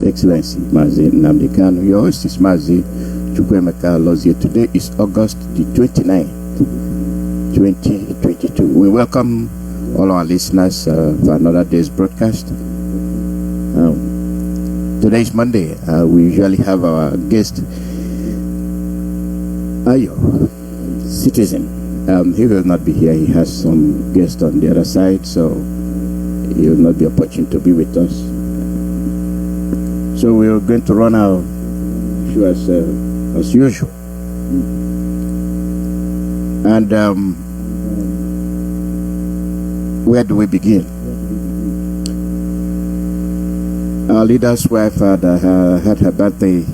Excellency Mazi Alozie. Your host is Mazi Alozie. Today is August the 29th, 2022. We welcome all our listeners for another day's broadcast. Today is Monday. We usually have our guest, Ayo, citizen. He will not be here. He has some guests on the other side, so he will not be opportune to be with us. So we are going to run our show as usual. And where do we begin? Our leader's wife had her birthday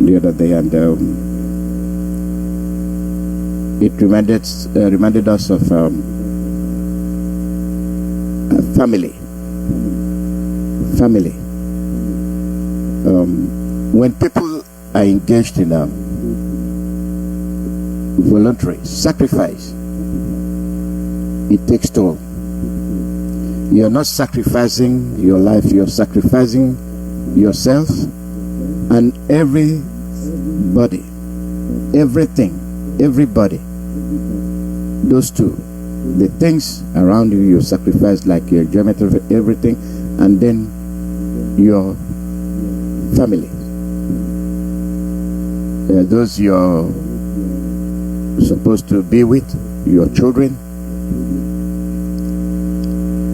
the other day, and it reminded us of family. When people are engaged in voluntary sacrifice, it takes toll. You're not sacrificing your life, you're sacrificing yourself and everybody, everybody. Those two, the things around you, you sacrifice, like your enjoyment of everything, and then your family, those you're supposed to be with, your children,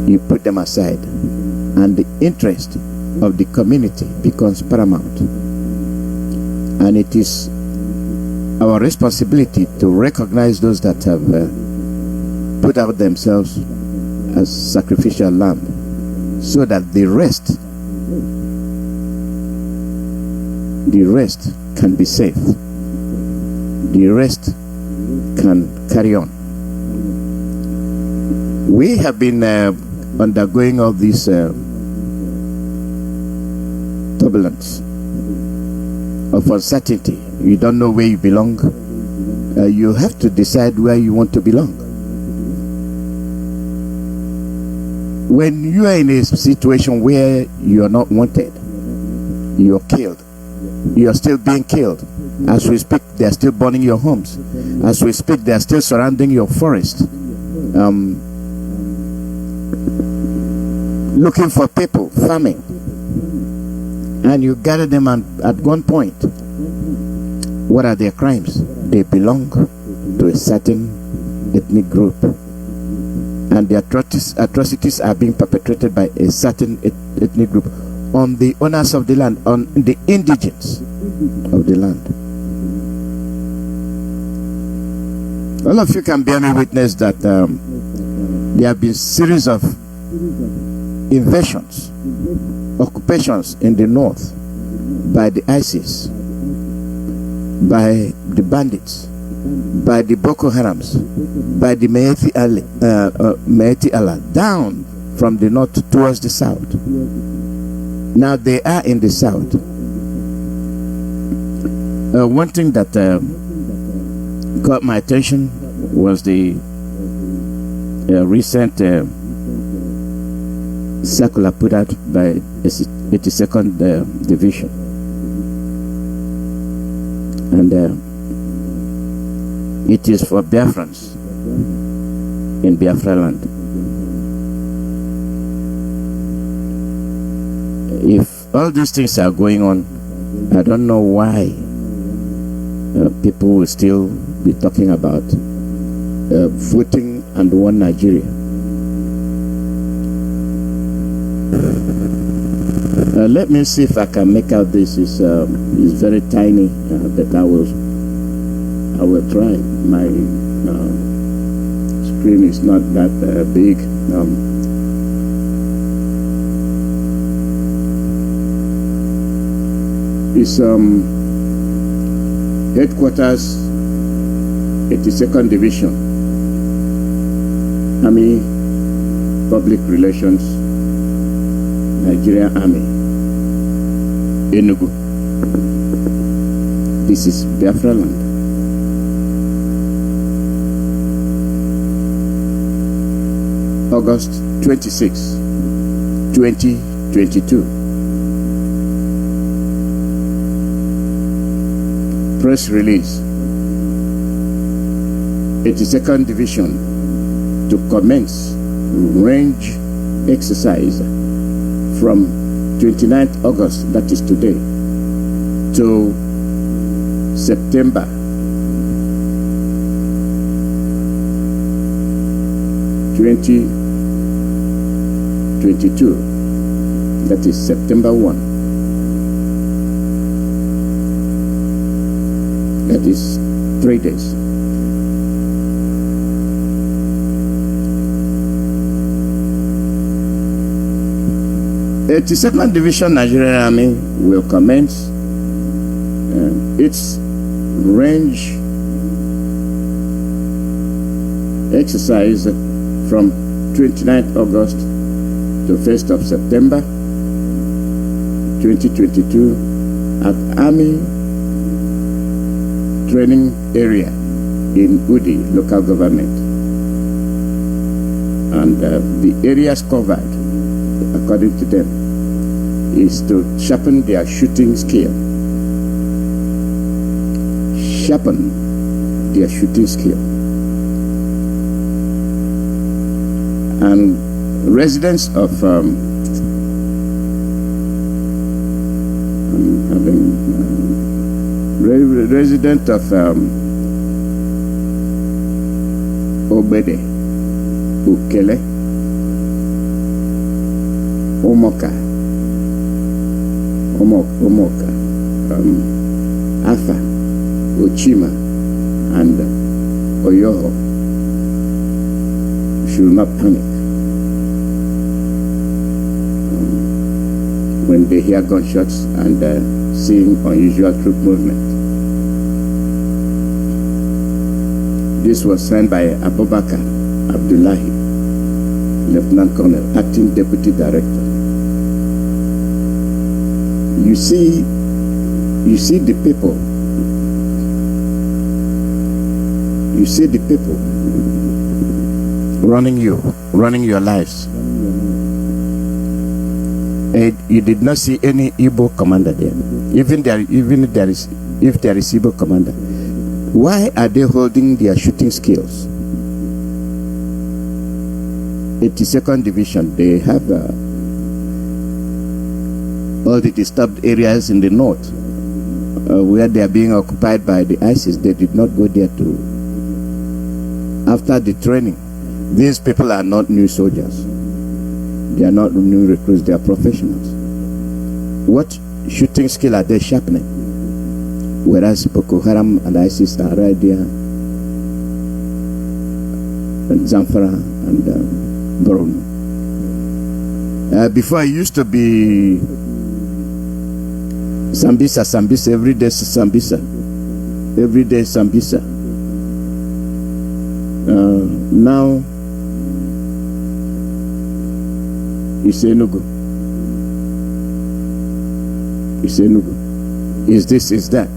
you put them aside, and the interest of the community becomes paramount. And it is our responsibility to recognize those that have put out themselves as sacrificial lamb, so that the rest can be safe, the rest can carry on. We have been undergoing all this turbulence of uncertainty. You don't know where you belong. You have to decide where you want to belong. When you are in a situation where you are not wanted, you are killed. You are still being killed. As we speak, they are still burning your homes. As we speak, they are still surrounding your forest, looking for people, farming. And you gather them, and at one point, what are their crimes? They belong to a certain ethnic group, and the atrocities are being perpetrated by a certain ethnic group on the owners of the land, on the indigents of the land. All of you can bear me witness that there have been series of invasions, occupations in the north by the ISIS, by the bandits, by the Boko Harams, by the Mazi Allah, down from the north towards the south. Now they are in the south. One thing that caught my attention was the recent circular put out by 82nd Division, and it is for Biafrans in Biafra land. If all these things are going on, I don't know why people will still be talking about voting and one Nigeria. Let me see if I can make out this. Is very tiny, but I will try. My screen is not that big. It's headquarters, 82nd Division, Army, Public Relations, Nigeria Army, Enugu. This is Biafra land. August 26, 2022. Press release. 82nd Division to commence range exercise from 29th August, that is today, to September 2022, that is September 1. That is 3 days. The 82nd Division Nigerian Army will commence its range exercise from 29th August to 1st of September 2022 at Army Training Area in Udi local government. And the areas covered, according to them, is to sharpen their shooting skill. Sharpen their shooting skill. And residents of resident of Obede, Ukele, Omoka, Afa, Ochima, and Oyoho should not panic when they hear gunshots and seeing unusual troop movement. This was signed by Abubakar Abdullahi, Lieutenant Colonel, Acting Deputy Director. You see the people. You see the people running your lives. And you did not see any Igbo commander there. Even if there is Igbo commander, why are they holding their shooting skills? 82nd Division, they have all the disturbed areas in the north where they are being occupied by the ISIS. They did not go there to. After the training, these people are not new soldiers. They are not new recruits. They are professionals. What shooting skill are they sharpening? Whereas Boko Haram and ISIS are right there, and Zamfara and Borno. Before I used to be Sambisa, every day Sambisa. Now Isenugu. Is this, is that?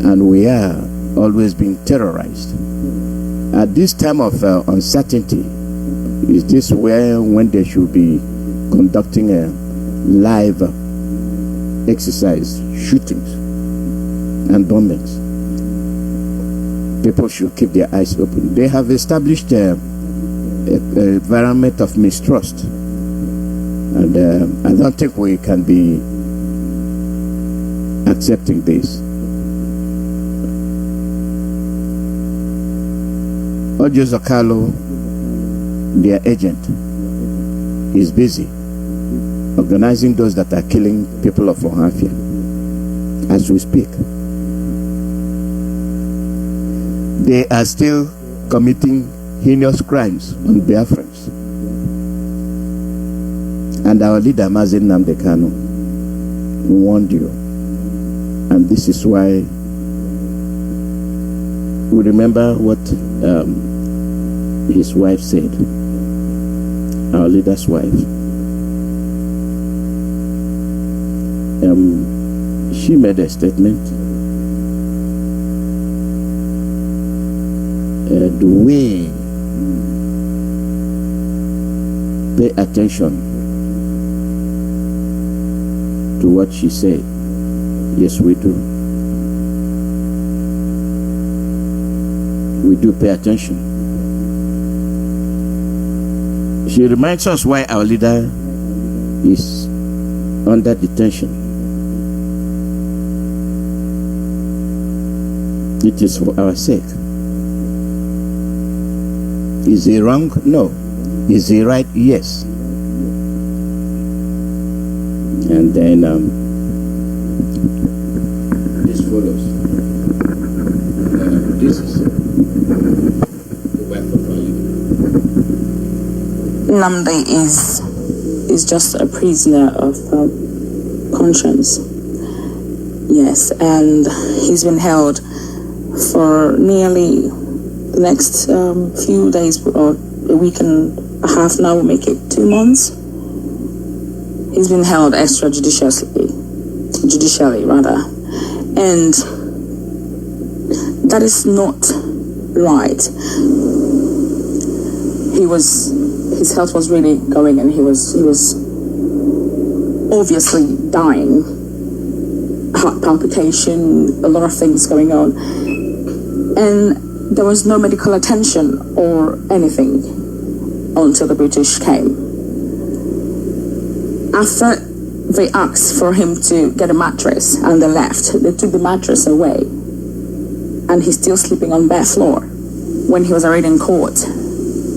And we are always being terrorized. At this time of uncertainty, is this when they should be conducting a live exercise, shootings and bombings? People should keep their eyes open. They have established an environment of mistrust, and I don't think we can be accepting this. Ojo Zakalo, their agent, is busy organizing those that are killing people of Ohafia as we speak. They are still committing heinous crimes on Biafrans. And our leader, Mazi Alozie, warned you. And this is why we remember what his wife said, our leader's wife. She made a statement. The way pay attention to what she said. Yes, we do. We do pay attention. She reminds us why our leader is under detention. It is for our sake. Is he wrong? No. Is he right? Yes. And then this follows. This is the wife of our leader. Nnamdi is just a prisoner of conscience. Yes, and he's been held for nearly the next few days or a week and a half now will make it 2 months. He's been held judicially rather, and that is not right. His health was really going, and he was obviously dying. Heart palpitation, a lot of things going on, and there was no medical attention or anything until the British came. After they asked for him to get a mattress and they left, they took the mattress away, and he's still sleeping on bare floor when he was already in court.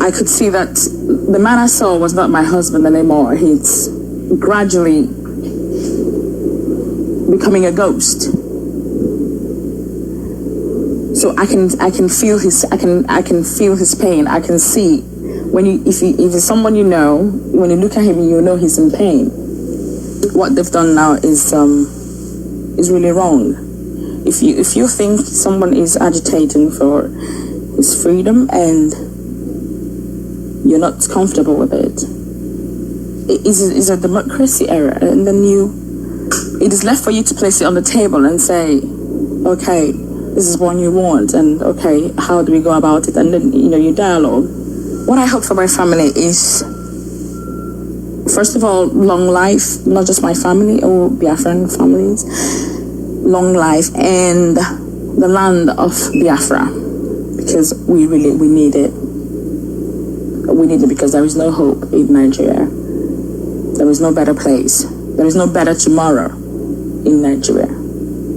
I could see that the man I saw was not my husband anymore. He's gradually becoming a ghost. So I can feel his pain. I can see if it's someone you know, when you look at him, you know he's in pain. What they've done now is really wrong. If you think someone is agitating for his freedom and you're not comfortable with it, it is a democracy error, and then it is left for you to place it on the table and say, okay, this is what you want, and okay, how do we go about it? And then you dialogue. What I hope for my family is, first of all, long life, not just my family or Biafran families, long life and the land of Biafra, because we need it. We need it because there is no hope in Nigeria. There is no better place. There is no better tomorrow in Nigeria.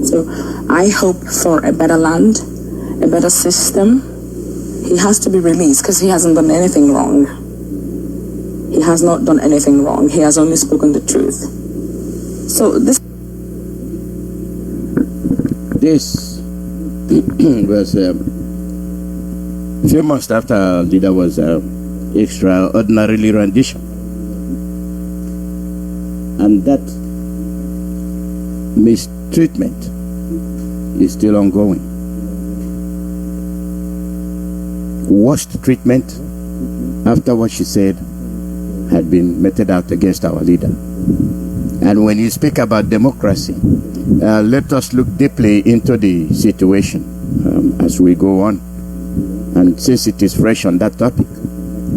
So I hope for a better land, a better system. He has to be released because he hasn't done anything wrong. He has not done anything wrong. He has only spoken the truth. So this was a few months after our leader was extraordinarily rendition. And that mistreatment is still ongoing. Worst treatment after what she said had been meted out against our leader. And when you speak about democracy, let us look deeply into the situation as we go on. And since it is fresh on that topic,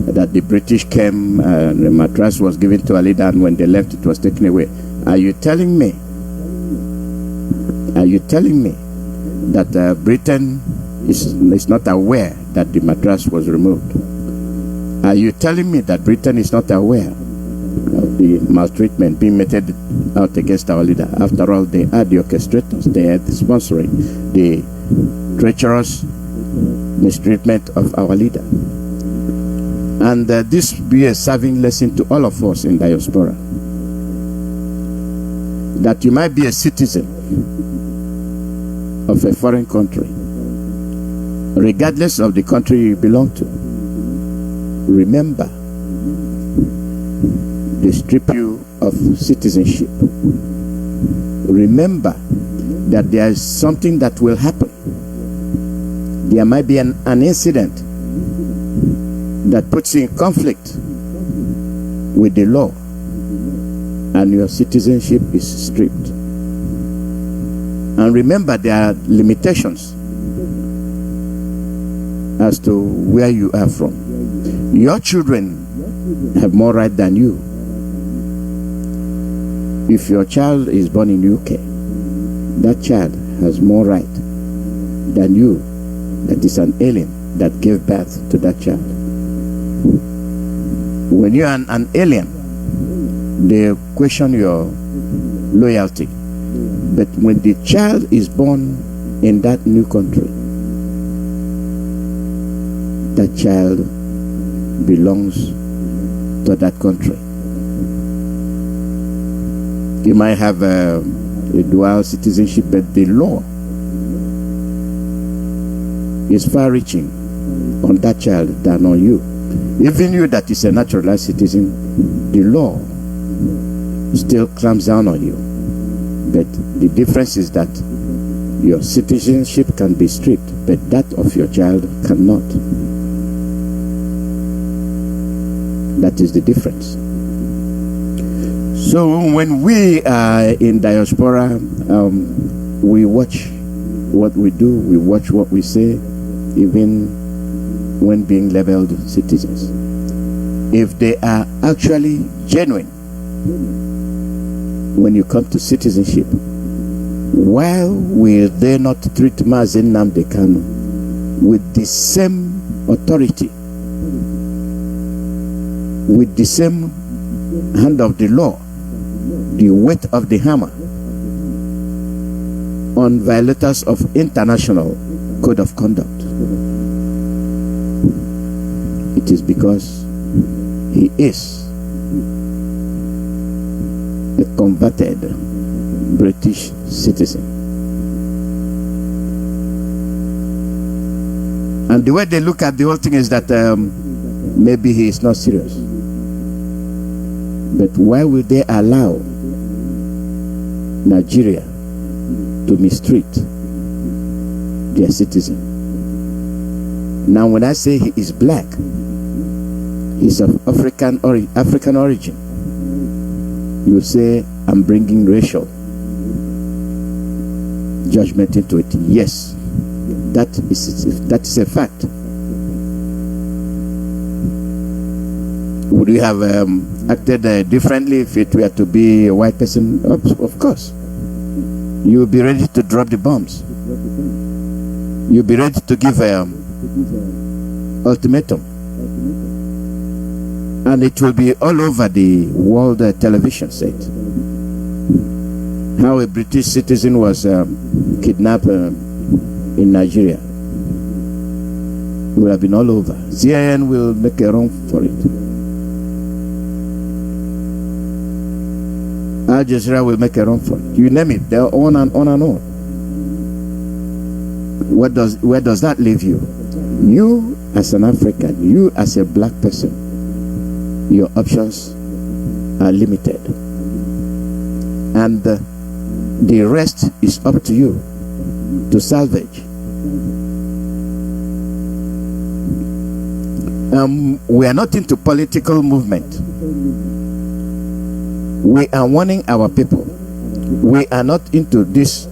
that the British came and the mattress was given to a leader, and when they left it was taken away. Are you telling me that Britain is not aware that the mattress was removed? Are you telling me that Britain is not aware of the maltreatment being meted out against our leader? After all, they are the orchestrators. They are sponsoring the treacherous mistreatment of our leader. And this be a serving lesson to all of us in diaspora, that you might be a citizen of a foreign country, regardless of the country you belong to. Remember, they strip you of citizenship. Remember that there is something that will happen. There might be an incident that puts you in conflict with the law, and your citizenship is stripped. And remember, there are limitations as to where you are from. Your children have more right than you. If your child is born in UK, that child has more right than you, that is an alien that gave birth to that child. When you're an alien, they question your loyalty. But when the child is born in that new country, that child belongs to that country. You might have a dual citizenship, but the law is far-reaching on that child than on you. Even you that is a naturalized citizen, the law still clamps down on you. But the difference is that your citizenship can be stripped, but that of your child cannot. That is the difference. So when we are in diaspora, we watch what we do, we watch what we say, even when being labeled citizens. If they are actually genuine when you come to citizenship, why will they not treat Mazi Alozie with the same authority, with the same hand of the law, the weight of the hammer on violators of international code of conduct? It is because he is a converted British citizen. And the way they look at the whole thing is that maybe he is not serious. But why will they allow Nigeria to mistreat their citizen? Now, when I say he is black, he's of African origin, you say I'm bringing racial judgment into it. Yes, that is a fact. Would we have acted differently if it were to be a white person? Of course. You will be ready to drop the bombs. You'll be ready to give ultimatum. And it will be all over the world television set. How a British citizen was kidnapped in Nigeria. It will have been all over. CNN will make a run for it. Al Jazeera will make a run for it. You name it, they're on and on and on. Where does that leave you? You as an African, you as a black person, your options are limited. And the rest is up to you to salvage. We are not into political movement. We are warning our people. We are not into this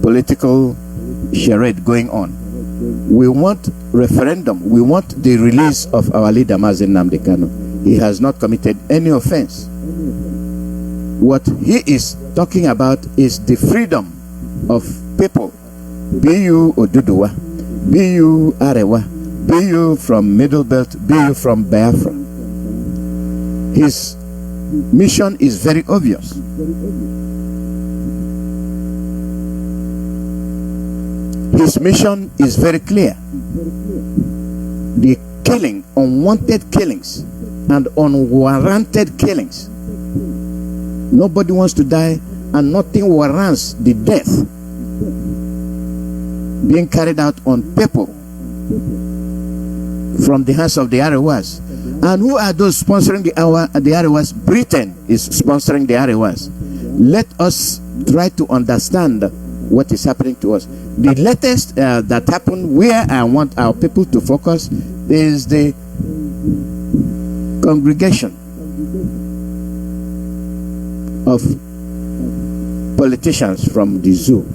political charade going on. We want referendum. We want the release of our leader Mazi Alozie. He has not committed any offense. What he is talking about is the freedom of people. Be you Oduduwa, be you Arewa, be you from Middle Belt, be you from Biafra. His mission is very obvious. His mission is very clear. The killing, unwanted killings and unwarranted killings. Nobody wants to die, and nothing warrants the death being carried out on people from the hands of the Arewas. And who are those sponsoring the Arewas? Britain is sponsoring the Arewas. Let us try to understand what is happening to us. The latest that happened, where I want our people to focus, is the congregation of politicians from the zoo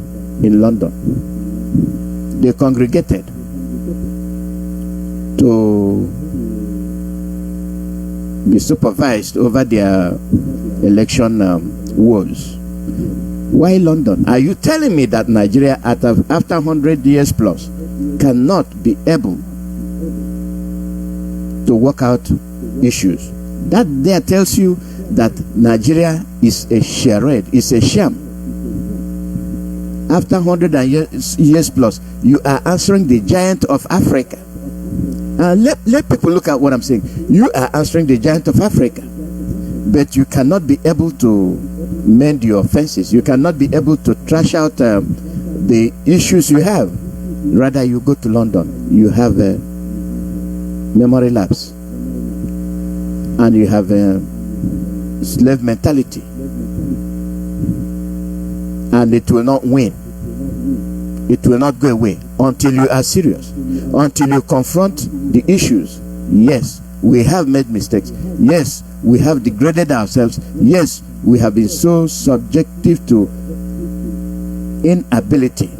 in London. They congregated to be supervised over their election wars. Why London? Are you telling me that Nigeria, after 100 years plus, cannot be able to work out issues? That there tells you that Nigeria is a charade, is a sham. After 100 years plus, you are answering the giant of Africa. Let people look at what I'm saying. You are answering the giant of Africa, but you cannot be able to mend your offenses. You cannot be able to trash out the issues you have. Rather, you go to London. You have a memory lapse, and you have a slave mentality, and it will not win. It will not go away until you are serious, until you confront the issues. Yes, we have made mistakes. Yes, we have degraded ourselves. Yes, we have been so subjective to inability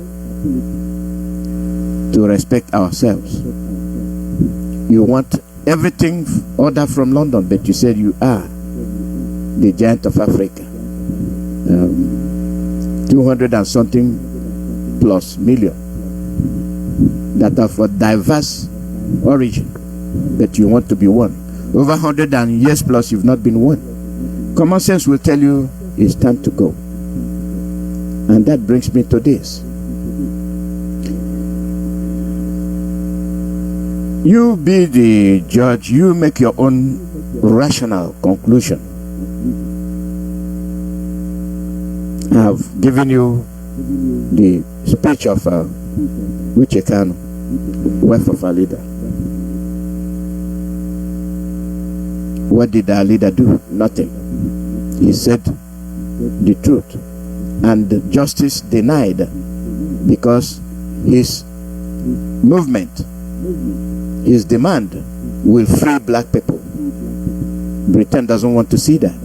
to respect ourselves. You want everything order from London, but you said you are the giant of Africa. 200 and something plus million that are for diverse origin, but you want to be one. Over 100 years plus, you've not been one. Common sense will tell you it's time to go. And that brings me to this. You be the judge, you make your own rational conclusion. I've given you the speech of Wichekano, wife of our leader. What did our leader do? Nothing. He said the truth, and justice denied, because his movement, his demand will free black people. Britain doesn't want to see that.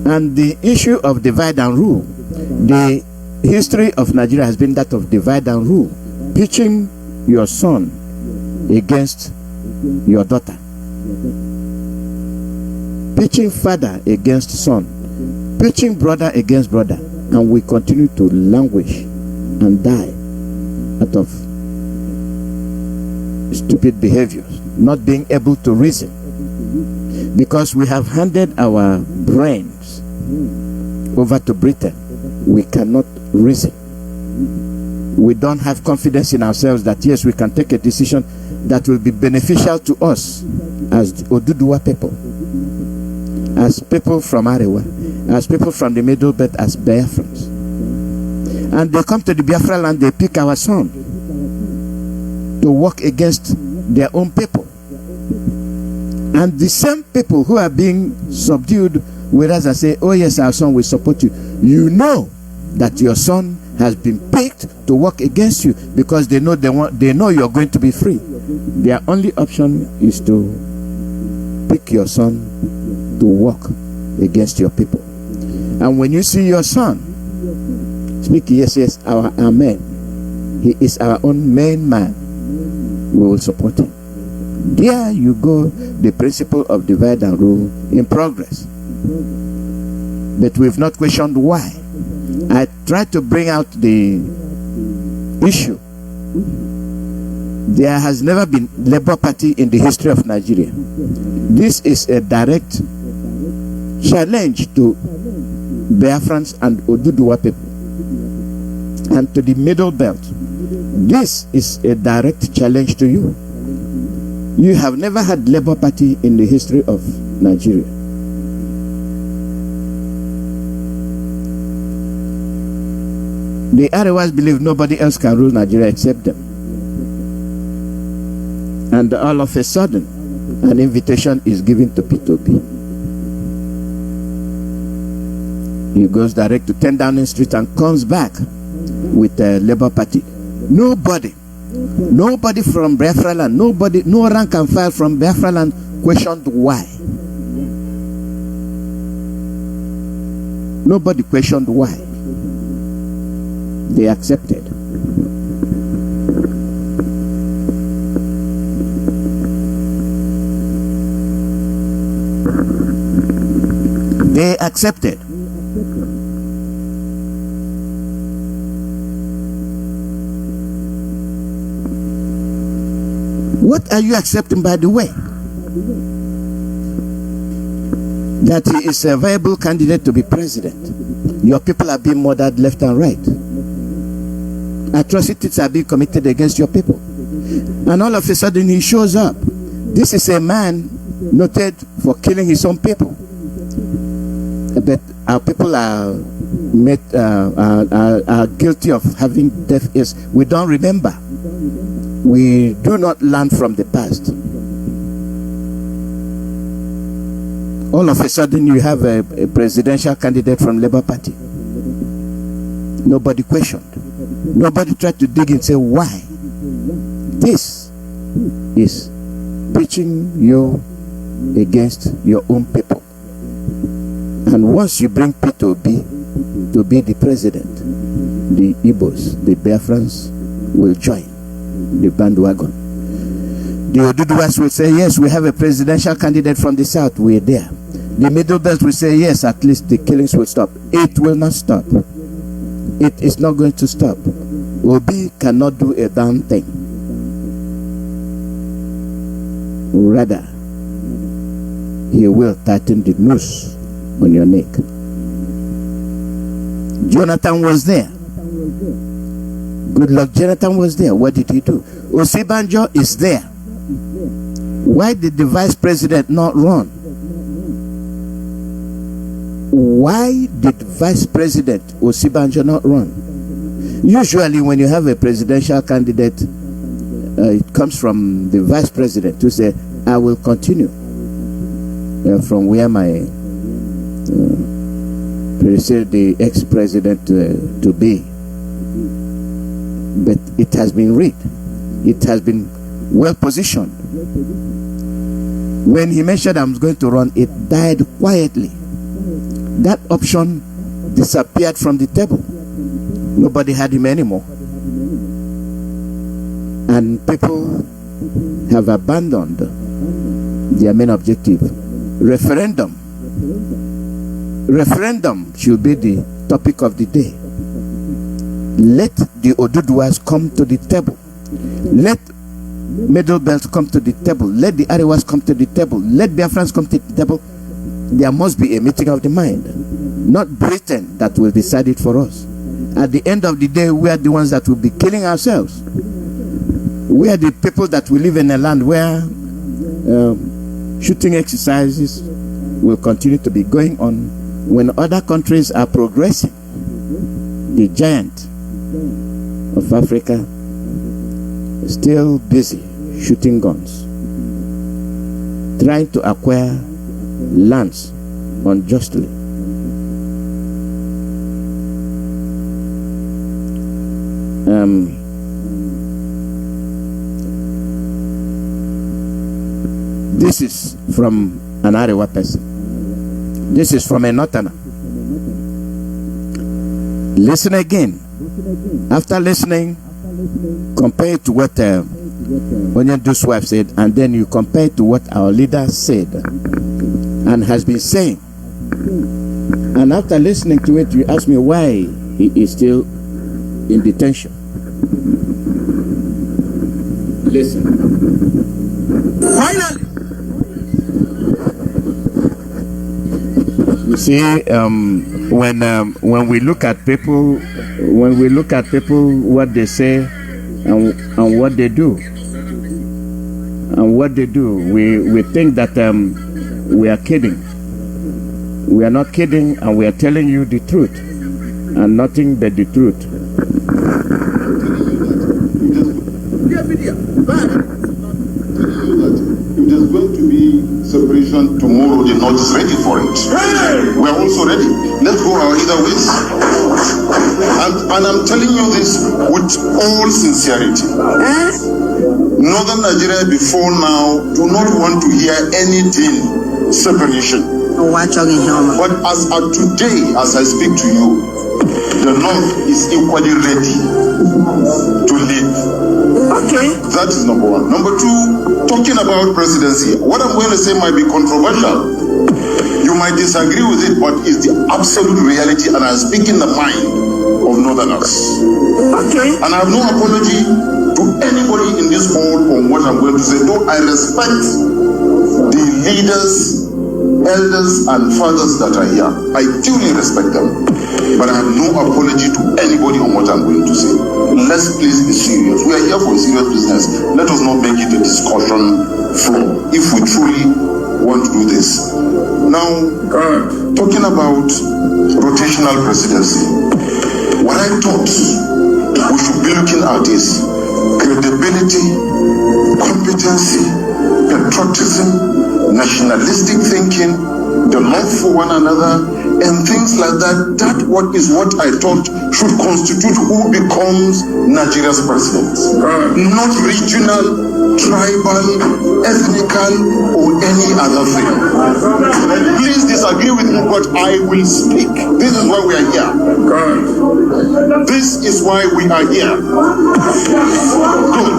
And the issue of divide and rule, the history of Nigeria has been that of divide and rule, pitching your son against your daughter, pitching father against son, pitching brother against brother, and we continue to languish and die out of stupid behaviors, not being able to reason, because we have handed our brains over to Britain. We cannot reason. We don't have confidence in ourselves that yes, we can take a decision that will be beneficial to us as Oduduwa people, as people from Arewa, as people from the Middle Belt, as Biafrans. And they come to the Biafra land, they pick our son to work against their own people. And the same people who are being subdued with us and say, oh yes, our son will support you. You know that your son has been picked to work against you, because they know you're going to be free. Their only option is to pick your son to work against your people. And when you see your son speak, yes, our amen, he is our own main man, we will support him. There you go, the principle of divide and rule in progress. But we've not questioned why. I tried to bring out the issue. There has never been Labour Party in the history of Nigeria. This is a direct challenge to Biafrans and Oduduwa people and to the Middle Belt. This is a direct challenge to you. You have never had Labour Party in the history of Nigeria. The Arewas believe nobody else can rule Nigeria except them. And all of a sudden, an invitation is given to P2B. He goes direct to 10 Downing Street and comes back with the Labour Party. Nobody from Biafra land, no rank and file from Biafra land questioned why. Nobody questioned why. They accepted. They accepted. What are you accepting, by the way? That he is a viable candidate to be president. Your people are being murdered left and right. Atrocities are being committed against your people. And all of a sudden he shows up. This is a man noted for killing his own people. But our people are guilty of having deaf ears. We don't remember. We do not learn from the past. All of a sudden you have a presidential candidate from Labour Party. Nobody questioned. Nobody tried to dig and say why. This is preaching you against your own people. And once you bring P2B to be the president, the Igbos, the Biafrans will join the bandwagon. The Oduduwas will say, yes, we have a presidential candidate from the south, we're there. The Middle Belt will say, yes, at least the killings will stop. It will not stop. It is not going to stop. Obi cannot do a damn thing. Rather, he will tighten the noose on your neck. Jonathan was there. Good luck, Jonathan was there. What did he do? Osibanjo is there. Why did the vice president not run? Why did Vice President Osibanjo not run? Usually when you have a presidential candidate, it comes from the vice president to say, I will continue from where my the ex-president to be. But it has been read. It has been well positioned. When he mentioned I'm going to run, it died quietly. That option disappeared from the table. Nobody had him anymore. And people have abandoned their main objective. Referendum. Referendum should be the topic of the day. Let the Oduduwas come to the table. Let Middle Belt come to the table. Let the Arewas come to the table. Let Biafrans come to the table. There must be a meeting of the mind. Not Britain that will decide it for us. At the end of the day, we are the ones that will be killing ourselves. We are the people that will live in a land where shooting exercises will continue to be going on when other countries are progressing. The giant of Africa is still busy shooting guns, trying to acquire lands unjustly. This is from an Arewa person. This is from a Northerner. Listen again. After listening, compare it to what Onyendu's wife said, and then you compare it to what our leader said and has been saying. And after listening to it, you ask me why he is still in detention. Listen. Finally, you see, when we look at people, what they say and what they do, we think that we are kidding. We are not kidding, and we are telling you the truth and nothing but the truth. If there's going to be separation tomorrow, the North is ready for it. We are also ready. Let's go our either ways. And I'm telling you this with all sincerity. Northern Nigeria before now do not want to hear anything separation. But as of today, as I speak to you, the North is equally ready to live. Okay. That is number one. Number two, talking about presidency, what I'm going to say might be controversial. might disagree with it, but it's the absolute reality, and I speak in the mind of Northerners. Okay. And I have no apology to anybody in this hall on what I'm going to say, though I respect the leaders, elders, and fathers that are here. I duly respect them. But I have no apology to anybody on what I'm going to say. Let's please be serious. We are here for a serious business. Let us not make it a discussion floor if we truly want to do this. Now, talking about rotational presidency, what I thought we should be looking at is credibility, competency, patriotism, nationalistic thinking, the love for one another, and things like that. That what I thought should constitute who becomes Nigeria's president. Not regional, tribal, ethnical, or any other thing. Please disagree with me, but I will speak. This is why we are here. This is why we are here. Good.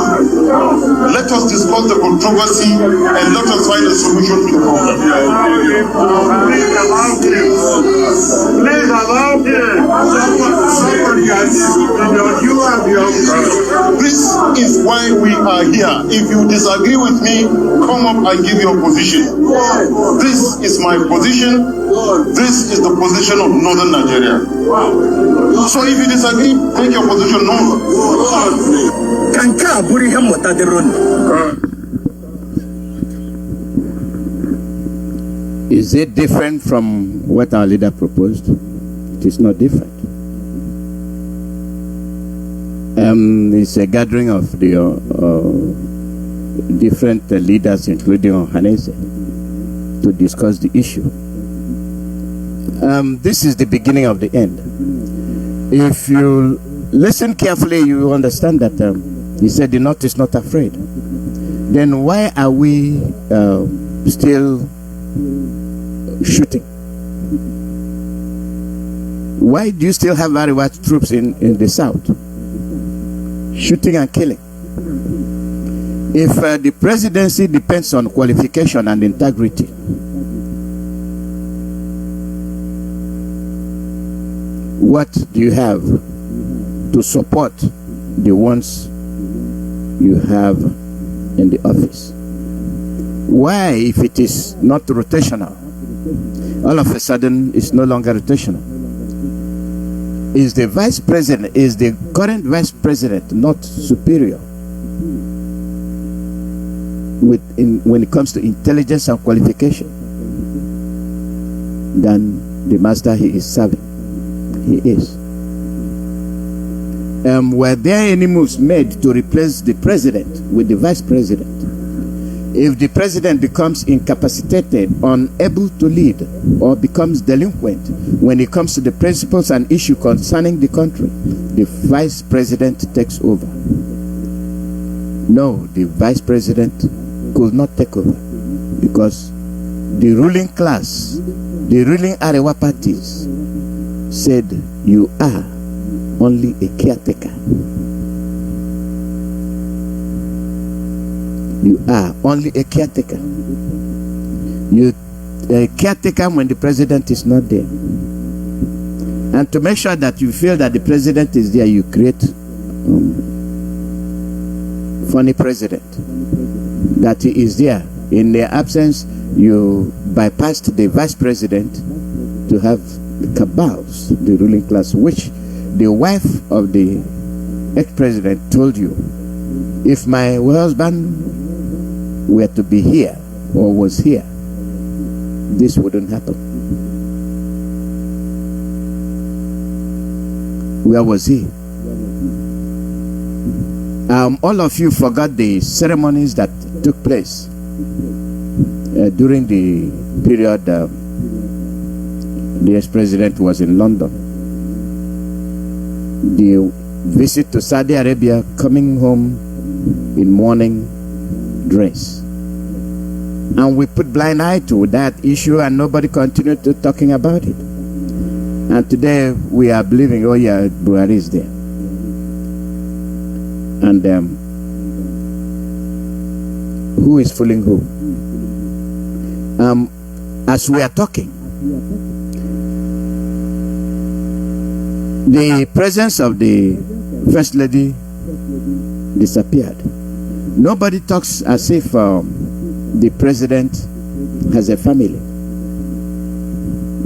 Let us discuss the controversy and let us find a solution to the problem. Please allow me. This is why we are here. If you disagree with me, come up and give your position. This is my position. This is the position of Northern Nigeria. So if you disagree, take your position known. Is it different from what our leader proposed? It is not different. It's a gathering of the different leaders, including Ohanese, to discuss the issue. This is the beginning of the end. If you listen carefully, you will understand that he said the North is not afraid. Then why are we still shooting? Why do you still have very white troops in the South? Shooting and killing. If the presidency depends on qualification and integrity, what do you have to support the ones you have in the office? Why, if it is not rotational, all of a sudden it's no longer rotational? Is the vice president, is the current vice president not superior when it comes to intelligence and qualification than the master he is serving? He is. Were there any moves made to replace the president with the vice president? If the president becomes incapacitated, unable to lead, or becomes delinquent when it comes to the principles and issues concerning the country, the vice president takes over. No, the vice president could not take over because the ruling class, the ruling Arewa parties said, you are only a caretaker. You are only a caretaker. You a caretaker when the president is not there. And to make sure that you feel that the president is there, you create funny president. That he is there. In their absence, you bypassed the vice president to have the cabals, the ruling class, which the wife of the ex-president told you, if my husband were to be here or was here, this wouldn't happen. Where was he? All of you forgot the ceremonies that took place during the period the ex-president was in London. The visit to Saudi Arabia, coming home in mourning dress. And we put blind eye to that issue and nobody continued to talking about it. And today we are believing, oh yeah, Buhari is there. And who is fooling who? As we are talking, The presence of the First Lady disappeared. Nobody talks as if the president has a family,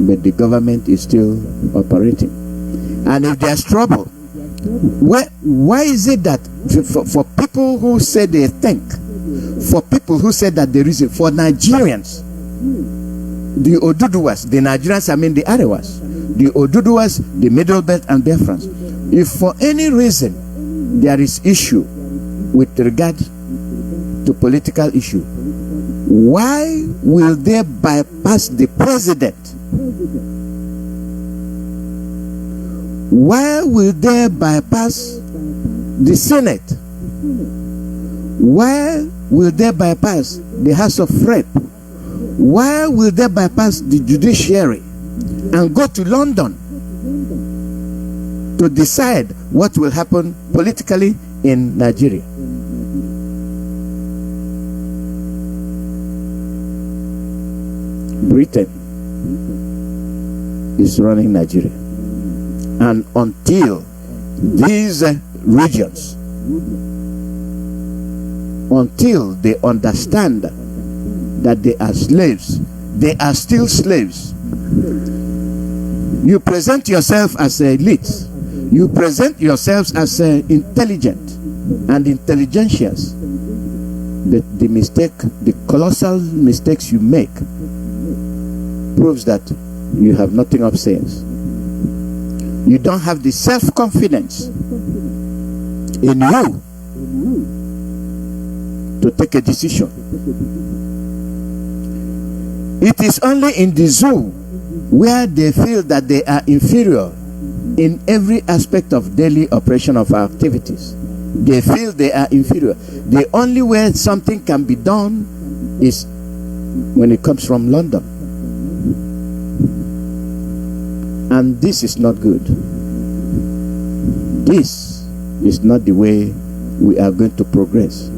but the government is still operating. And if there's trouble, why is it that for people who say they think, for people who say that there is a, for Nigerians, the Oduduwas, the Nigerians, I mean the Arewas, the Oduduwas, the Middle Belt and Biafrans, if for any reason there is issue with regard to political issue, why will they bypass the president? Why will they bypass the Senate? Why will they bypass the House of Rep? Why will they bypass the judiciary and go to London to decide what will happen politically in Nigeria? Britain is running Nigeria, and until these regions, until they understand that they are slaves, they are still slaves. You present yourself as elite, you present yourselves as intelligent and intelligentias. The mistake, the colossal mistakes you make, proves that you have nothing of sense. You don't have the self-confidence in you to take a decision. It is only in the zoo where they feel that they are inferior in every aspect of daily operation of our activities. They feel they are inferior. The only way something can be done is when it comes from London. And this is not good. This is not the way we are going to progress.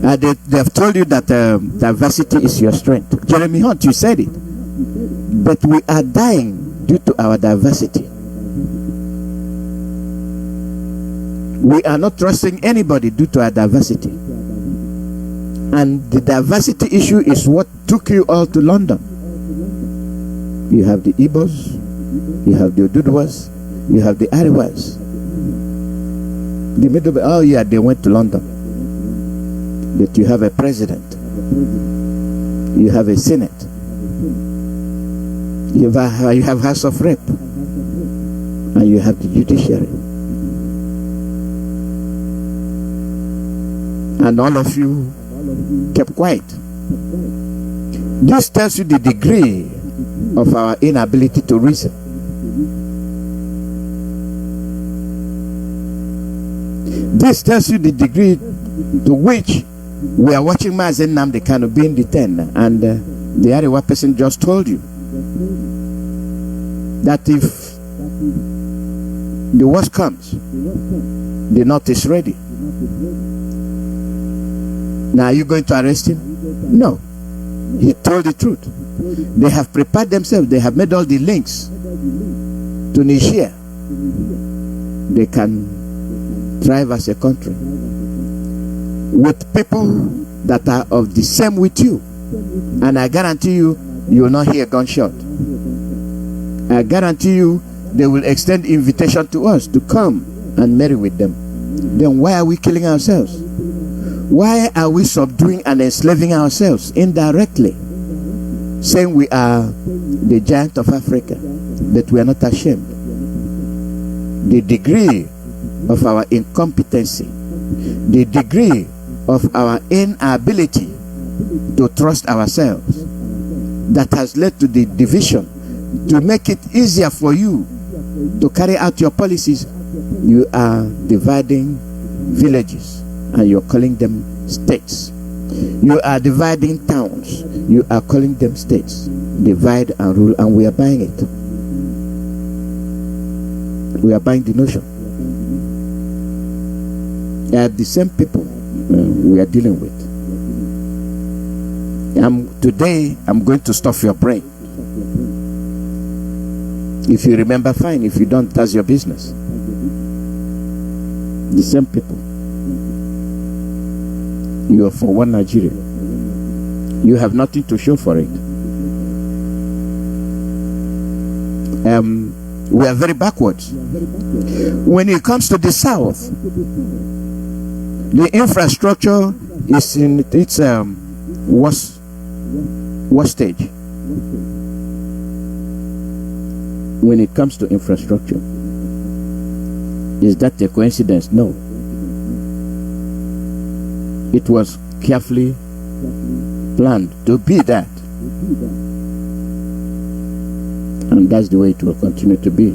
They have told you that diversity is your strength. Jeremy Hunt, you said it. But we are dying due to our diversity. We are not trusting anybody due to our diversity. And the diversity issue is what took you all to London. You have the Igbos, you have the Oduduwas, you have the Arewas. The Middle, oh yeah, they went to London. But you have a president, you have a Senate, you have House of Rep, and you have the judiciary. And all of you kept quiet. This tells you the degree of our inability to reason. This tells you the degree to which we are watching Mazi Alozie being detained, and the Arewa person just told you that if the worst comes, the North is ready. Now, are you going to arrest him? No. He told the truth. They have prepared themselves. They have made all the links to Niger. They can thrive as a country with people that are of the same with you. And I guarantee you, you will not hear a gunshot. I guarantee you, they will extend invitation to us to come and marry with them. Then why are we killing ourselves? Why are we subduing and enslaving ourselves indirectly, saying we are the giant of Africa, but we are not ashamed? The degree of our incompetency, the degree of our inability to trust ourselves, that has led to the division. To make it easier for you to carry out your policies, you are dividing villages and you're calling them states. You are dividing towns, you are calling them states. Divide and rule, and we are buying it. We are buying the notion. They are the same people we are dealing with. Today I'm going to stuff your brain. If you remember, fine. If you don't, that's your business. The same people. You are for one Nigeria. You have nothing to show for it. We are very backwards. When it comes to the South, the infrastructure is in its worst stage. When it comes to infrastructure, is that a coincidence? No. It was carefully planned to be that. And that's the way it will continue to be.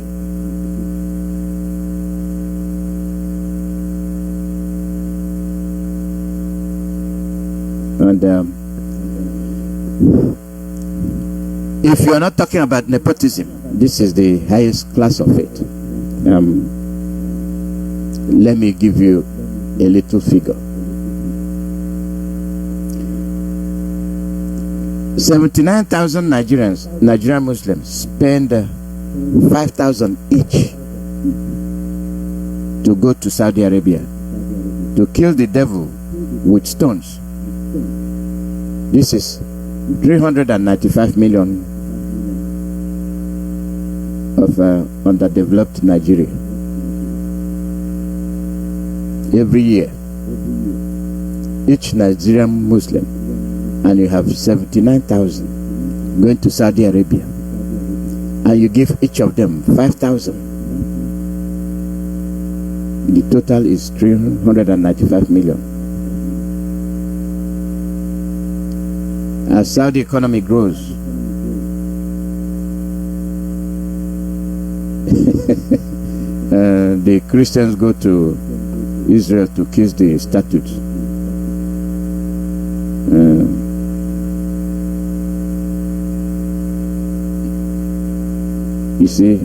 And if you are not talking about nepotism, this is the highest class of it. Let me give you a little figure. 79,000 Nigerian Muslims spend 5,000 each to go to Saudi Arabia to kill the devil with stones. This is 395 million of underdeveloped Nigeria. Every year, each Nigerian Muslim, and you have 79,000 going to Saudi Arabia, and you give each of them 5,000. The total is 395 million. As Saudi economy grows, the Christians go to Israel to kiss the statues. You see,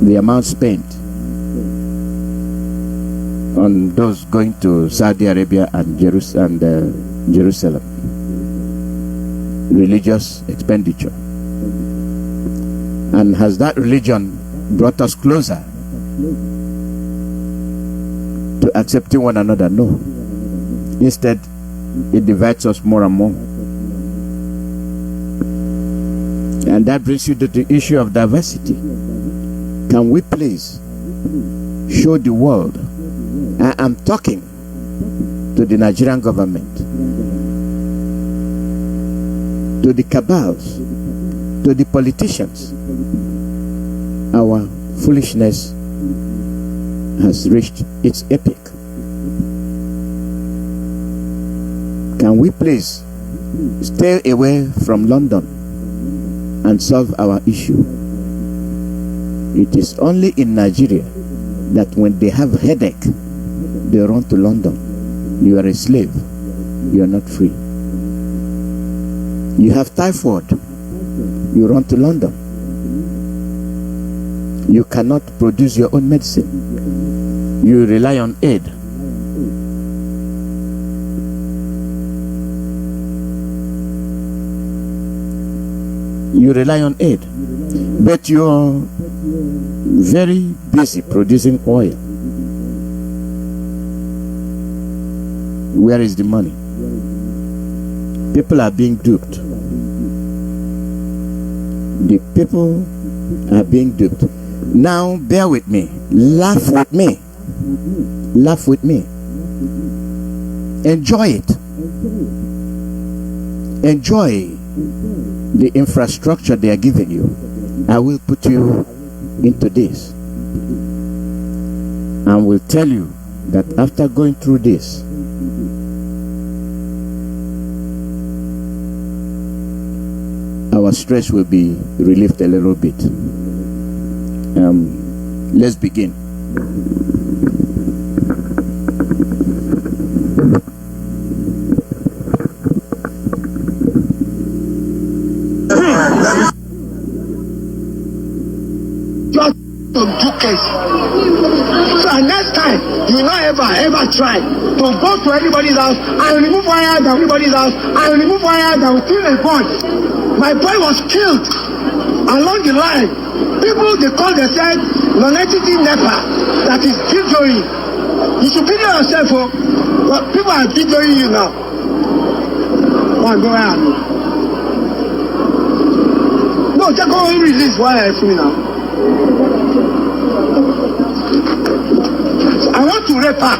the amount spent on those going to Saudi Arabia and Jerusalem, religious expenditure. And has that religion brought us closer to accepting one another? No. Instead, it divides us more and more. And that brings you to the issue of diversity. Can we please show the world? I am talking to the Nigerian government, to the cabals, to the politicians. Our foolishness has reached its epic. Can we please stay away from London and solve our issue? It is only in Nigeria that when they have headache, they run to London. You are a slave. You are not free. You have typhoid. You run to London. You cannot produce your own medicine. You rely on aid. You rely on aid. But you're very busy producing oil. Where is the money? People are being duped. The people are being duped. Now, bear with me. Laugh with me. Laugh with me. Enjoy it. Enjoy the infrastructure they are giving you. I will put you into this and will tell you that after going through this, our stress will be relieved a little bit. Let's begin. Just case. So next time, you will not ever try to go to anybody's house and remove wire down anybody's house and remove wire that will kill a boy. My boy was killed along the line. People, they call themselves non-entity NEPA that is videoing. You should video yourself, oh. But people are videoing you now. One, go ahead. No, just go and release while I'm free now. I want to rape her.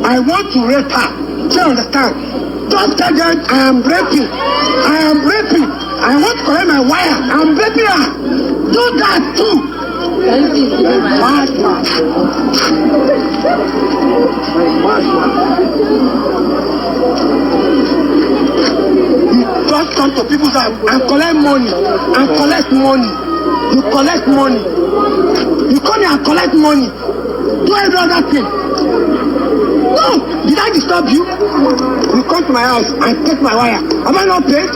I want to rape her. Do you understand? Just tell them I am raping. I am raping. I want to collect my wire. I'm raping her. Do that too. Just come to people's house and collect money. And collect money. You collect money. You come here and collect money. Do every other thing. No! Did I disturb you? You come to my house and take my wire. Am I not paid?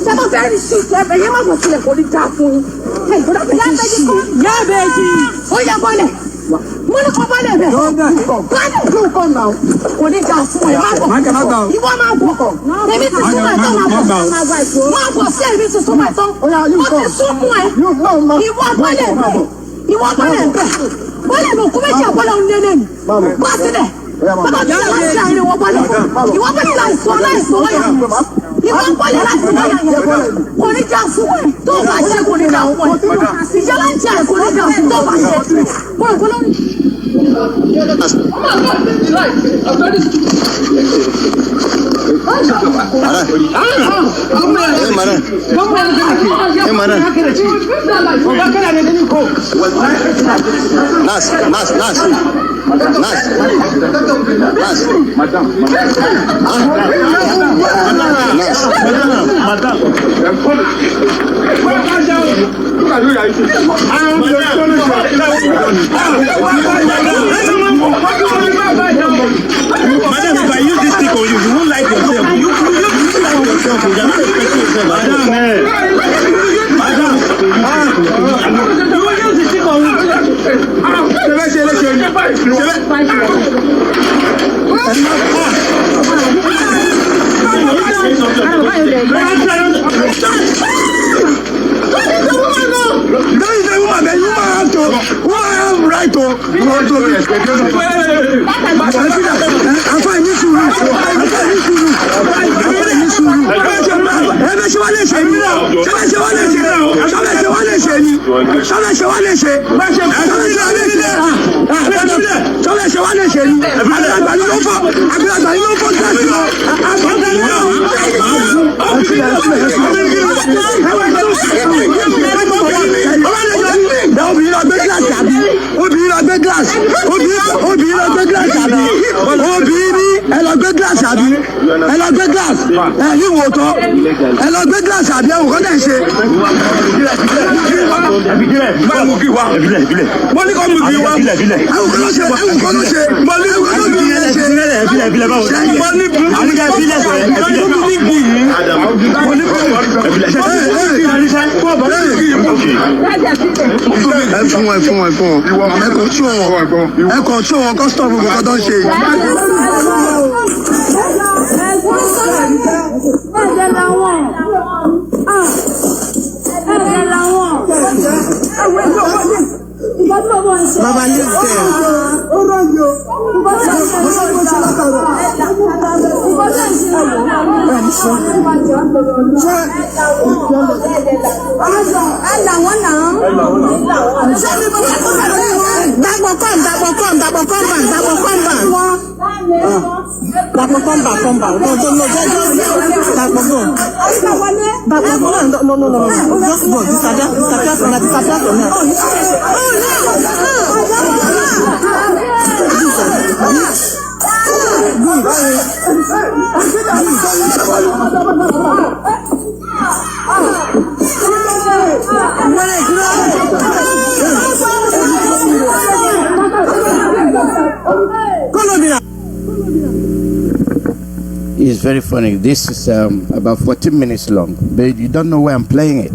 Sama very shit, but you must have for the tap. Hey, but I'm not yeah, baby. Oh, yeah, bonnet. Money for bonnet. Come now. When it comes to my mouth, you want my walk. Maybe to my wife. Say this to my son. You want bonnet. You want bonnet. Bonnet will come at your bonnet. What's it? You want bonnet. You want to when it comes to it, don't I say what it now? The young child, when it comes to Madam, if I use this stick on you, you won't like yourself. You like yourself. You are not expecting yourself. Madam, you will use the stick on you. Baba live there. is very funny. This is about 14 minutes long, but you don't know where I'm playing it.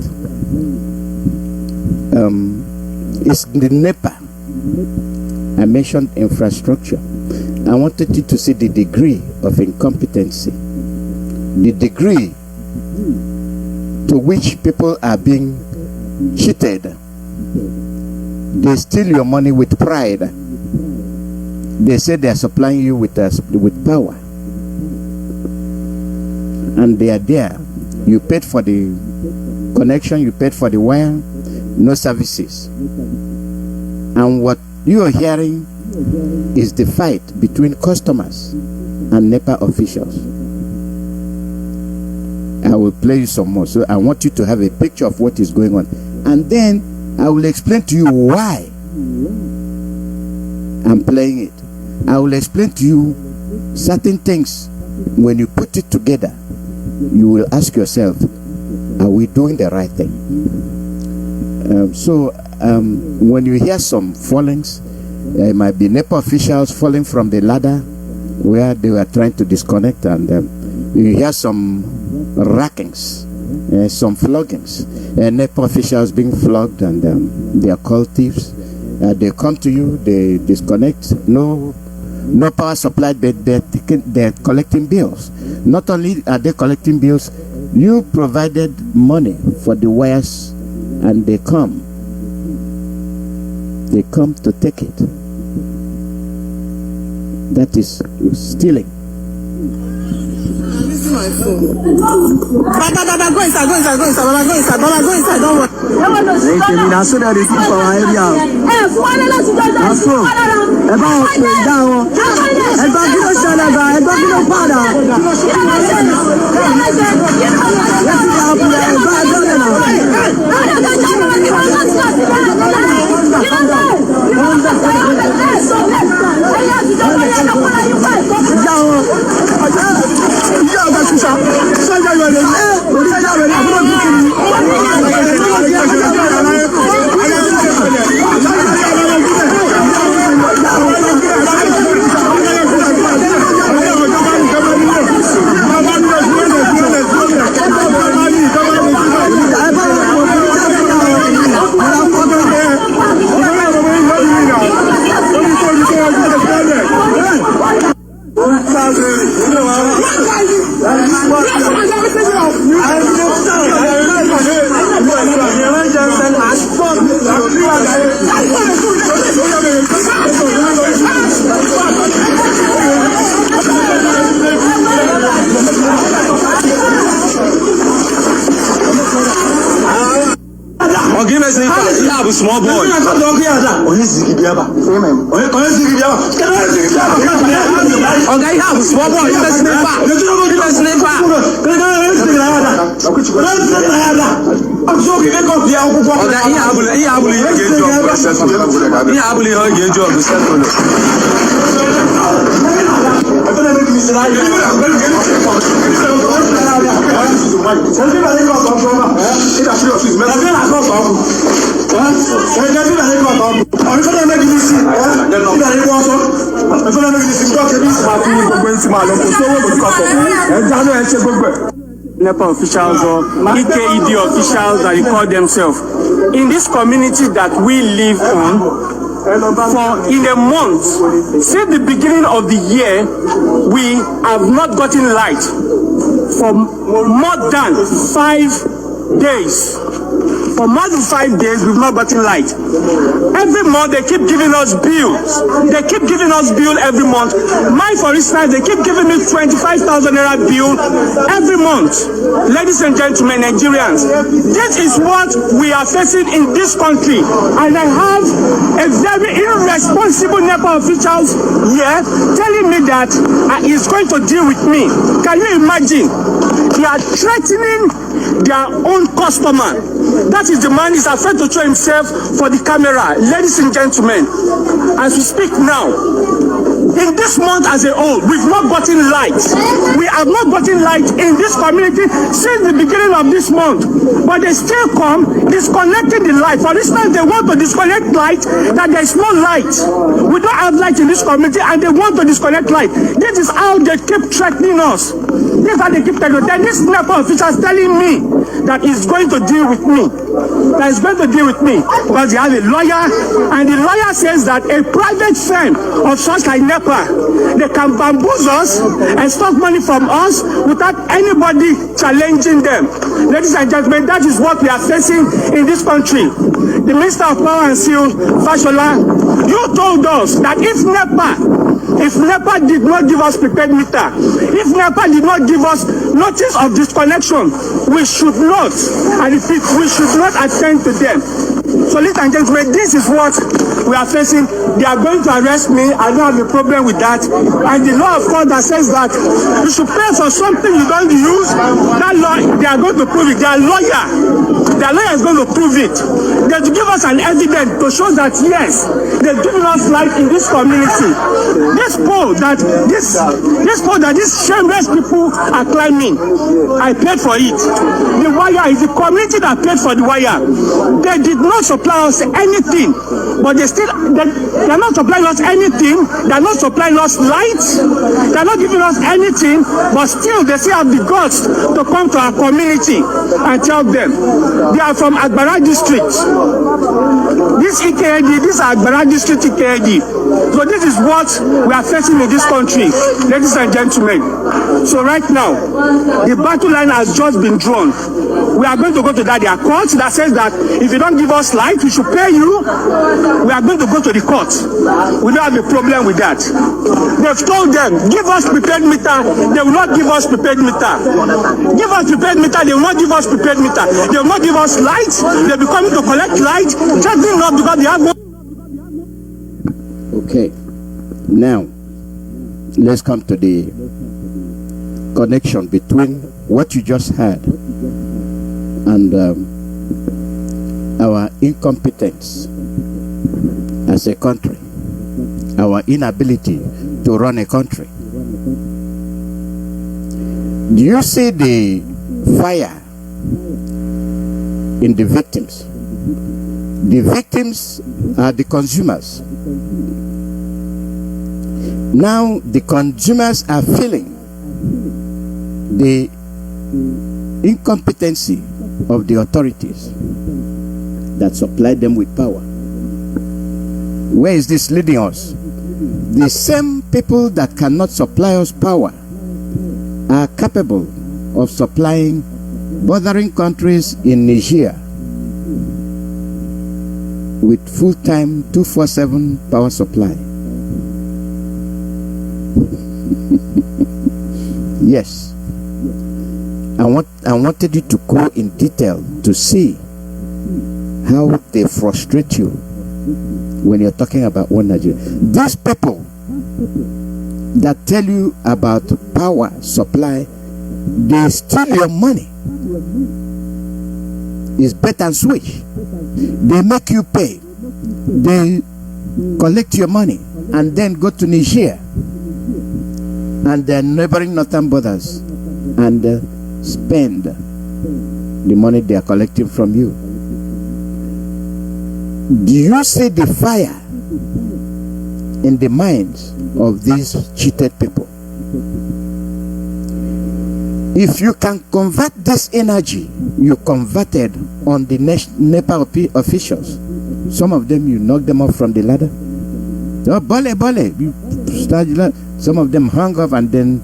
It's the NEPA. I mentioned infrastructure. I wanted you to see the degree of incompetency, the degree to which people are being cheated. They steal your money with pride. They say they are supplying you with power, and they are there. You paid for the connection, you paid for the wire, no services. And what you are hearing is the fight between customers and NEPA officials. I will play you some more. So I want you to have a picture of what is going on, and then I will explain to you why I'm playing it. I will explain to you certain things. When you put it together, you will ask yourself, are we doing the right thing? When you hear some fallings, it might be NEPA officials falling from the ladder where they were trying to disconnect, and you hear some rackings, some floggings, NEPA officials being flogged, and they are called thieves. They come to you, they disconnect, no power supply, but they're collecting bills. Not only are they collecting bills, you provided money for the wires, and they come to take it. That is stealing. My phone. Baba, go inside, Baba, go inside, don't worry. Small boy. Okay, have small boy. NEPA officials or EKED officials that they call themselves. In this community that we live on, for in a month, since the beginning of the year, we have not gotten light for more than 5 days. For more than 5 days, we've not gotten light. Every month, they keep giving us bills. They keep giving us bill every month. Mine, for instance, they keep giving me 25,000 naira bill every month. Ladies and gentlemen, Nigerians, this is what we are facing in this country. And I have a very irresponsible NEPA officials here telling me that he's going to deal with me. Can you imagine? They are threatening their own customer. That is the man is afraid to show himself for the camera. Ladies and gentlemen, as we speak now, In this month as a whole, we've not gotten light. We have not gotten light in this community since the beginning of this month. But they still come disconnecting the light. For instance, they want to disconnect light, that there is no light. We don't have light in this community and they want to disconnect light. This is how they keep threatening us. This is how they keep telling us. Then this NEPA official is telling me that he's going to deal with me. That he's going to deal with me because he has a lawyer, and the lawyer says that a private firm of such like NEPA, they can bamboozle us and stock money from us without anybody challenging them. Ladies and gentlemen, that is what we are facing in this country. The Minister of Power and Steel, Fashola, you told us that if NEPA did not give us prepaid meter, if NEPA did not give us notice of disconnection, we should not, and we should not attend to them. So ladies and gentlemen, this is what we are facing. They are going to arrest me. I don't have a problem with that. And the law of God that says that you should pay for something you don't use, that law, they are going to prove it. Their lawyer is going to prove it. They have to give us an evidence to show that yes, they've given us light in this community. This pole that these shameless people are climbing, I paid for it. The wire is the community that paid for the wire. They did not supply us anything, but they are not supplying us anything. They are not supplying us light. They are not giving us anything, but still they still have the guts to come to our community and tell them they are from Agbara district. This EKD, this Agbara district EKD. So this is what we are facing in this country, ladies and gentlemen. So right now, the battle line has just been drawn. We are going to go to that. There are courts that says that if you don't give us light, we should pay you. We are going to go to the court. We don't have a problem with that. They've told them, give us prepaid meter. They will not give us prepaid meter. Give us prepaid meter. They will not give us prepaid meter. They will not give us light. They'll be coming to collect light. Charging not because they have no. Okay. Now, let's come to the connection between what you just heard and our incompetence as a country, our inability to run a country. Do you see the fire in the victims? The victims are the consumers. Now the consumers are feeling the incompetency of the authorities that supplied them with power. Where is this leading us? The same people that cannot supply us power are capable of supplying bordering countries in Niger with full-time 24/7 power supply. Yes. I wanted you to go in detail to see how they frustrate you when you're talking about one Nigeria. These people that tell you about power supply, they steal your money. It's bet and switch. They make you pay. They collect your money and then go to Niger and their neighboring northern borders and spend the money they are collecting from you. Do you see the fire in the minds of these cheated people? If you can convert this energy you converted on the NEPA officials, some of them you knocked them off from the ladder. Oh, bole. You start, some of them hung off and then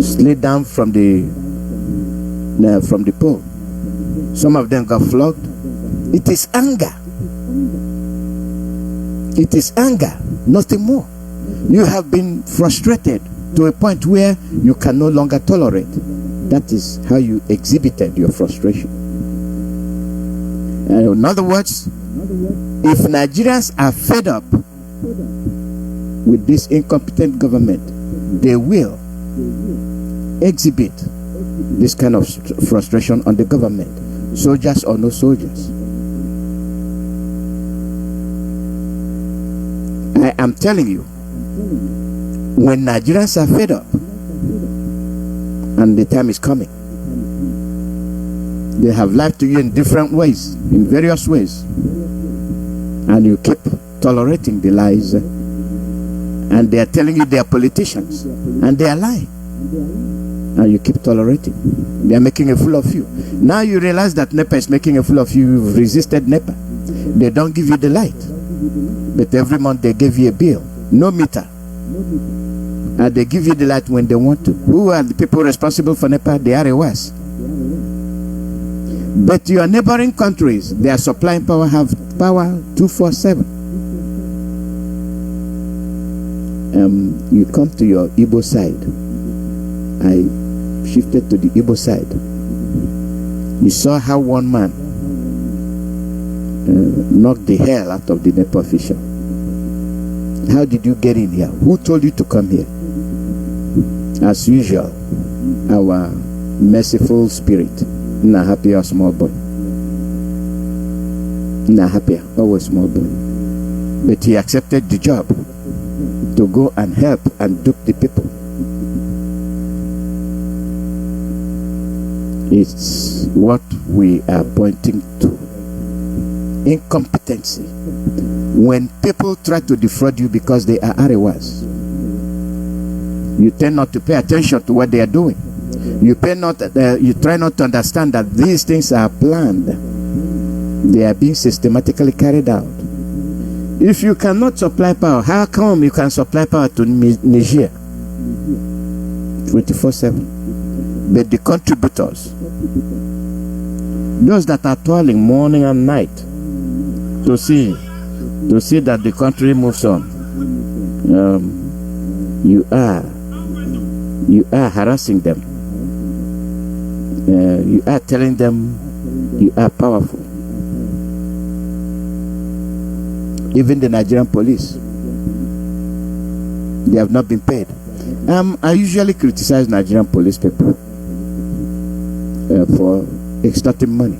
slid down from the pole. Some of them got flogged. It is anger. It is anger, nothing more. You have been frustrated to a point where you can no longer tolerate. That is how you exhibited your frustration. In other words, if Nigerians are fed up with this incompetent government, they will exhibit this kind of frustration on the government, soldiers or no soldiers. I am telling you, When Nigerians are fed up, and the time is coming, they have lied to you in different ways, in various ways, and you keep tolerating the lies, and they are telling you they are politicians, and they are lying, and you keep tolerating. They are making a fool of you. Now you realize that NEPA is making a fool of you. You've resisted NEPA. They don't give you the light, but every month they give you a bill, no meter, and they give you the light when they want to. Who are the people responsible for NEPA? The RAWs. But your neighboring countries, their supplying power have power 247. You come to your Igbo side. I shifted to the Igbo side. You saw how one man knocked the hell out of the NEPA official. How did you get in here? Who told you to come here? As usual, our merciful spirit. Not happy or small boy. Not happy, always small boy. But he accepted the job to go and help and dupe the people. It's what we are pointing to. Incompetency. When people try to defraud you because they are Arewas, you tend not to pay attention to what they are doing. You try not to understand that these things are planned. They are being systematically carried out. If you cannot supply power, how come you can supply power to Niger 24/7? But the contributors, those that are toiling morning and night to see that the country moves on, you are harassing them. You are telling them you are powerful. Even the Nigerian police, they have not been paid. I usually criticize Nigerian police people for extorting money.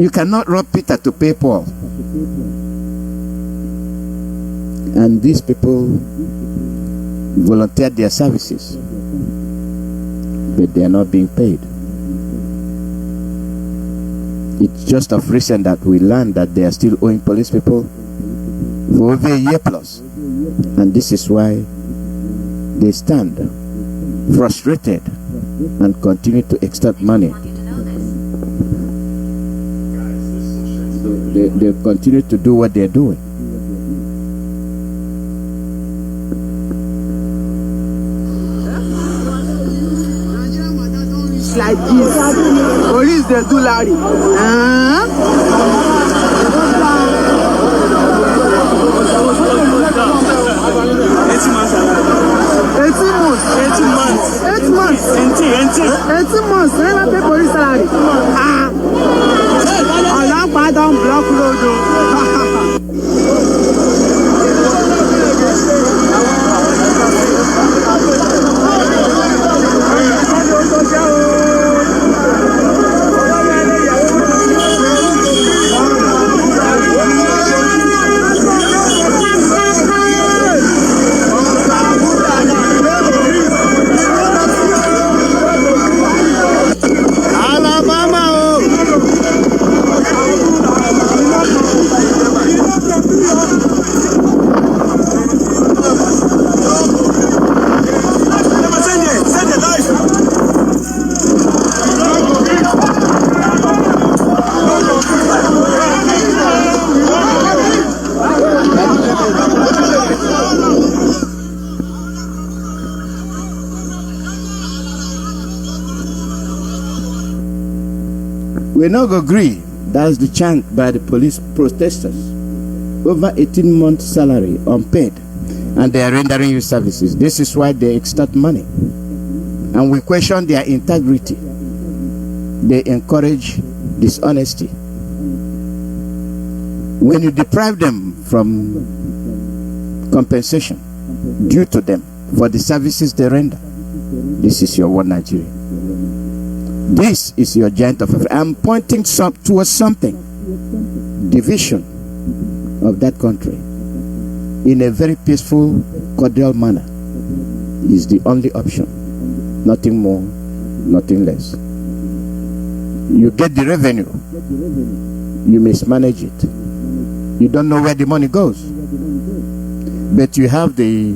You cannot rob Peter to pay Paul. And these people volunteered their services, but they are not being paid. It's just of recent that we learned that they are still owing police people for over a year plus. And this is why they stand frustrated and continue to extort money. So they continue to do what they're doing. Like this, police they do Larry. 18 months. Never pay police salary. Allah pardon block road. We no go agree. That's the chant by the police protesters. Over 18 months salary unpaid, and they are rendering you services. This is why they extort money, and we question their integrity. They encourage dishonesty. When you deprive them from compensation due to them for the services they render, this is your one Nigeria. This is your giant of Africa. I'm pointing towards something division of that country in a very peaceful, cordial manner is the only option. Nothing more, nothing less. You get the revenue, you mismanage it. You don't know where the money goes. But you have the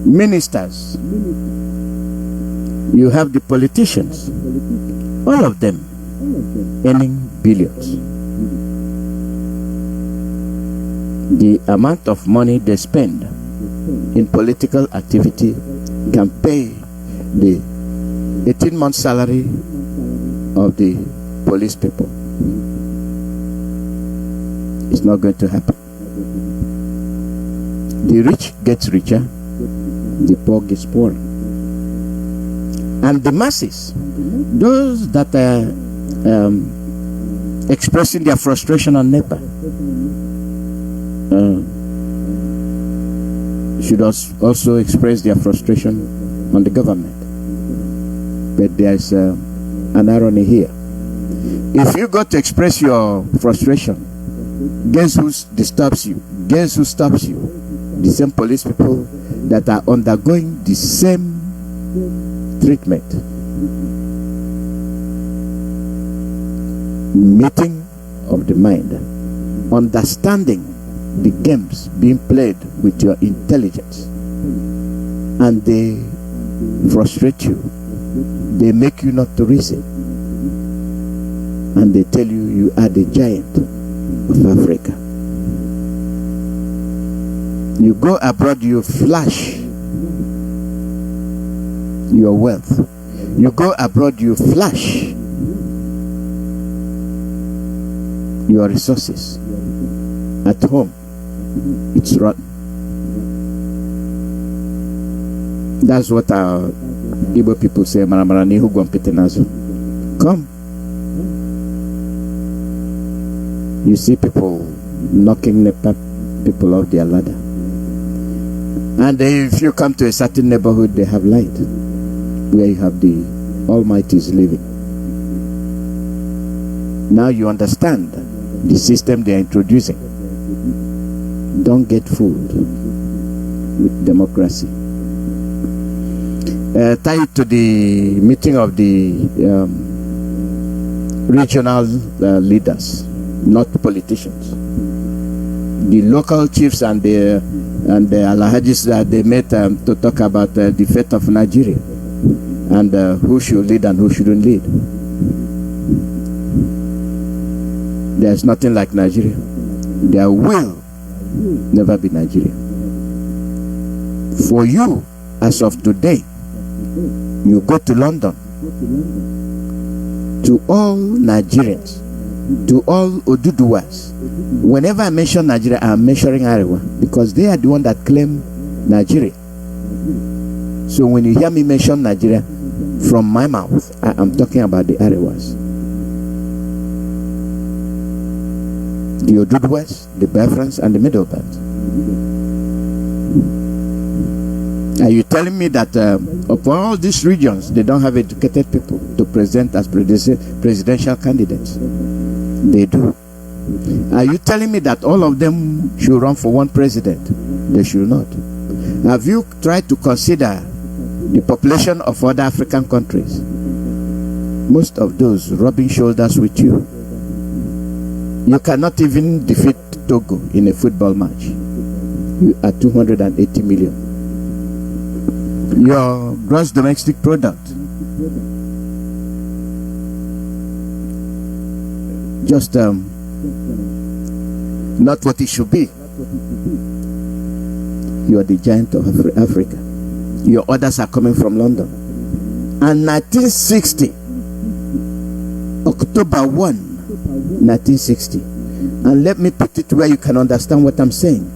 ministers, you have the politicians, all of them earning billions. The amount of money they spend in political activity can pay the 18-month salary of the police people. It's not going to happen. The rich gets richer, the poor gets poorer. And the masses, those that are expressing their frustration on NEPA, should also express their frustration on the government. But there's an irony here. If you go to express your frustration, guess who disturbs you? Guess who stops you? The same police people that are undergoing the same treatment. Meeting of the mind, understanding the games being played with your intelligence, and they frustrate you. They make you not to reason, and they tell you you are the giant of Africa. You go abroad, you flash your wealth. You go abroad, you flash your resources. At home, it's rotten. That's what our Igbo people say, Maramarani hu gwampetenazo. Come. You see people knocking the people off their ladder. And if you come to a certain neighborhood, they have light, where you have the Almighty's living. Now you understand the system they are introducing. Don't get fooled with democracy. Tied to the meeting of the regional leaders, not politicians. The local chiefs and the Alhajis that they met to talk about the fate of Nigeria and who should lead and who shouldn't lead. There's nothing like Nigeria. There will never be Nigeria. For you, as of today, you go to London, to all Nigerians, to all Oduduwas. Whenever I mention Nigeria, I'm mentioning Arewa, because they are the one that claim Nigeria. So when you hear me mention Nigeria from my mouth, I am talking about the Arewas. The Oduduwas, the Biafrans, and the Middle Belt. Are you telling me that upon all these regions, they don't have educated people to present as presidential candidates? They do. Are you telling me that all of them should run for one president? They should not. Have you tried to consider the population of other African countries? Most of those rubbing shoulders with you. You cannot even defeat Togo in a football match. You are 280 million. Your gross domestic product just not what it should be. You are the giant of Africa. Your orders are coming from London. And 1960, October 1, 1960, and let me put it where you can understand what I'm saying.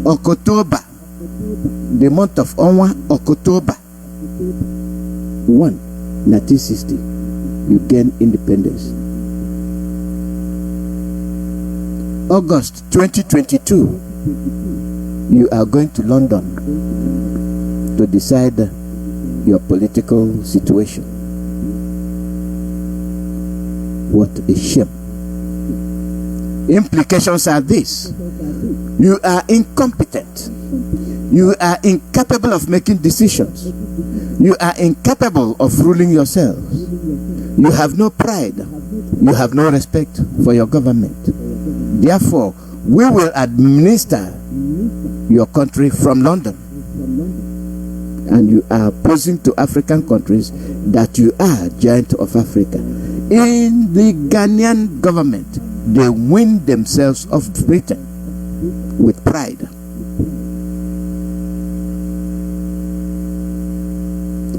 October, the month of Onwa, October 1, 1960, you gain independence. August 2022, you are going to London to decide your political situation. What a shame. Implications are this: you are incompetent, you are incapable of making decisions, you are incapable of ruling yourselves, you have no pride, you have no respect for your government. Therefore, we will administer your country from London. And you are posing to African countries that you are giant of Africa. In the Ghanaian government, they win themselves off Britain with pride.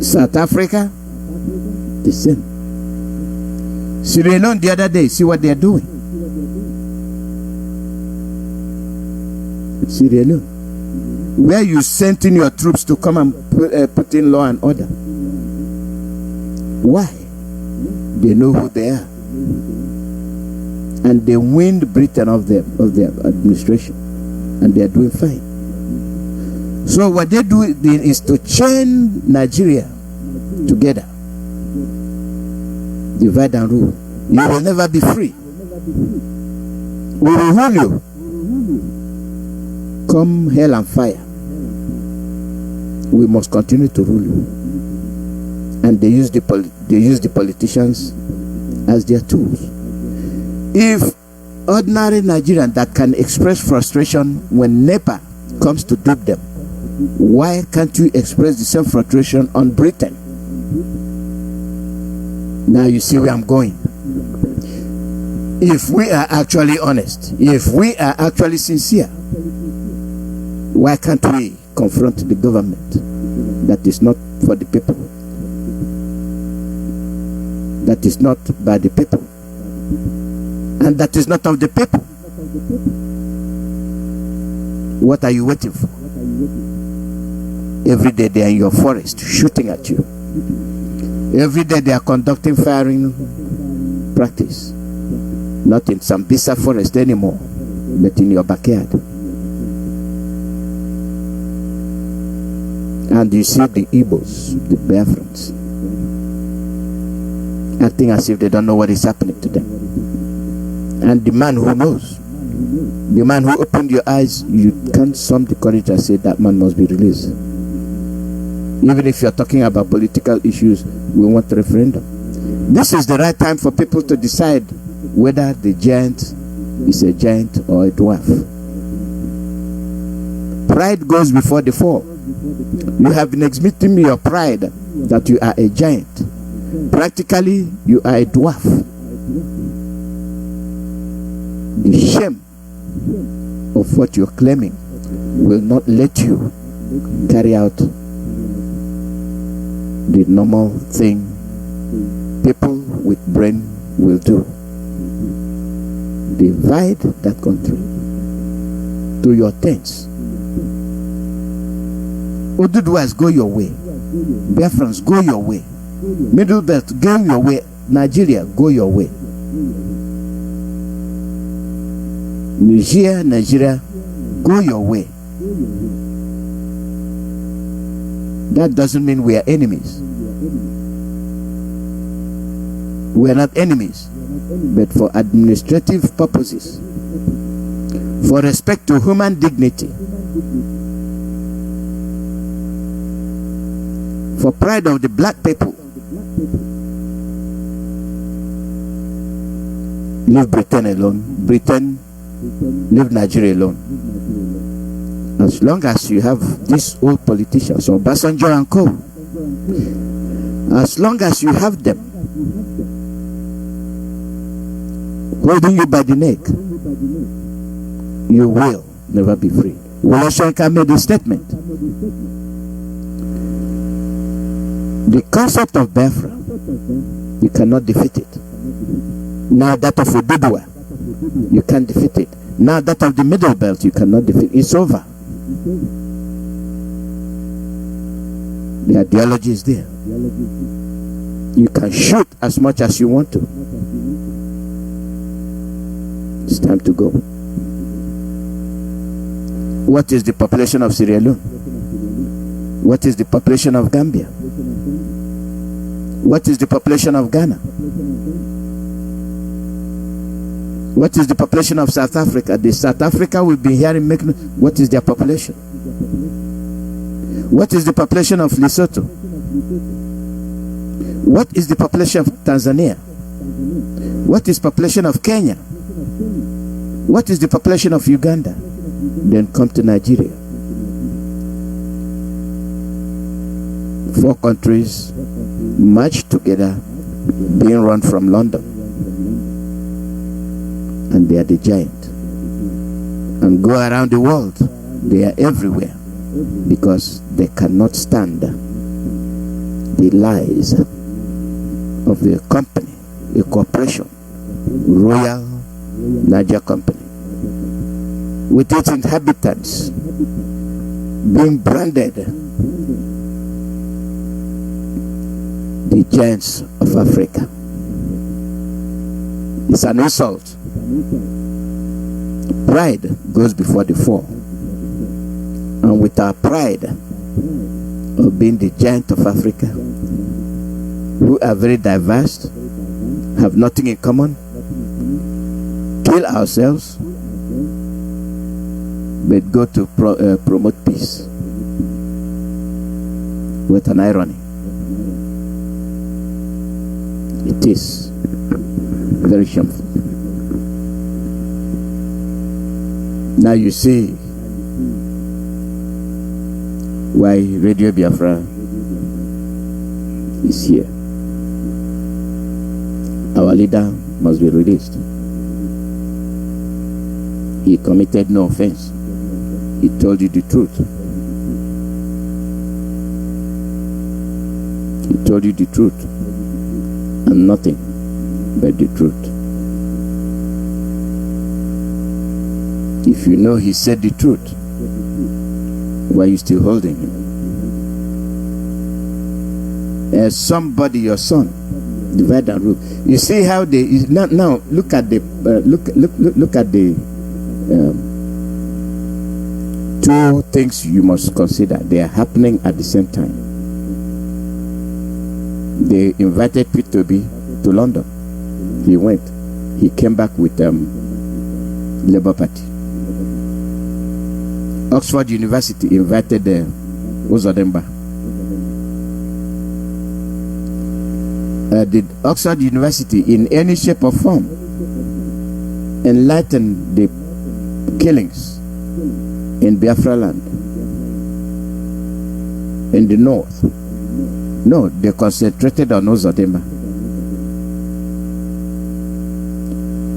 South Africa, the same. Sierra Leone the other day, see what they are doing. Sierra Leone, where you sent in your troops to come and put in law and order. Why? They know who they are, and they wind Britain of their administration, and they are doing fine. So what they do is to chain Nigeria together, divide and rule. You will never be free. We will rule you, come hell and fire. We must continue to rule you. And they use the politicians as their tools. If ordinary Nigerian that can express frustration when NEPA comes to dupe them, why can't you express the same frustration on Britain? Now you see where I'm going. If we are actually honest, if we are actually sincere, why can't we confront the government that is not for the people, that is not by the people, and that is not of the people? What are you waiting for? Every day they are in your forest shooting at you. Every day they are conducting firing practice, not in Sambisa forest anymore, but in your backyard. And you see the Igbos, the Biafrans, acting as if they don't know what is happening to them. And the man who knows, the man who opened your eyes, you can't summon the courage and say that man must be released. Even if you're talking about political issues, we want a referendum. This is the right time for people to decide whether the giant is a giant or a dwarf. Pride goes before the fall. You have been exhibiting your pride that you are a giant. Practically, you are a dwarf. The shame of what you're claiming will not let you carry out the normal thing people with brain will do. Divide that country to your tents. Oduduwas, go your way. Biafrans, go your way. Middle Belt, go your way. Nigeria, go your way. Nigeria, go your way. That doesn't mean we are enemies. We are not enemies, but for administrative purposes, for respect to human dignity, for pride of the black people. Leave Britain alone. Britain, leave Nigeria alone. As long as you have these old politicians, or Obasanjo and co, as long as you have them holding you by the neck, you will never be free. Woloshenka made a statement. The concept of Biafra, you cannot defeat it. Now that of Oduduwa, you can't defeat it. Now that of the Middle Belt, you cannot defeat it. It's over. The ideology is there. You can shoot as much as you want to. It's time to go. What is the population of Sierra Leone? What is the population of Gambia? What is the population of Ghana? What is the population of South Africa? The South Africa we've been hearing making. What is their population? What is the population of Lesotho? What is the population of Tanzania? What is population of Kenya? What is the population of Uganda? Then come to Nigeria. 4 countries merged together, being run from London. And they are the giant. And go around the world, they are everywhere, because they cannot stand the lies of a company, a corporation, Royal Niger Company, with its inhabitants being branded the giants of Africa. It's an insult. Pride goes before the fall. And with our pride of being the giant of Africa, who are very diverse, have nothing in common, kill ourselves, but go to promote peace with an irony. It is very shameful. Now you see why Radio Biafra is here. Our leader must be released. He committed no offense. He told you the truth. He told you the truth and nothing but the truth. If you know he said the truth, why are you still holding him? As somebody, your son, divide and rule. You see how they now look at the look at the 2 things you must consider. They are happening at the same time. They invited P2B to London. He went. He came back with Labour Party. Oxford University invited Uzodimba. Did Oxford University in any shape or form enlighten the killings in Biafra land, in the north? No, they concentrated on Uzodimba.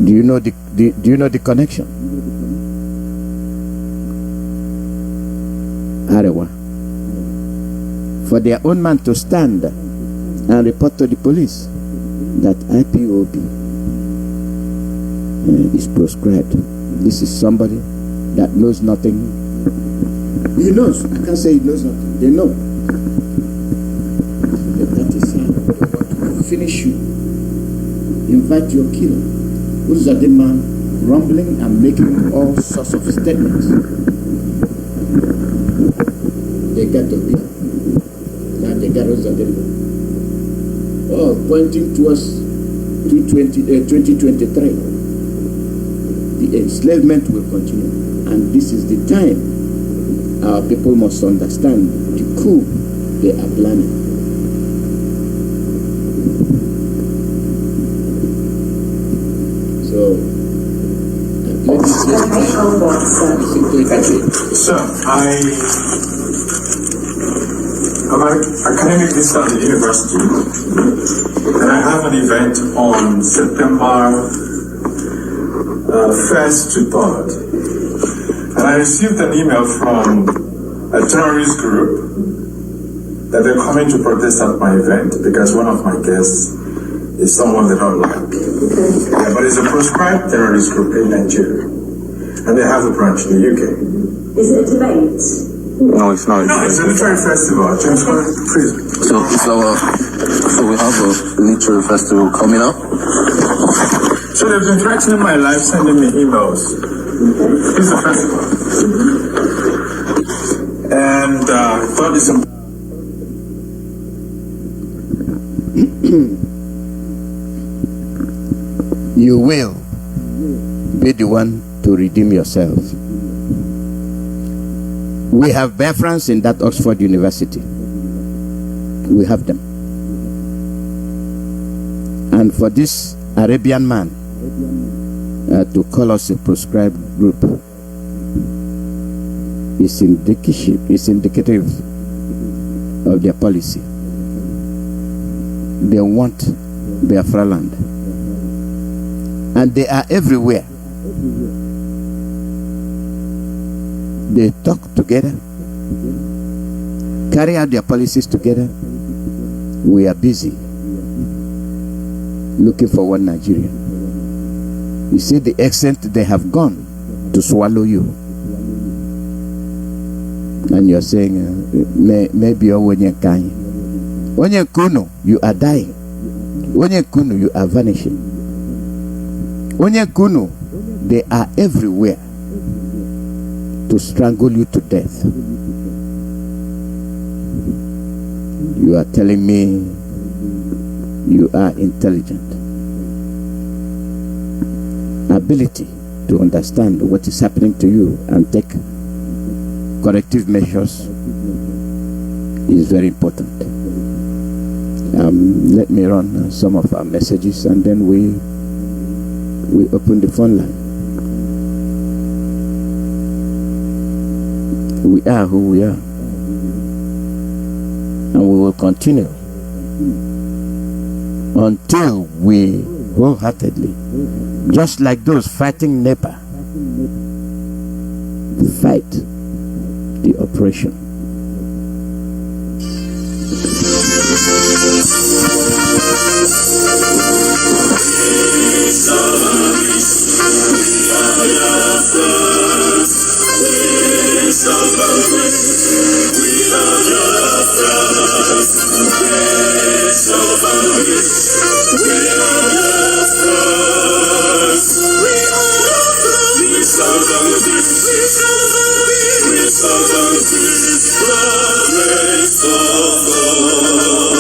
Do you know the connection? Arewa. For their own man to stand and report to the police that IPOB is proscribed. This is somebody that knows nothing. He knows. I can't say he knows nothing. They know. That is how they want to finish you. Invite your killer. Who's the man rumbling and making all sorts of statements? They got to be. Now they got us at the pointing towards 2023. The enslavement will continue. And this is the time our people must understand the coup they are planning. So, Sir, I'm an academic visitor at the university, and I have an event on September 1st to 3rd. And I received an email from a terrorist group that they're coming to protest at my event because one of my guests is someone they don't like. Yeah, but it's a proscribed terrorist group in Nigeria, and they have a branch in the UK. Is it a debate? No, it's not. No, it's a literary festival. James, please. So we have a literary festival coming up. So they've been threatening my life, sending me emails. It's a festival. And I thought it's important. You will be the one to redeem yourself. We have Biafrans in that Oxford University. We have them. And for this Arabian man to call us a proscribed group is indicative of their policy. They want Biafra land. And they are everywhere. They talk together, carry out their policies together. We are busy looking for one Nigeria. You see the extent they have gone to swallow you. And you're saying, maybe Kuno, you are dying. Kuno, you are vanishing. Kuno, they are everywhere to strangle you to death. You are telling me you are intelligent. Ability to understand what is happening to you and take corrective measures is very important. Let me run some of our messages and then we open the phone line. We are who we are, and we will continue until we wholeheartedly, just like those fighting NEPA, fight the oppression.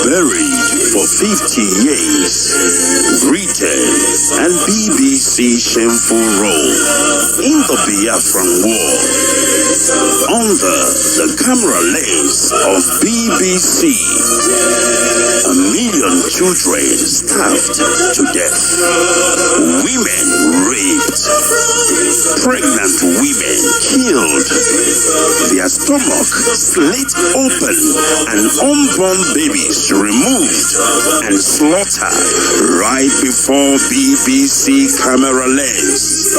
Buried for 50 years, greeted and BBC shameful role in the Biafran War. Under the camera lens of BBC, 1 million children starved to death, women raped, pregnant women killed, their stomach slit open, and unborn babies removed and slaughtered right before BBC camera lens.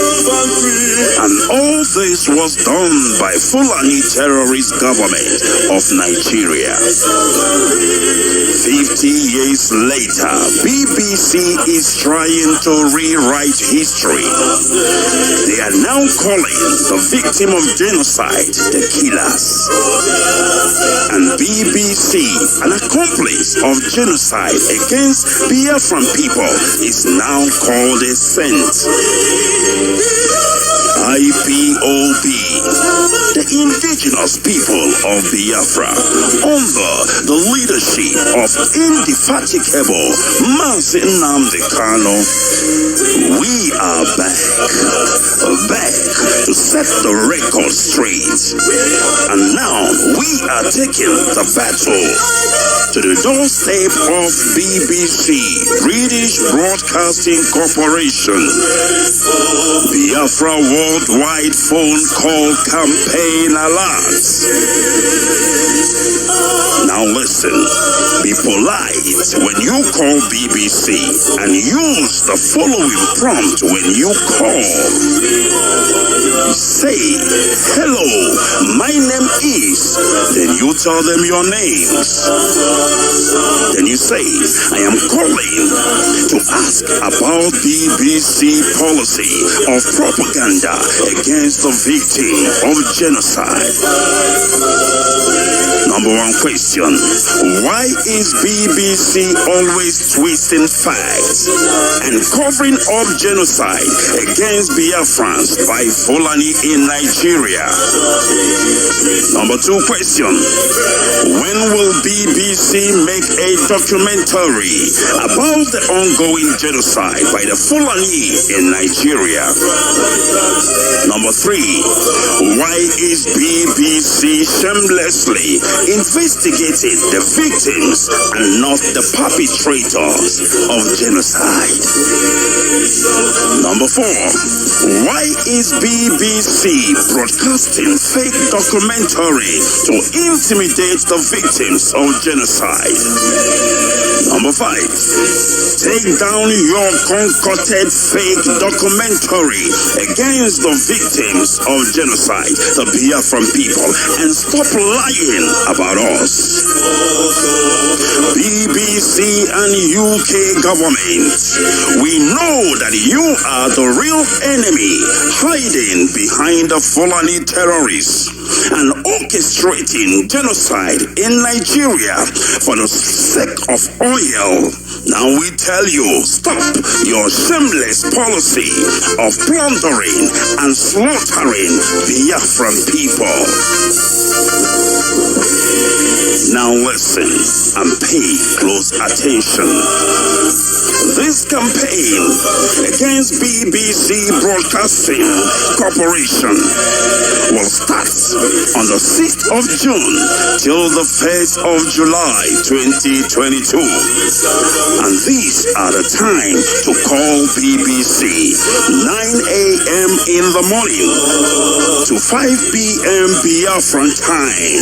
And all this was done by Fulani terrorist government of Nigeria. 50 years later, BBC is trying to rewrite history. They are now calling the victim of genocide the killers. And BBC, an accomplice of genocide against Biafran people, is now called a saint. IPOB, the indigenous people of Biafra, under the leadership of indefatigable Mazi Alozie, we are back to set the record straight. And now we are taking the battle to the doorstep of BBC, British Broadcasting Corporation. Biafra worldwide phone call campaign alert. Now listen, be polite when you call BBC and use the following prompt when you call. Say, hello, my name is, then you tell them your names. Then you say, I am calling to ask about BBC policy of propaganda against the victim of genocide. Number one question, Why is BBC always twisting facts and covering up genocide against Biafrans by Fulani in Nigeria? Number 2 question. When will BBC make a documentary about the ongoing genocide by the Fulani in Nigeria? Number 3. Why is BBC shamelessly investigating the victims and not the perpetrators of genocide? Number 4. Why is BBC broadcasting fake documentary to intimidate the victims of genocide? Number 5. Take down your concocted fake documentary against the victims of genocide, the Biafran people, and stop lying about us. BBC and UK government, we know that you are the real enemy hiding behind the Fulani terrorists and orchestrating genocide in Nigeria for the sake of oil. Now we tell you, stop your shameless policy of plundering and slaughtering Biafran people. Now listen and pay close attention. This campaign against BBC Broadcasting Corporation will start on the 6th of June till the 1st of July 2022. And these are the time to call BBC: 9 a.m. in the morning to 5 p.m. Biafran time.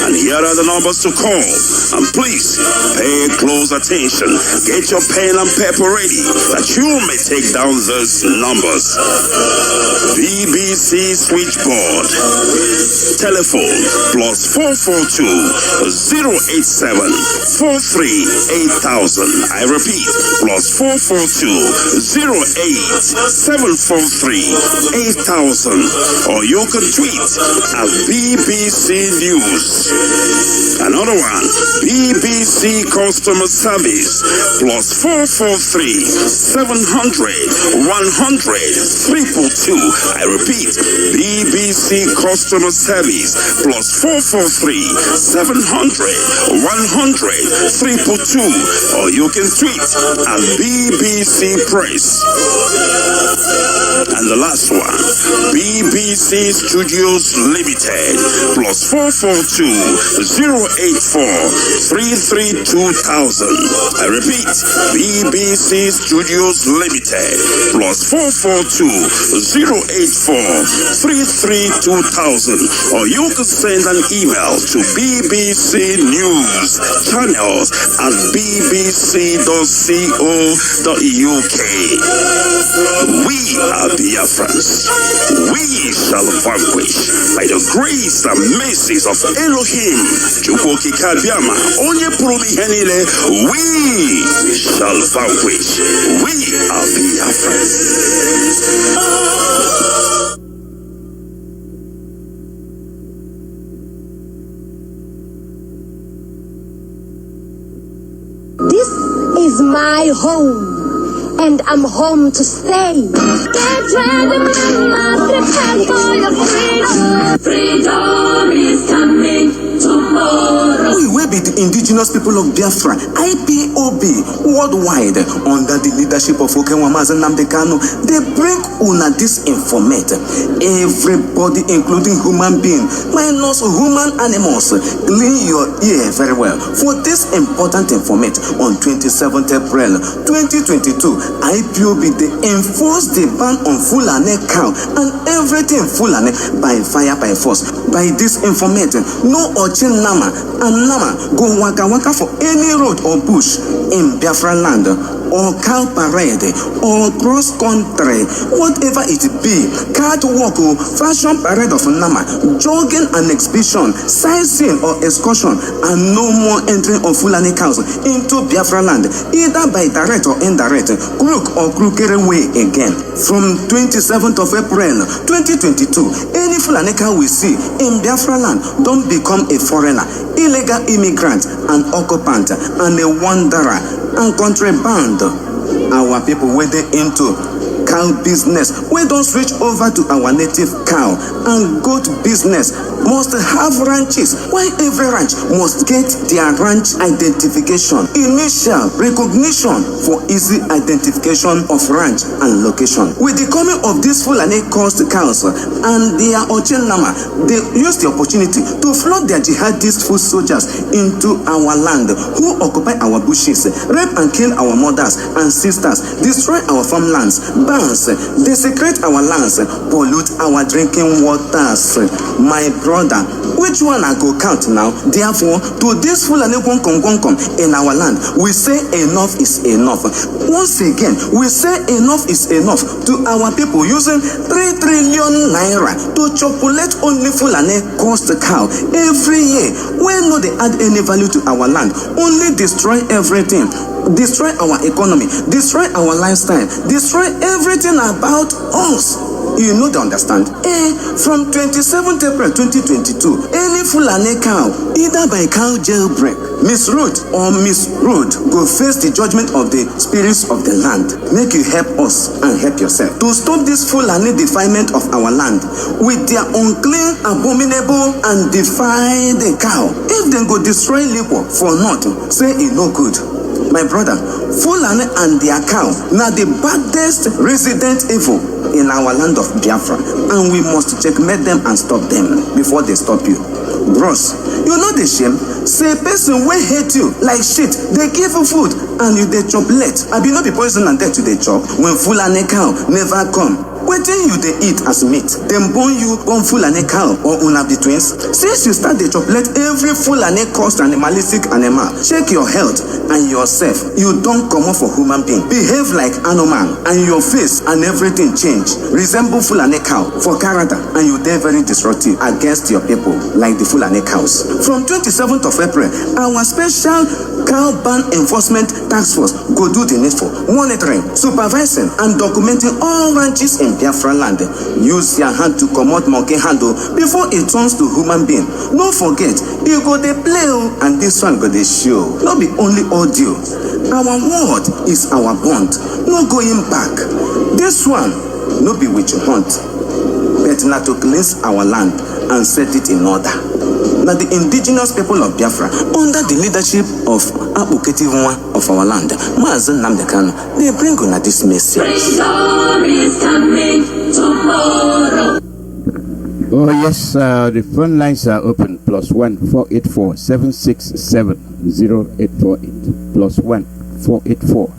And here are the numbers to call. And please pay close attention. Get your pen and paper ready that you may take down these numbers. BBC switchboard. Telephone +442 087 43 8000. I repeat, +442 087 43 8000. Or you can tweet at BBC News. Another one, BBC Customer Service +443 700 100 322. I repeat, BBC Customer Service +443 700 100 322. Or you can tweet at BBC Press. And the last one, BBC Studios Limited +442 084 33 2000. I repeat, BBC Studios Limited +442 084 33 2000. Or you could send an email to BBC News Channels at bbc.co.uk. We are Biafrans. We shall vanquish by the grace and mercies of Elohim. We shall vanquish. We are Biafrans. This is my home, and I'm home to stay. Get ready, mama, prepare for your freedom. Freedom is coming tomorrow. We will be the indigenous people of Biafra, IPOB, worldwide, under the leadership of Okenwa Mazi Kanu. They bring una this informate. Everybody, including human being, minus human animals, clean your ear very well for this important informate. On 27th April 2022, IPOB they enforced the ban on Fulani cow and everything Fulani by fire by force. By this information, no Ochin Nama and Nama go waka for any road or bush in Biafra land, or cow parade, or cross country, whatever it be, catwalk, fashion parade of Nama, jogging and exhibition, sightseeing or excursion, and no more entering of Fulani cows into Biafra land, either by direct or indirect, crook or crooked way again. From 27th of April 2022, any Fulani cow we see in Biafra land don't become a foreigner. illegal immigrant, an occupant, and a wanderer, and contraband. Our people were into cow business. We don't switch over to our native cow and goat business. Must have ranches. Why every ranch must get their ranch identification, initial recognition for easy identification of ranch and location. With the coming of these Fulani coast cows and their Ochenama, they use the opportunity to flood their jihadist foot soldiers into our land, who occupy our bushes, rape and kill our mothers and sisters, destroy our farmlands, bans, desecrate our lands, pollute our drinking waters. My brother, which one I go count now? Therefore, to this Fulani in our land, we say enough is enough. Once again, we say enough is enough to our people using 3 trillion naira to chopulate only Fulani cost cow every year. When no they add any value to our land, only destroy everything. Destroy our economy, destroy our lifestyle, destroy everything about us. You know they understand. From 27th April 2022, any Fulani cow, either by cow jailbreak, misroad or misroad, go face the judgment of the spirits of the land. Make you help us and help yourself to stop this Fulani defilement of our land with their unclean, abominable, and defiled cow. If they go destroy labor for nothing, say it no good. My brother, Fulani and their cow, now the baddest resident evil in our land of Biafra, and we must checkmate them and stop them before they stop you. Bros, you know the shame? Say person will hate you like shit, they give you food and you they chop late. I be not be poison and death to the chop when Fulani cow never come. Wetin you they eat as meat? Them born you on Fulani cow or una be twins? Since you start the chocolate every Fulani cost animalistic animal, check your health and yourself. You don't come off for human being. Behave like animal and your face and everything change. Resemble Fulani cow for character and you they very disruptive against your people like the Fulani cows. From 27th of April, our special cow ban enforcement task force go do the needful, monitoring, supervising and documenting all ranches in Biafra land. Use your hand to comot monkey handle before it turns to human being. No forget, you go dey play and this one go dey show. No be only audio. Our word is our bond. No going back. This one no be witch hunt, but na to cleanse our land and set it in order. Now the indigenous people of Biafra, under the leadership of Abuketi Nwa of our land, Mazi Alozie, they bring on this message. Is coming tomorrow. Oh yes, the phone lines are open. +1 484 767 0848. +1 484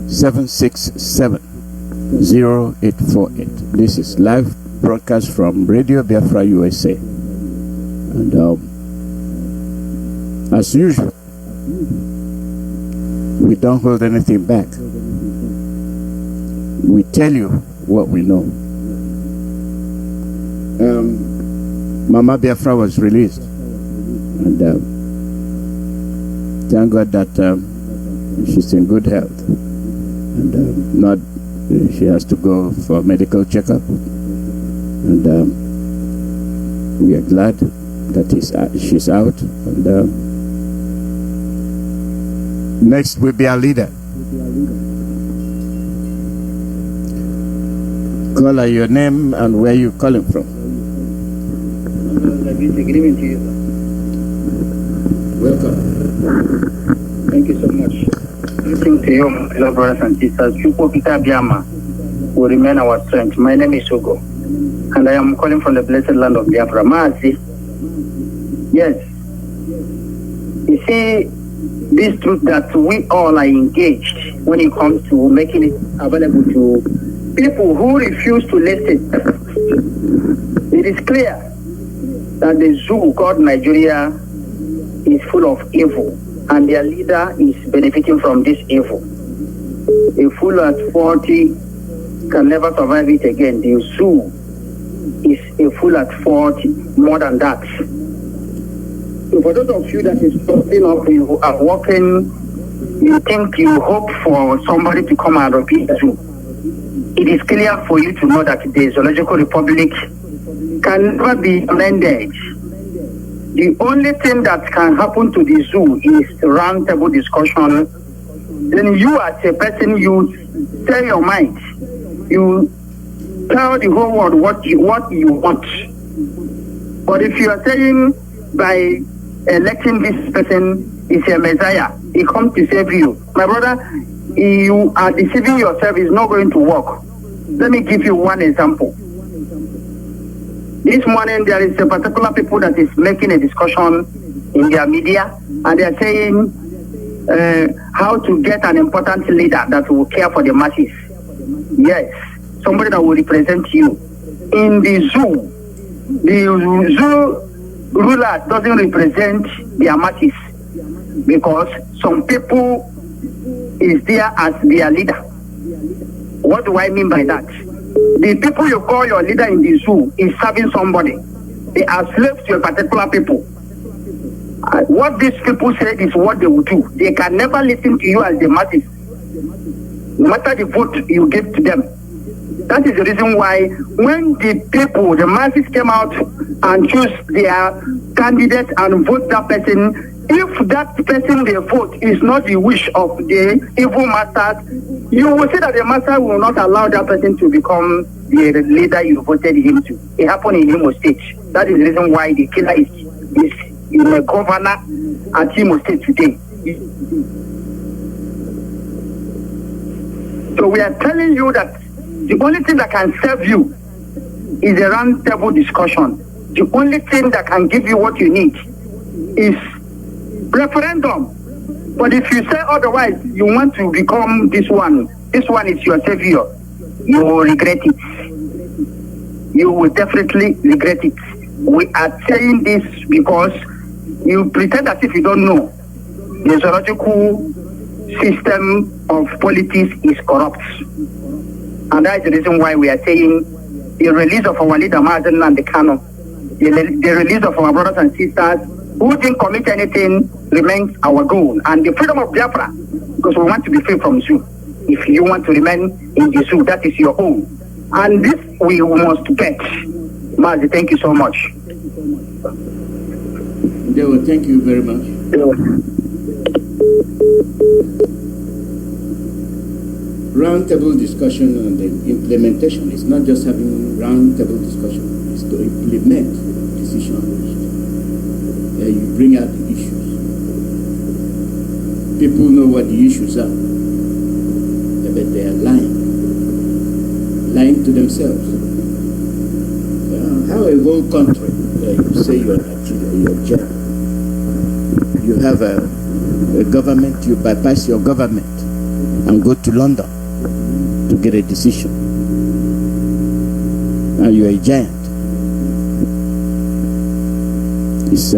767 0848. This is live broadcast from Radio Biafra USA. And as usual, we don't hold anything back. We tell you what we know. Mama Biafra was released, and thank God that she's in good health, and not she has to go for medical checkup, and we are glad that she's out. And next will be our leader. Caller, your name and where you calling from. Good evening to you, sir. Welcome. Thank you so much. Listening to you, my fellow brothers and sisters. Chukwu-Peter Biama will remain our strength. My name is Ugo, and I am calling from the blessed land of Biafra. Mazi. Yes. You see, this truth that we all are engaged when it comes to making it available to people who refuse to listen. It is clear that the zoo called Nigeria is full of evil, and their leader is benefiting from this evil. A fool at 40 can never survive it again. The zoo is a fool at 40, more than that. So for those of you that is stopping up, you are walking, you think you hope for somebody to come and repeat the zoo. It is clear for you to know that the Zoological Republic can never be amended. the only thing that can happen to the zoo is round table discussion. Then you as a person, you say your mind. You tell the whole world what you want. But if you are saying by electing this person is a messiah, he comes to save you, my brother, you are deceiving yourself. It's not going to work. Let me give you one example. This morning there is a particular people that is making a discussion in their media, and they are saying how to get an important leader that will care for the masses. Yes, somebody that will represent you. In the zoo ruler doesn't represent their masses because some people is there as their leader. What do I mean by that? The people you call your leader in the zoo is serving somebody. They are slaves to a particular people. What these people said is what they will do. They can never listen to you as the masses, no matter the vote you give to them. That is the reason why when the people, the masses came out and choose their candidate and vote that person, if that person they vote is not the wish of the evil masters, you will see that the master will not allow that person to become the leader you voted him to. It happened in Imo State. That is the reason why the killer is in a governor at Imo State today. So we are telling you that the only thing that can serve you is a round table discussion. The only thing that can give you what you need is referendum. But if you say otherwise, you want to become this one is your savior, you will regret it. You will definitely regret it. We are saying this because you pretend as if you don't know. The zoological system of politics is corrupt. And that is the reason why we are saying the release of our leader, Mazi Alozie, the release of our brothers and sisters who didn't commit anything remains our goal. And the freedom of Biafra, because we want to be free from zoo. If you want to remain in the zoo, that is your own. And this we must get. Mazi, thank you so much. Dewa, thank you very much. Roundtable discussion on the implementation. It's not just having roundtable discussion. It's to implement decision reached. You bring out the issues. People know what the issues are, but they are lying to themselves. How a whole country, you say you're Nigeria, you're Japan, you have a government, you bypass your government and go to London to get a decision, and you're a giant. It's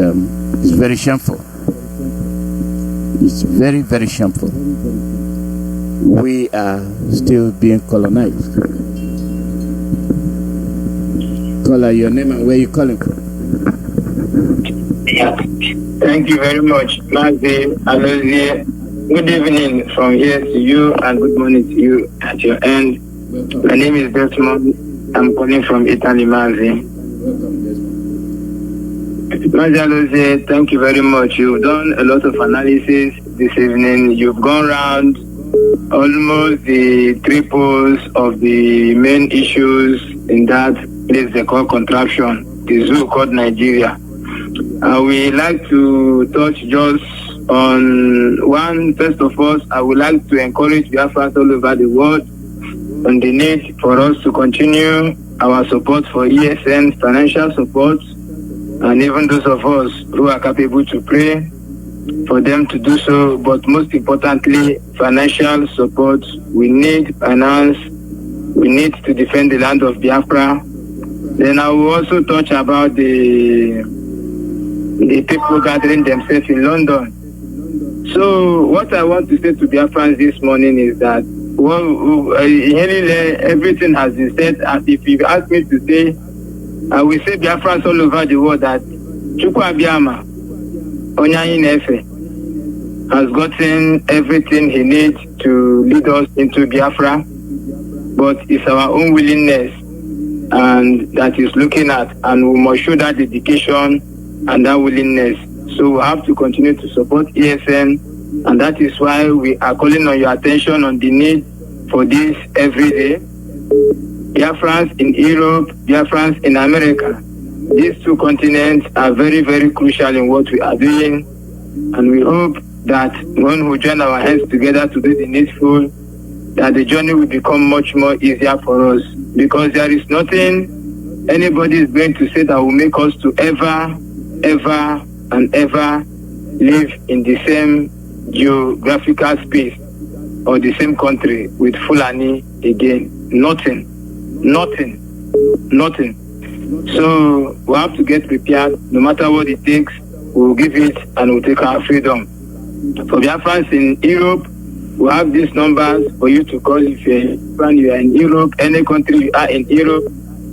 very shameful. It's very, very shameful. We are still being colonized. Caller, your name and where you calling from? Thank you very much, Mazi Alozie. Good evening from here to you, and good morning to you at your end. Welcome. My name is Desmond. I'm calling from Italy, Mazi. Welcome, Desmond. Mazi Alozie, thank you very much. You've done a lot of analysis this evening. You've gone around almost the triples of the main issues in that place they call contraption, the zoo called Nigeria. We like to touch just on one. First of all, I would like to encourage Biafrans all over the world on the need for us to continue our support for ESN, financial support, and even those of us who are capable to pray for them to do so. But most importantly, financial support. We need finance. We need to defend the land of Biafra. Then I will also touch about the people gathering themselves in London. So what I want to say to Biafrans this morning is that everything has been said. And if you ask me to say, I will say Biafrans all over the world that Chukwu Abiyama, Onyanyi Nefe, has gotten everything he needs to lead us into Biafra, but it's our own willingness and that is looking at, and we must show that dedication and that willingness. So we have to continue to support ESN, and that is why we are calling on your attention on the need for this every day. Biafrans in Europe, Biafrans in America. These two continents are very, very crucial in what we are doing, and we hope that when we join our hands together to do the needful, that the journey will become much more easier for us, because there is nothing anybody is going to say that will make us to ever live in the same geographical space or the same country with Fulani again. Nothing. So we have to get prepared. No matter what it takes, we'll give it and we'll take our freedom. For Biafrans in Europe, we have these numbers for you to call if you are in Europe, any country you are in Europe.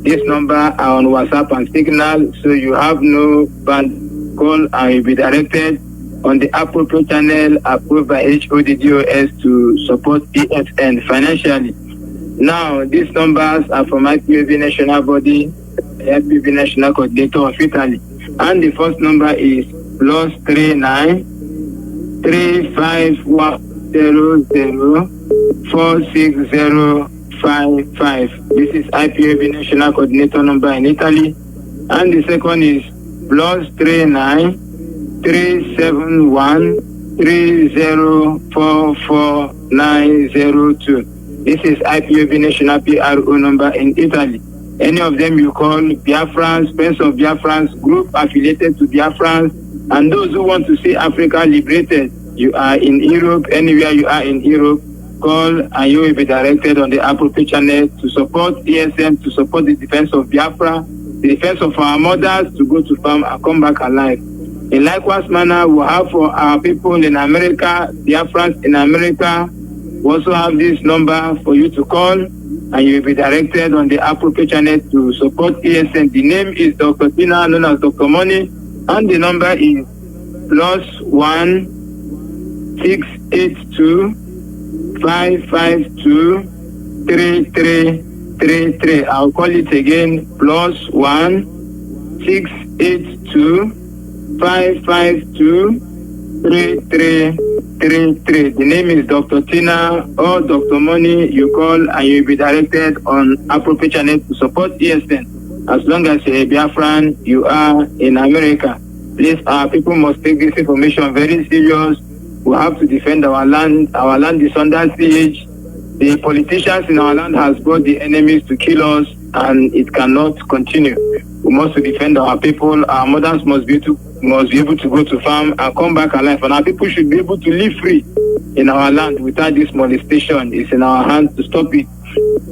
This number are on WhatsApp and Signal, so you have no band call and you'll be directed on the appropriate channel approved by HODDOS to support ESN financially. Now, these numbers are from IPOB National Body, IPOB National Coordinator of Italy. And the first number is +39 3510 46055. This is IPOB National Coordinator number in Italy. And the second is +39 371 3044902. This is IPOB National PRO number in Italy. Any of them you call Biafrans, Friends of Biafrans, group affiliated to Biafrans, and those who want to see Africa liberated. You are in Europe, anywhere you are in Europe, call and you will be directed on the appropriate channel to support ESM, to support the defense of Biafra, the defense of our mothers to go to farm and come back alive. In likewise manner, we have for our people in America, Biafrans in America, we also have this number for you to call, and you will be directed on the appropriate channel to support ESN. The name is Dr. Tina, known as Dr. Money, and the number is +1 682 552 3333. I'll call it again, +1 682 552 3333. The name is Dr. Tina or Dr. Money. You call and you'll be directed on appropriate channel to support ESN. As long as you're a Biafran, you are in America. Please, our people must take this information very serious. We have to defend our land. Our land is under siege. The politicians in our land has brought the enemies to kill us, and it cannot continue. We must defend our people. Our mothers must be able to go to farm and come back alive, and our people should be able to live free in our land without this molestation. It's in our hands to stop it.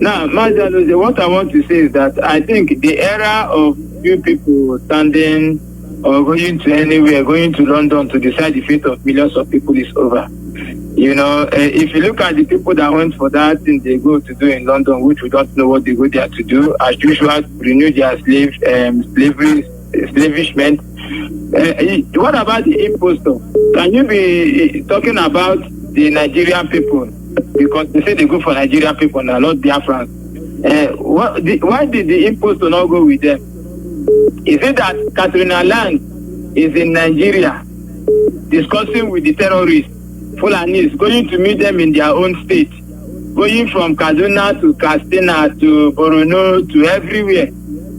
Now, Mazi Alozie, what I want to say is that I think the era of few people standing or going to anywhere, going to London to decide the fate of millions of people is over. You know, if you look at the people that went for that thing they go to do in London, which we don't know what they go there to do, as usual, renew their slavishment. What about the impostor? Can you be talking about the Nigerian people? Because they say they go for Nigerian people now, not Biafrans. Why did the impostor not go with them? Is it that Katrina Land is in Nigeria discussing with the terrorists, Fulanis, going to meet them in their own state, going from Kaduna to Katsina to Borno to everywhere,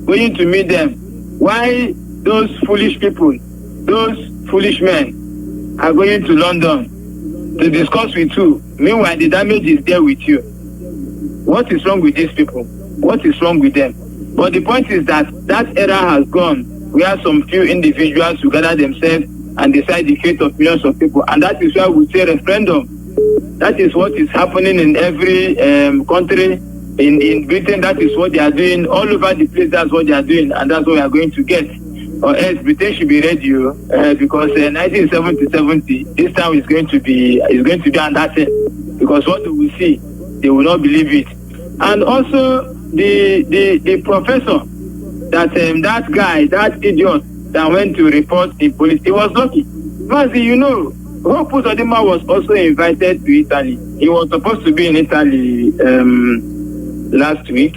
going to meet them? Why those foolish people, those foolish men are going to London to discuss with you? Meanwhile, the damage is there with you. What is wrong with these people? What is wrong with them? But the point is that that era has gone, where some few individuals who gather themselves and decide the fate of millions of people. And that is why we say referendum. That is what is happening in every country. In Britain, that is what they are doing. All over the place, that's what they are doing. And that's what we are going to get. Or else Britain should be ready, because 1970, this time is going to be on that end. Because what we will see, they will not believe it. And also, the professor, that guy, that idiot that went to report the police, he was lucky. Mazi, you know, Hope Uzodimma was also invited to Italy. He was supposed to be in Italy last week.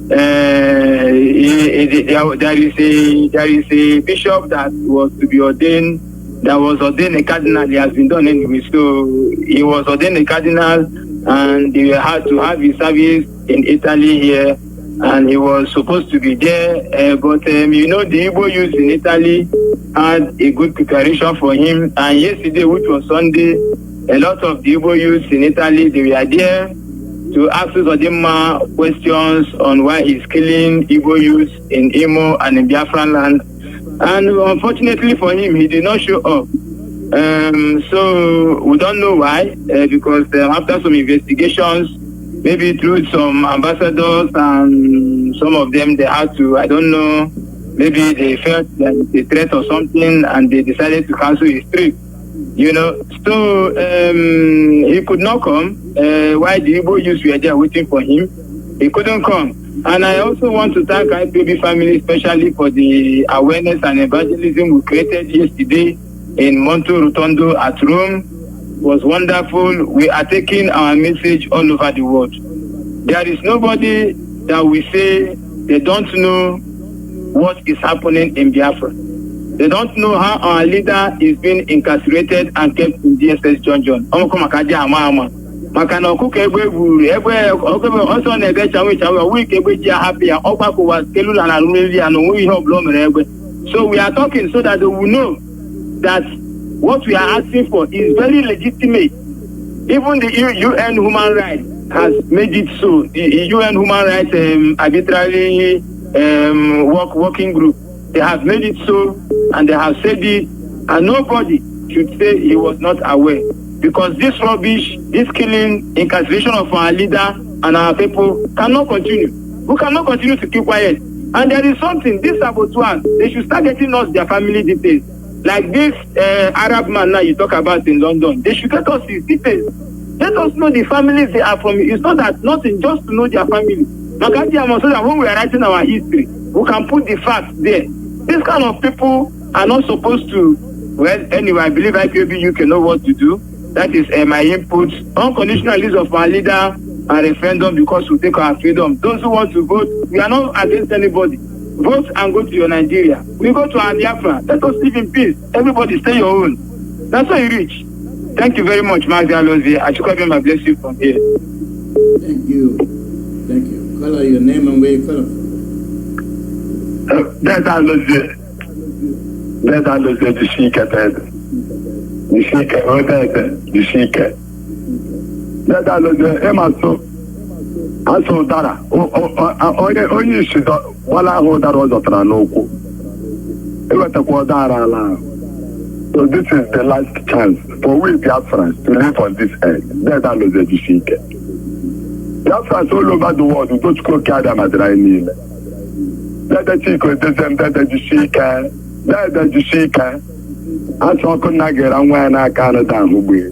He there is a bishop that was to be ordained. That was ordained a cardinal. He has been done anyway. So he was ordained a cardinal, and he had to have his service in Italy here, and he was supposed to be there. But the Igbo youth in Italy had a good preparation for him. And yesterday, which was Sunday, a lot of the Igbo youth in Italy, they were there to ask Uzodimma questions on why he's killing Igbo youth in Imo and in Biafra land. And unfortunately for him, he did not show up. So we don't know why, because after some investigations, maybe through some ambassadors and some of them, they had to, I don't know, maybe they felt that it's a threat or something, and they decided to cancel his trip. So he could not come. While the Igbo youths were there waiting for him, he couldn't come. And I also want to thank IPOB family, especially for the awareness and evangelism we created yesterday in Monto Rotondo at Rome. It was wonderful. We are taking our message all over the world. There is nobody that we say they don't know what is happening in Biafra. They don't know how our leader is being incarcerated and kept in DSS John. Makana okuka egbe gburu egbe ọsọ na-ebe chawe week egbe ji happy ọgbakọ was kelula na rumeli and onwe ihe ọbụla mere egbe. So we are talking so that they will know that what we are asking for is very legitimate. Even the UN Human Rights has made it so. The UN Human Rights arbitrary working group, they have made it so, and they have said it, and nobody should say he was not aware. Because this rubbish, this killing, incarceration of our leader and our people cannot continue. We cannot continue to keep quiet. And there is something, these saboteurs, they should start getting us their family details. Like this Arab man now you talk about in London, they should get us his details. Let us know the families they are from. It's not that nothing, just to know their family. So that when we are writing our history, we can put the facts there. These kind of people are not supposed to, well, anyway, I believe IPOB UK know what to do. That is my input. Unconditional list of our leader and referendum because we take our freedom. Those who want to vote, we are not against anybody. Vote and go to your Nigeria. We go to our Biafra. Let us live in peace. Everybody stay your own. That's how you reach. Thank you very much, Mazi Alozie. I should have my blessing from here. Thank you. Thank you. Call out your name and where you come from. That's Alozie. That's Alozie to seek at that. Nishike, Nishike. That Alozie, Emaso. Aso Dara. Onye Shido, Wala Hodar was a Tranoko. So this is the last chance for we Biafrans to live on this earth. That Alozie Nishike. Biafrans all over the world, we don't go carry them at the Rainil. That the Chico is the same, that the Nishike. That the Nishike. Aso Kunagera Wana Canada Hubwe.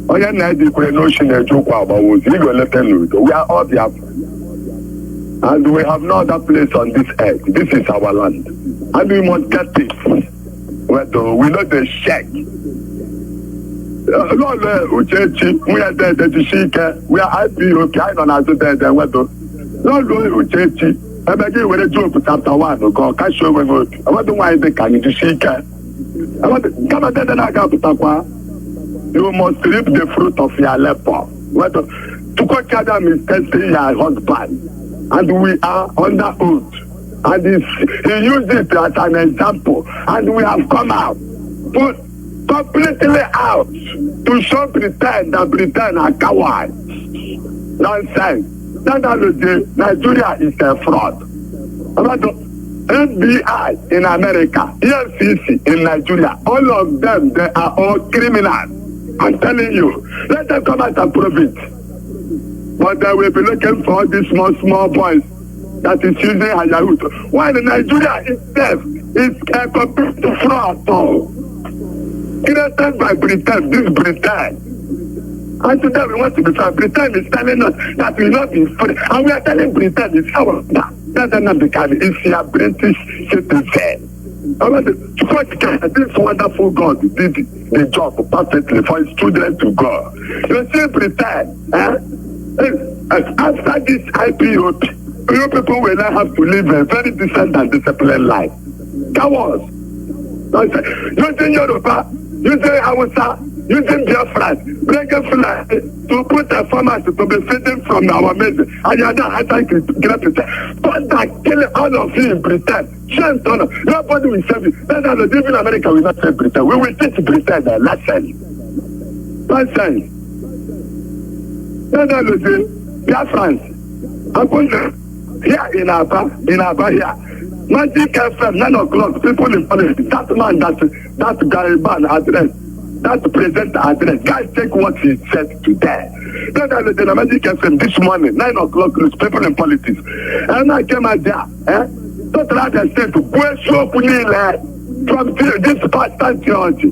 Oya Nadi notion of Jokwa was legal letter. We are all Biafrans. And we have no other place on this earth. This is our land. And we must get it. We know the check. Lord, we are there to seek. We are IPOB. I don't know there. Lord, Uchechi. I begin with a joke chapter 1. Go, cash over. I want to why they can to seek. I want to come at the Nagaputaqua. You must reap the fruit of your labor. To coach Adam is testing your husband. And we are under oath. And he used it as an example. And we have come out. Put completely out. To show pretend that pretend are cowards. Nonsense. Nigeria is a fraud. FBI in America, EFCC in Nigeria, all of them, they are all criminals. I'm telling you. Let them come out and prove it. But they will be looking for these small boys that is using Hayahut. While Nigeria itself is a complete fraud. Created by Britain, this Britain. And today we want to be free. Britain is telling us that we will not be free. And we are telling Britain it's our that they're not becoming. It's a British citizen. This wonderful God did the job perfectly for his children to go. You see Britain, after this IPOB, You people will not have to live a very decent and disciplined life. Cowards. Using Yoruba, using Hausa, using Biafra, breaking flag to put the farmers to be feeding from our maize. And you are not anti-gratis. But that kill all of you in Britain. Shame on us. Nobody will save you. That's how even America will not save Britain. We will teach Britain a lesson. Nonsense. That's how Biafrans. I'm going to here in Aba here. Mazi FM 9 o'clock. People in politics. That man, that Gariban address, that present address. Guys, take what he said today. Then I did a Mazi FM this morning 9 o'clock. People in politics. And I came out there. So that I said to go show from this pastor theology.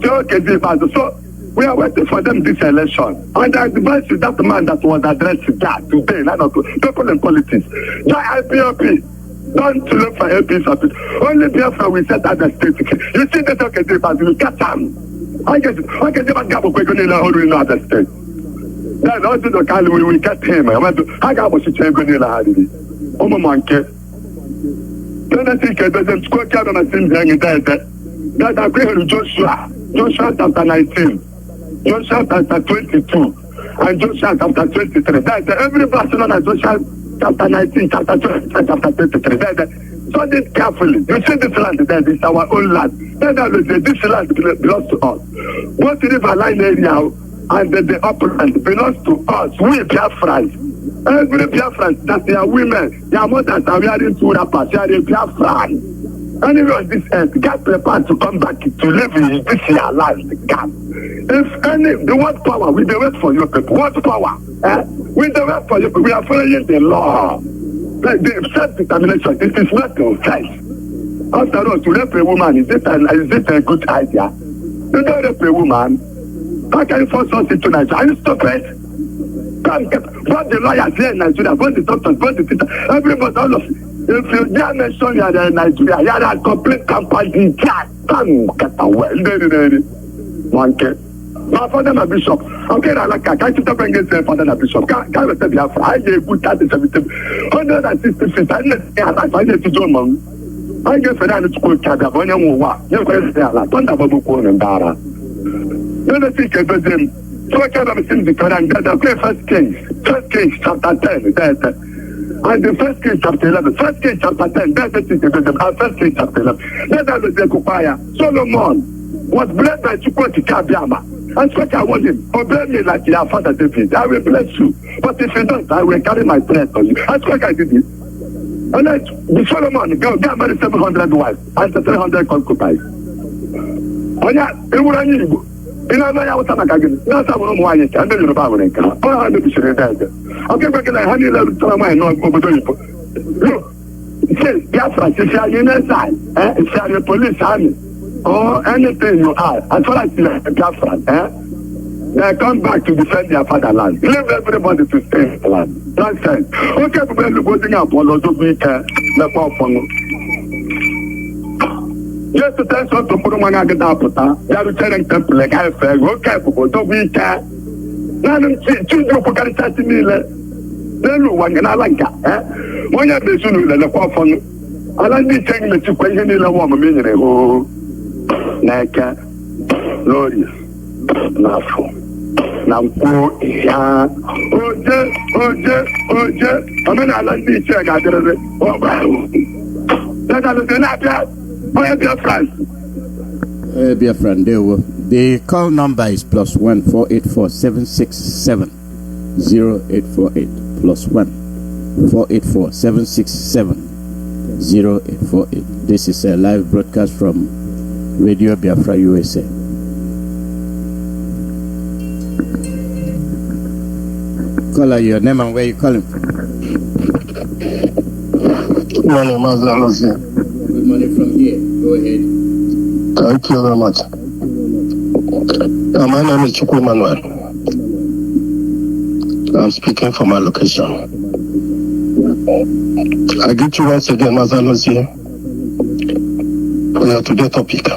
So we are waiting for them this election. And I advise you that man that was addressed that today, 9 o'clock. People in politics. Join IPOP. Don't look for APs. Only Biafra will set at the state. You see the talk at the party, you catch them. I get never gab of in other state. Then also the kind we will get him. I got what you say when you are ready. Oh, my monkey. Then I think it doesn't square out on a thing that I pray to Joshua chapter 19, Joshua chapter 22, and Joshua chapter 23. That's every person on Joshua chapter 19, chapter 20, chapter 23. So this carefully. You see this land there, this is our own land. This land belongs to us. Both the riverline area and the upland belongs to us. We Biafrans. Every Biafrans that they are women, their mothers are wearing two wrappers, they are a Biafran. Anywhere on this earth, get prepared to come back to live in this year land. If any, the word power, we do wait for you people. What power? We do wait for you people. We are following the law. Like the self-determination, it is not to offense. After all, to rape a woman, is it a good idea? You don't rape a woman. How can you force us into Nigeria? Are you stupid? Come, both the lawyers here in Nigeria, both the doctors, both the teachers, everybody, all of you. If you dare mention you are in Nigeria, you are a complete campaign. Come, get away. Monkey. My father, my bishop. Okay, I like I can't stop against the father, my bishop. Can't tell you, I gave good 160 feet. I need to do mom. I guess I need to go to the Bonia Mowa. You're going to say, I don't have a book on and Dara. Don't think about them. So I can't have seen the Quran. That's the first Kings, chapter 10. And the first King chapter 11, first King chapter 10, that's the thing, first King chapter 11. That's how the Kupaya. Solomon was blessed by Chukwoti Kabiama. And so I want him, obey me like your father David. I will bless you. But if you don't, I will carry my threat on you. That's what I did it. And then the Solomon, go marry 700 wives and 300 concubines. Oh yeah, it would have you. In a way, I was not again. That's how I'm white, and then you're about it. Oh, I'm not sure that. Okay, but can I have you let me tell my no over the people? Look, say, Biafra, if you are in a side, if you are a police army, or anything you are, as far as you are Biafra, they come back to defend their fatherland. Leave everybody to stay in the land. Nonsense. Okay, but we're going up all of the weekend. Yes, the test of the Purumanga Gadapota, they are returning temple like I fell. Okay, for the weekend. None of children for Caritati. Then one and I like that. When you have the soon with the coffin, I like the thing that you question in a woman. Oh, Naka, glorious, Nafu. Now, yeah, oh, I mean, I like the check. I did it. Oh, that I was not that. Biafran, the call number is +1 484 767 0848 +1 484 767 0848. This is a live broadcast from Radio Biafra USA. Caller, your name and where you calling from? Good morning, Mazi Alozie. Good morning from here. Go ahead. Thank you very much. My name is Chukwu Manuel. I'm speaking from my location. I greet you once again, Mazi Alozie, on today's topic.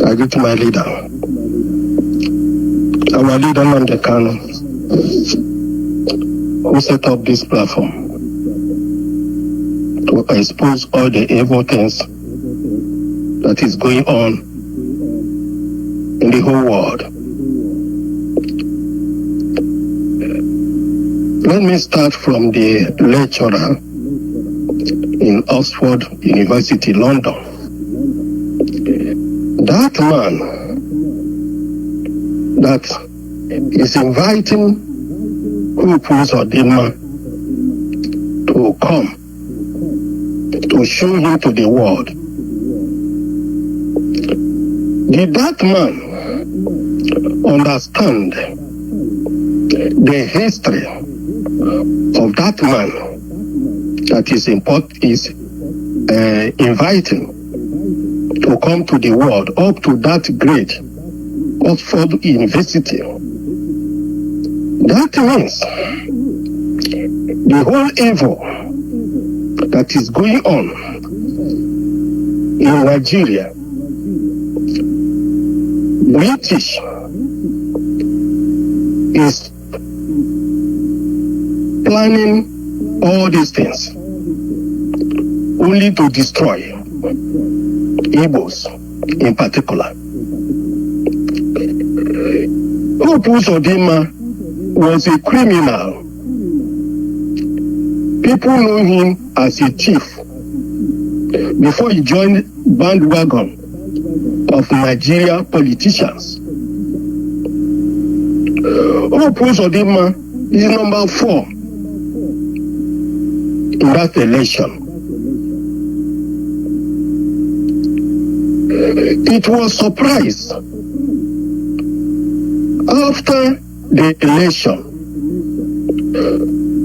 I greet my leader. Our leader, Nnamdi Kanu, who set up this platform to expose all the evil things that is going on in the whole world. Let me start from the lecturer in Oxford University, London. That man that is inviting Upus Odima to come to show him to the world. Did that man understand the history of that man that is inviting to come to the world up to that grade, Oxford University? That means the whole evil that is going on in Nigeria, British is planning all these things only to destroy Igbos in particular. Upus Odima was a criminal. People know him as a thief before he joined bandwagon of Nigeria politicians. Upus Odima is number 4 in that election. It was surprise after the election.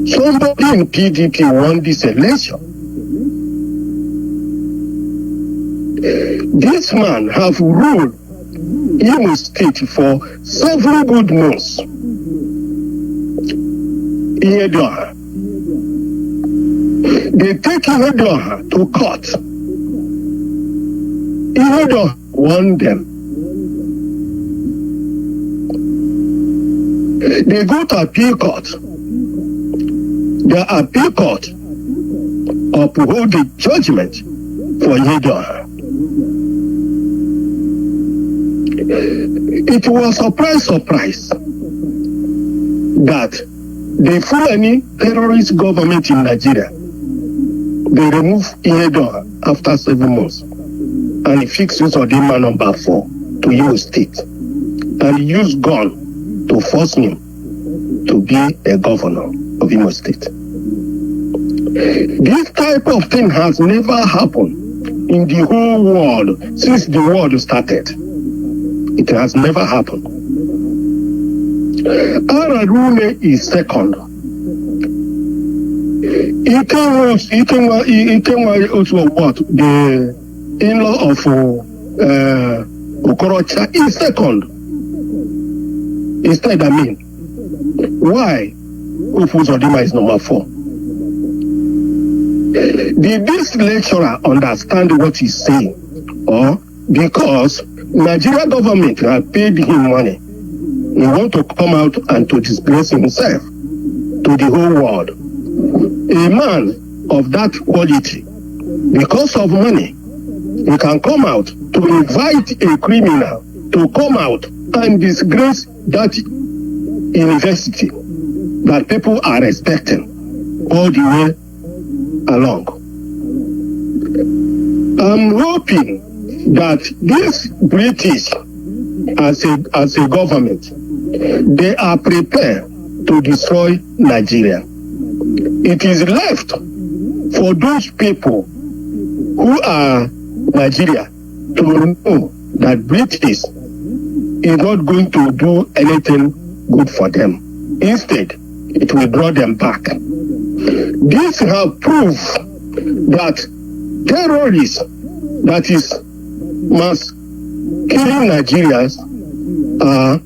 Somebody in PDP won this election. This man have ruled Imo State for several good months. Ihedoha. They take Ihedoha to court. Ihedoha won them. They go to appeal court. The appeal court uphold the judgment for Ihedoha. It was surprise that the Fulani terrorist government in Nigeria, they removed Ihedoha after 7 months and he fixed Odima number 4 to Imo State and he used gun to force him to be a governor of Imo State. This type of thing has never happened in the whole world since the world started. It has never happened. Ararune is second. Ikenwa also what? The in-law of Okorocha is second. Instead, why Upus Odima is number 4? Did this lecturer understand what he's saying? Or because Nigeria government have paid him money, he want to come out and to disgrace himself to the whole world? A man of that quality, because of money, he can come out to invite a criminal to come out and disgrace that university that people are respecting all the way along. I'm hoping that this British, as a government, they are prepared to destroy Nigeria. It is left for those people who are Nigeria to know that British is not going to do anything good for them. Instead, it will draw them back. This have proved that terrorists that is mass killing Nigerians are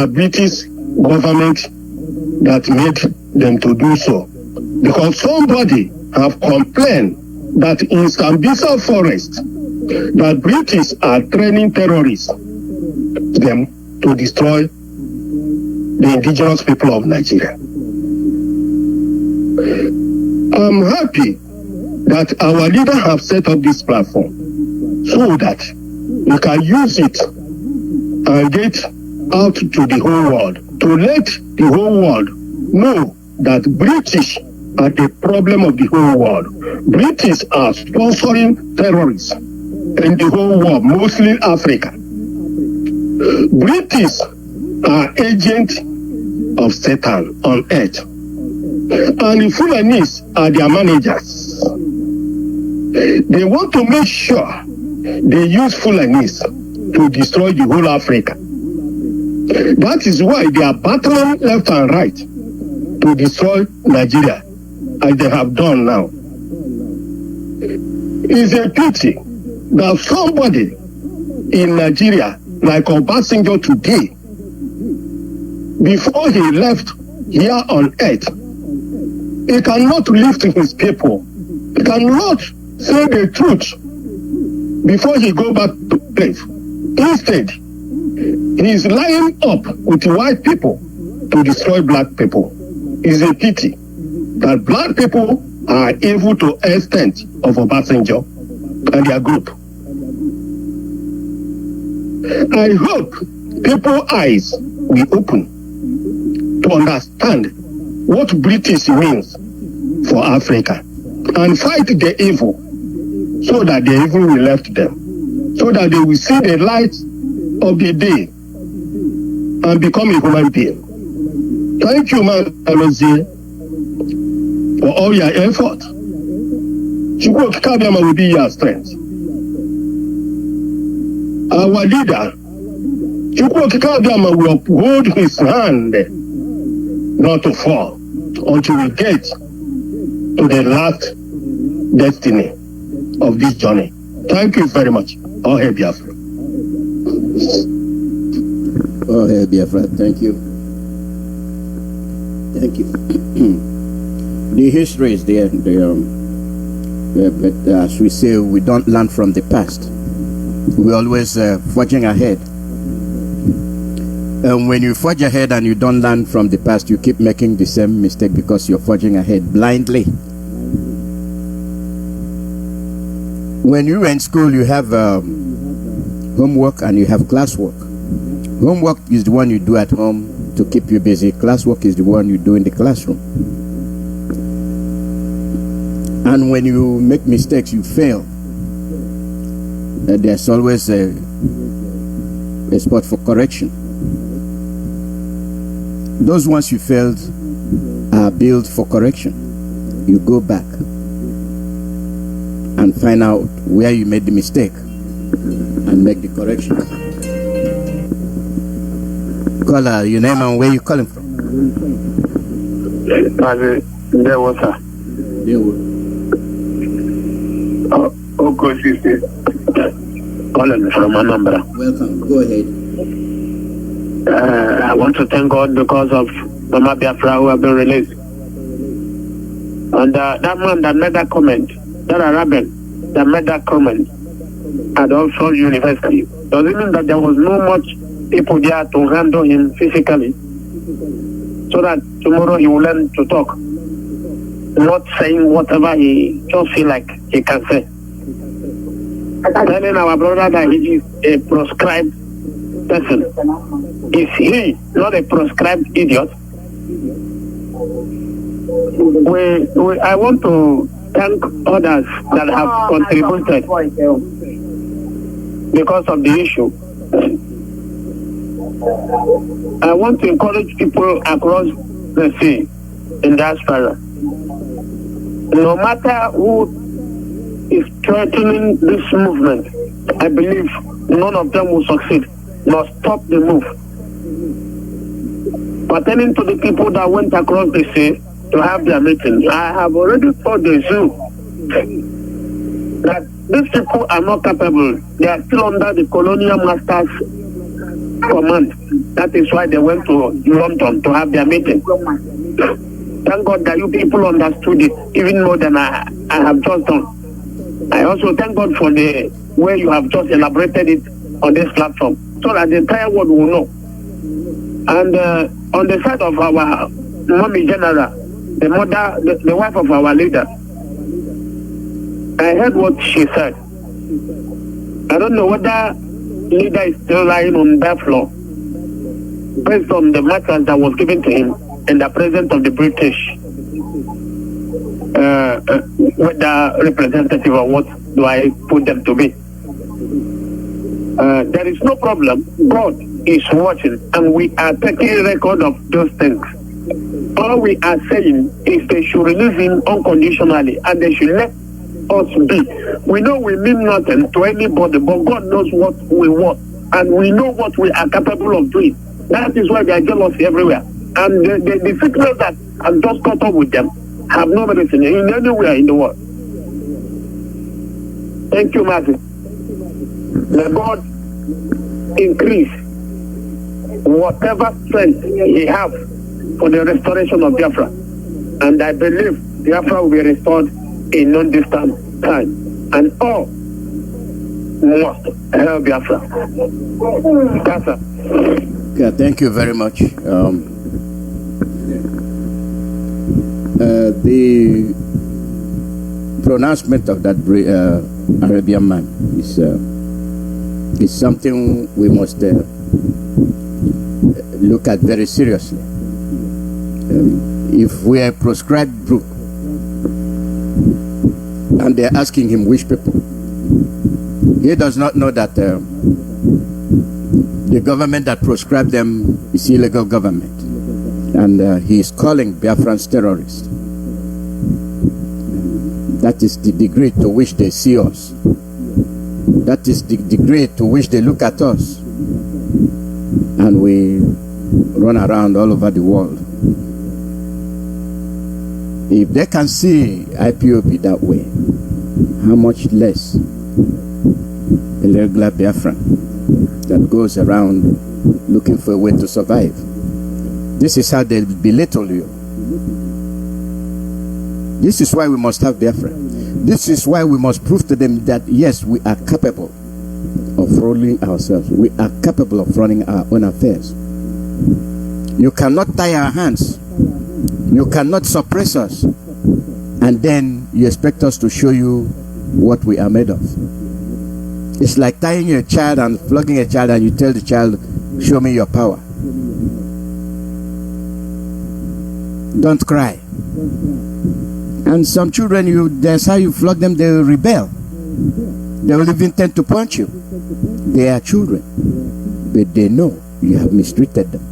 British government that made them to do so. Because somebody have complained that in Sambisa forest that British are training terrorists them to destroy the indigenous people of Nigeria. I'm happy that our leader have set up this platform so that we can use it and get out to the whole world, to let the whole world know that British are the problem of the whole world. British are sponsoring terrorists in the whole world, mostly Africa. British are agents of Satan on earth. And the Fulanis are their managers. They want to make sure they use Fulanis to destroy the whole Africa. That is why they are battling left and right to destroy Nigeria, as they have done now. It's a pity that somebody in Nigeria, like Obasanjo today, before he left here on earth, he cannot lift his people. He cannot say the truth before he go back to live. Instead, he is lying up with white people to destroy black people. It's a pity that black people are evil to extent of Obasanjo and their group. I hope people's eyes will open to understand what British means for Africa and fight the evil so that the evil will left them, so that they will see the light of the day and become a human being. Thank you, Mazi Alozie, for all your effort. Chukwu Okikabiyama will be your strength. Our leader, Chukwu Okikabiyama, will uphold his hand not to fall until we get to the last destiny of this journey. Thank you very much. All hail Biafra. All hail Biafra. Thank you. Thank you. The history is there, but as we say, we don't learn from the past. We're always forging ahead. And when you forge ahead and you don't learn from the past, you keep making the same mistake because you're forging ahead blindly. When you were in school, you have homework and you have classwork. Homework is the one you do at home to keep you busy. Classwork is the one you do in the classroom. And when you make mistakes, you fail. There's always a spot for correction. Those ones you failed are built for correction. You go back and find out where you made the mistake and make the correction. Caller, your name and where you calling from? There was a. Oh, good, sister. Calling from Anambra. Welcome. Go ahead. I want to thank God because of Mama Biafra who have been released. And that man that made that comment, that Arabian that made that comment at Oxford University, does it mean that there was no much people there to handle him physically so that tomorrow he will learn to talk, not saying whatever he just feel like he can say? Telling our brother that he is a proscribed person. Is he not a proscribed idiot? I want to thank others that have contributed because of the issue. I want to encourage people across the sea in diaspora. No matter who is threatening this movement, I believe none of them will succeed nor stop the move. Pertaining to the people that went across the sea to have their meeting, I have already told the zoo that these people are not capable. They are still under the colonial masters' command. That is why they went to London to have their meeting. Thank God that you people understood it even more than I have just done. I also thank God for the way you have just elaborated it on this platform so that the entire world will know. And on the side of our Mommy General, the mother, the wife of our leader. I heard what she said. I don't know whether leader is still lying on that floor based on the matters that was given to him in the presence of the British. Whether representative or what do I put them to be? There is no problem. God is watching, and we are taking record of those things. All we are saying is they should release him unconditionally, and they should let us be. We know we mean nothing to anybody, but God knows what we want, and we know what we are capable of doing. That is why they are jealous everywhere. And the sickness that has just caught up with them have no medicine in anywhere in the world. Thank you, Mazi. May God increase whatever strength he has for the restoration of Biafra. And I believe Biafra will be restored in non-distant time. And all must help Biafra. Kasa. Yeah, thank you very much. The pronouncement of that Arabian man is something we must look at very seriously. If we are a proscribed group and they're asking him which people, he does not know that the government that proscribed them is illegal government, and he is calling Biafrans terrorists. That is the degree to which they see us. That is the degree to which they look at us, and we run around all over the world. If they can see IPOB that way, how much less a regular Biafran that goes around looking for a way to survive. This is how they belittle you. This is why we must have Biafra. This is why we must prove to them that yes, we are capable of ruling ourselves. We are capable of running our own affairs. You cannot tie our hands. You cannot suppress us. And then you expect us to show you what we are made of. It's like tying a child and flogging a child, and you tell the child, show me your power. Don't cry. And some children, that's how you flog them, they will rebel. They will even tend to punch you. They are children, but they know you have mistreated them.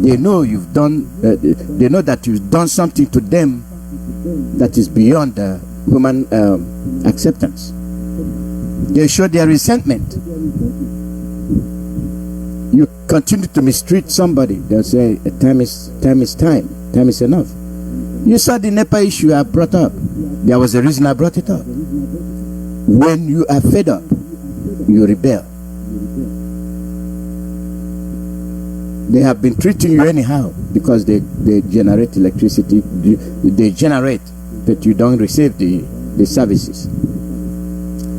They know you've done. They know that you've done something to them that is beyond human acceptance. They show their resentment. You continue to mistreat somebody, they'll say, time is time. Time is enough. You saw the NEPA issue I brought up. There was a reason I brought it up. When you are fed up, you rebel. They have been treating you anyhow because they generate electricity. They generate, but you don't receive the services.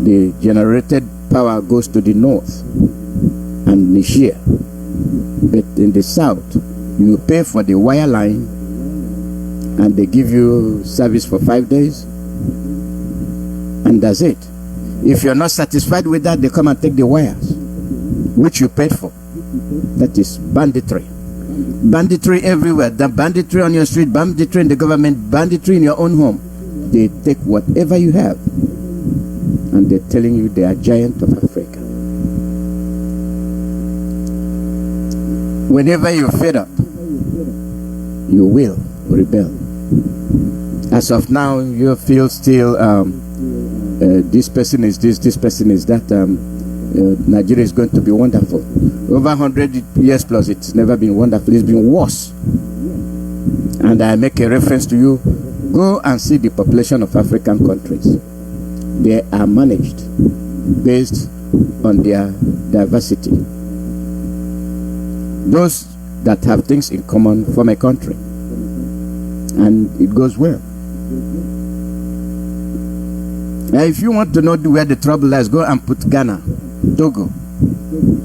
The generated power goes to the north and Nigeria, but in the south, you pay for the wire line and they give you service for 5 days, and that's it. If you're not satisfied with that, they come and take the wires, which you paid for. That is banditry. Banditry everywhere. The banditry on your street, banditry in the government, banditry in your own home. They take whatever you have, and they're telling you they are giant of Africa. Whenever you're fed up, you will rebel. As of now, you feel still this person is this person is that. Nigeria is going to be wonderful. Over 100 years plus, it's never been wonderful. It's been worse. And I make a reference to you. Go and see the population of African countries. They are managed based on their diversity. Those that have things in common form a country, and it goes well. Now, if you want to know where the trouble lies, go and put Ghana, Togo,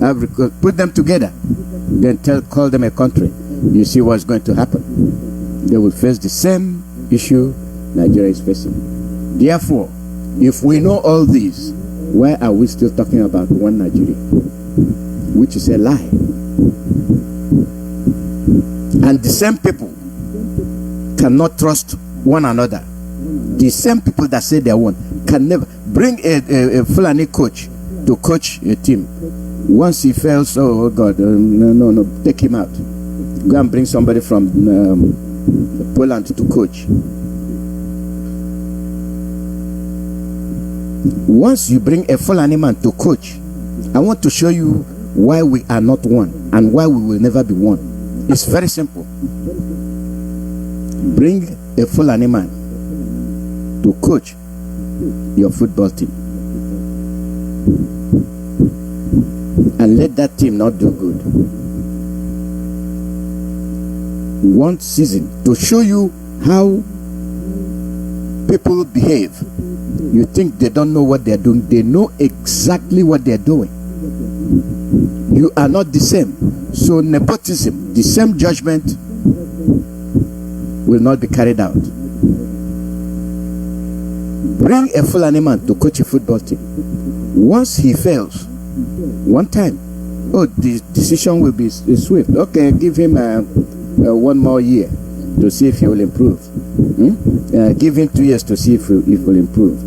Africa, put them together, then call them a country. You see what's going to happen. they will face the same issue Nigeria is facing. Therefore, if we know all this, why are we still talking about one Nigeria? Which is a lie. And the same people cannot trust one another. The same people that say they won can never bring a Fulani coach to coach a team. Once he fails, oh God, no, take him out. Go and bring somebody from Poland to coach. Once you bring a Fulani man to coach, I want to show you why we are not one and why we will never be one. It's very simple. Bring a Fulani man to coach your football team and let that team not do good. One season to show you how people behave. You think they don't know what they're doing. They know exactly what they're doing. You are not the same. So nepotism, the same judgment will not be carried out. Bring a Fulani man to coach a football team. Once he fails, one time, oh, the decision will be swift. Okay, give him one more year to see if he will improve. Give him 2 years to see if he will improve.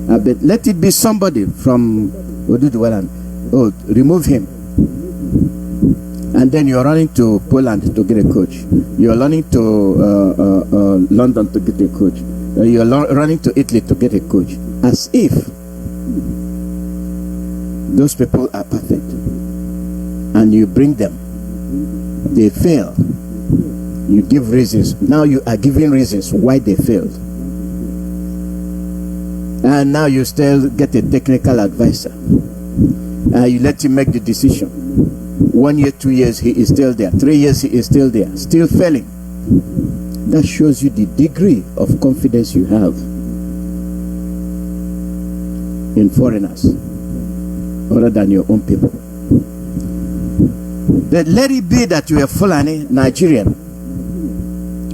But let it be somebody from Oduduwaland. Oh, remove him. And then you're running to Poland to get a coach. You're running to London to get a coach. You're running to Italy to get a coach. As if those people are perfect. And you bring them. They fail. You give reasons. Now you are giving reasons why they failed. And now you still get a technical advisor. You let him make the decision. 1 year, 2 years, he is still there. 3 years, he is still there. Still failing. That shows you the degree of confidence you have in foreigners other than your own people. But let it be that you are Fulani, Nigerian.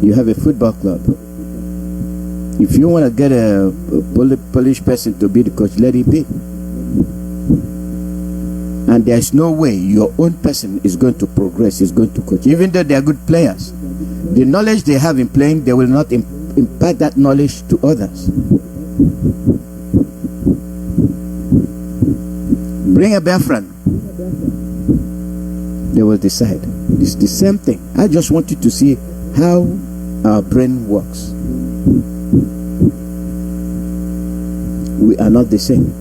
You have a football club. If you want to get a Polish person to be the coach, let it be. And there is no way your own person is going to progress, is going to coach. Even though they are good players, the knowledge they have in playing, they will not impart that knowledge to others. Bring a Biafran. They will decide. It's the same thing. I just want you to see how our brain works. We are not the same.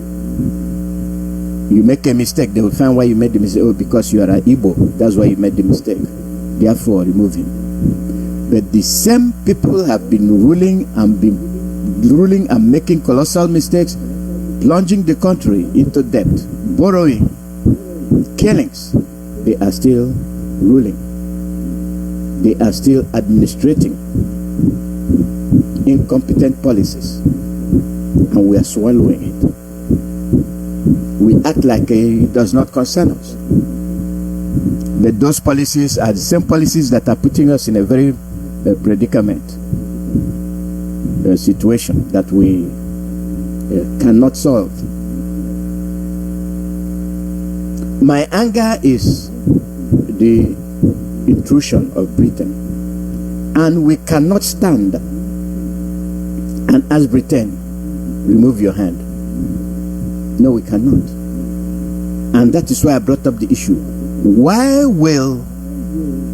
You make a mistake, they will find why you made the mistake. Oh, because you are an Igbo, that's why you made the mistake. Therefore, remove him. But the same people have been ruling and making colossal mistakes, plunging the country into debt, borrowing, killings. They are still ruling. They are still administrating incompetent policies, and we are swallowing it. We act like it does not concern us. But those policies are the same policies that are putting us in a very predicament, a situation that we cannot solve. My anger is the intrusion of Britain, and we cannot stand and ask Britain, remove your hand. No, we cannot. And that is why I brought up the issue. Why will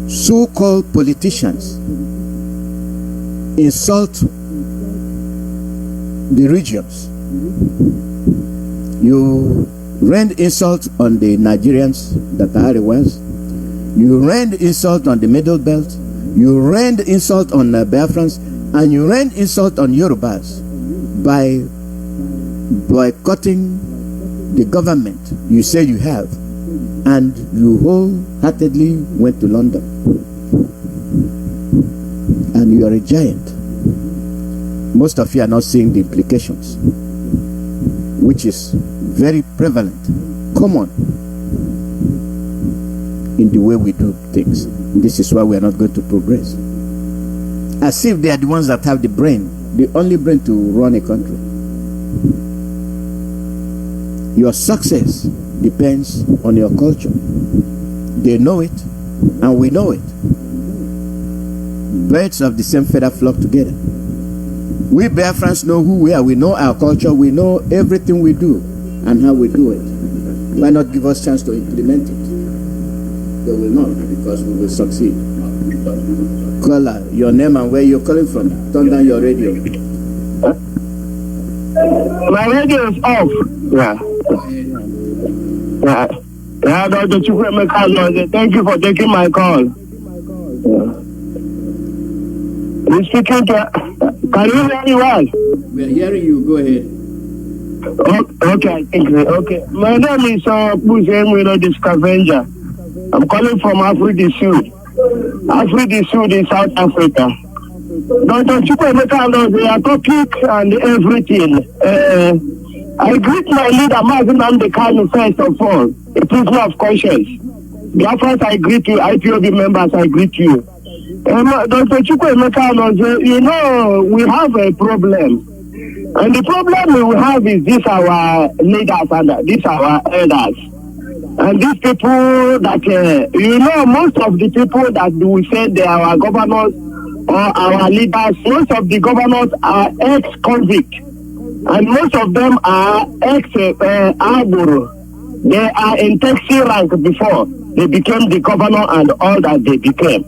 so-called politicians insult the regions? You rained insult on the Nigerians that are Ariwas. You rained insult on the Middle Belt. You rained insult on Biafrans, and you rained insult on Yorubas by boycotting the government you say you have, and you wholeheartedly went to London, and you are a giant. Most of you are not seeing the implications, which is very prevalent, common in the way we do things. This is why we are not going to progress. as if they are the ones that have the brain, the only brain to run a country. Your success depends on your culture. They know it, and we know it. Birds of the same feather flock together. We Biafrans know who we are. We know our culture. We know everything we do and how we do it. Why not give us a chance to implement it? They will not, because we will succeed. Caller, your name and where you're calling from. Turn down your radio. My radio is off. Yeah, Dr. Chukwemeka Alozie, thank you for taking my call. We're speaking to... Can you hear me well? We are hearing you. Go ahead. Okay, I think so. Okay. My name is Buzemwino the Scavenger. I'm calling from Africa Sud. Africa Sud in South Africa. Dr. Chukwemeka Alozie, a topic and everything. I greet my leader, Mazi Alozie, first of all. A prisoner of conscience. Biafrans, I greet you. IPOB members, I greet you. Dr. Chukwemeka Alozie, you know, we have a problem. And the problem we have is this our leaders and this our elders. And these people that, you know, most of the people that we say they are our governors or our leaders, most of the governors are ex-convict. And most of them are ex-Aguru. They are in taxi rank before they became the governor and all that they became.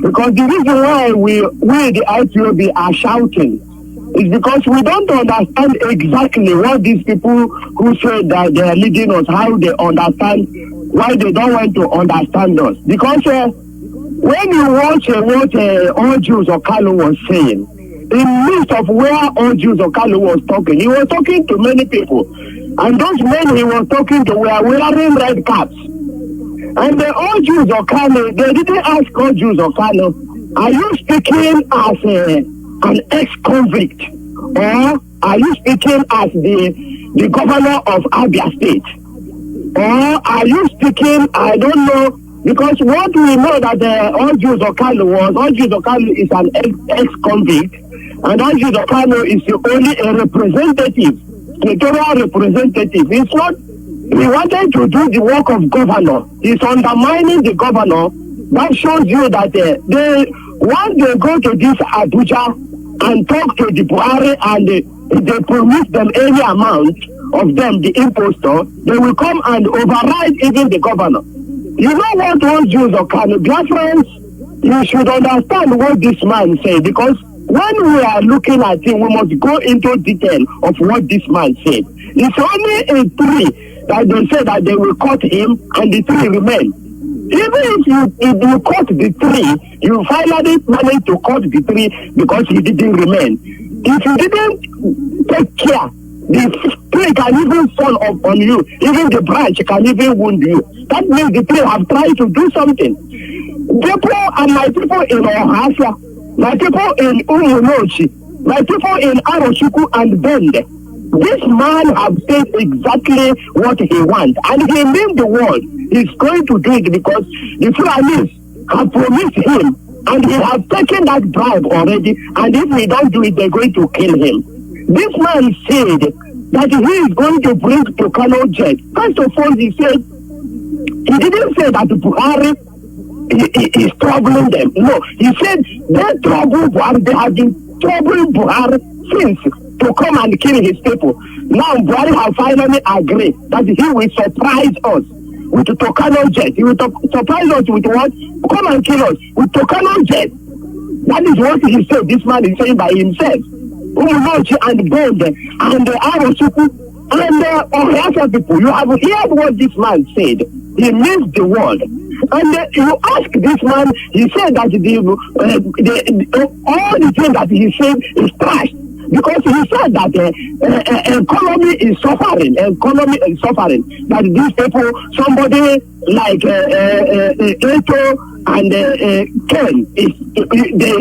Because the reason why we the IPOB are shouting is because we don't understand exactly what these people who say that they are leading us, how they understand, why they don't want to understand us. Because when you watch what all Jews or Kalu was saying, in midst of where all Jews or Kalu was talking, he was talking to many people. And those men he was talking to were wearing red caps. And the all Jews or Kalu, they didn't ask all Jews or Kalu, are you speaking as an ex-convict, or are you speaking as the governor of Abia State, or are you speaking, I don't know, because what we know that all Jews Okalu was, all Jews Okalu is an ex-convict, and all Jews Okalu is only a representative, territorial representative. It's not, he wanted to do the work of governor. He's undermining the governor. That shows you that once they go to this Abuja and talk to the Buhari and they promise them any amount of them, the impostor, they will come and override even the governor. You know what all Jews or Biafrans, you should understand what this man said, because when we are looking at him, we must go into detail of what this man said. It's only a tree that they say that they will cut him and the tree remain. Even if you cut the tree, you finally manage to cut the tree because he didn't remain. If you didn't take care, the tree can even fall on you. Even the branch can even wound you. That means the tree have tried to do something. People and my people in Ohasa, my people in Umunochi, my people in Aroshuku and Bende, this man have said exactly what he wants, and he means the word. He's going to do it because the Fulanis have promised him, and he has taken that bribe already, and if we don't do it, they're going to kill him. This man said that he is going to bring to Kano jet. First of all, he said, he didn't say that Buhari is troubling them. No, he said they trouble Buhari, they have been troubling Buhari since to come and kill his people. Now Buhari has finally agreed that he will surprise us with the Tokano jet. He will surprise us with what? Come and kill us with Tokano jet. That is what he said. This man is saying by himself. Umunochi and Bond and Arosuku and Ohasa people. You have heard what this man said. He means the word. And you ask this man, he said that all the things that he said is trash. Because he said that economy is suffering. Economy is suffering. That these people, somebody like Eto and Ken, they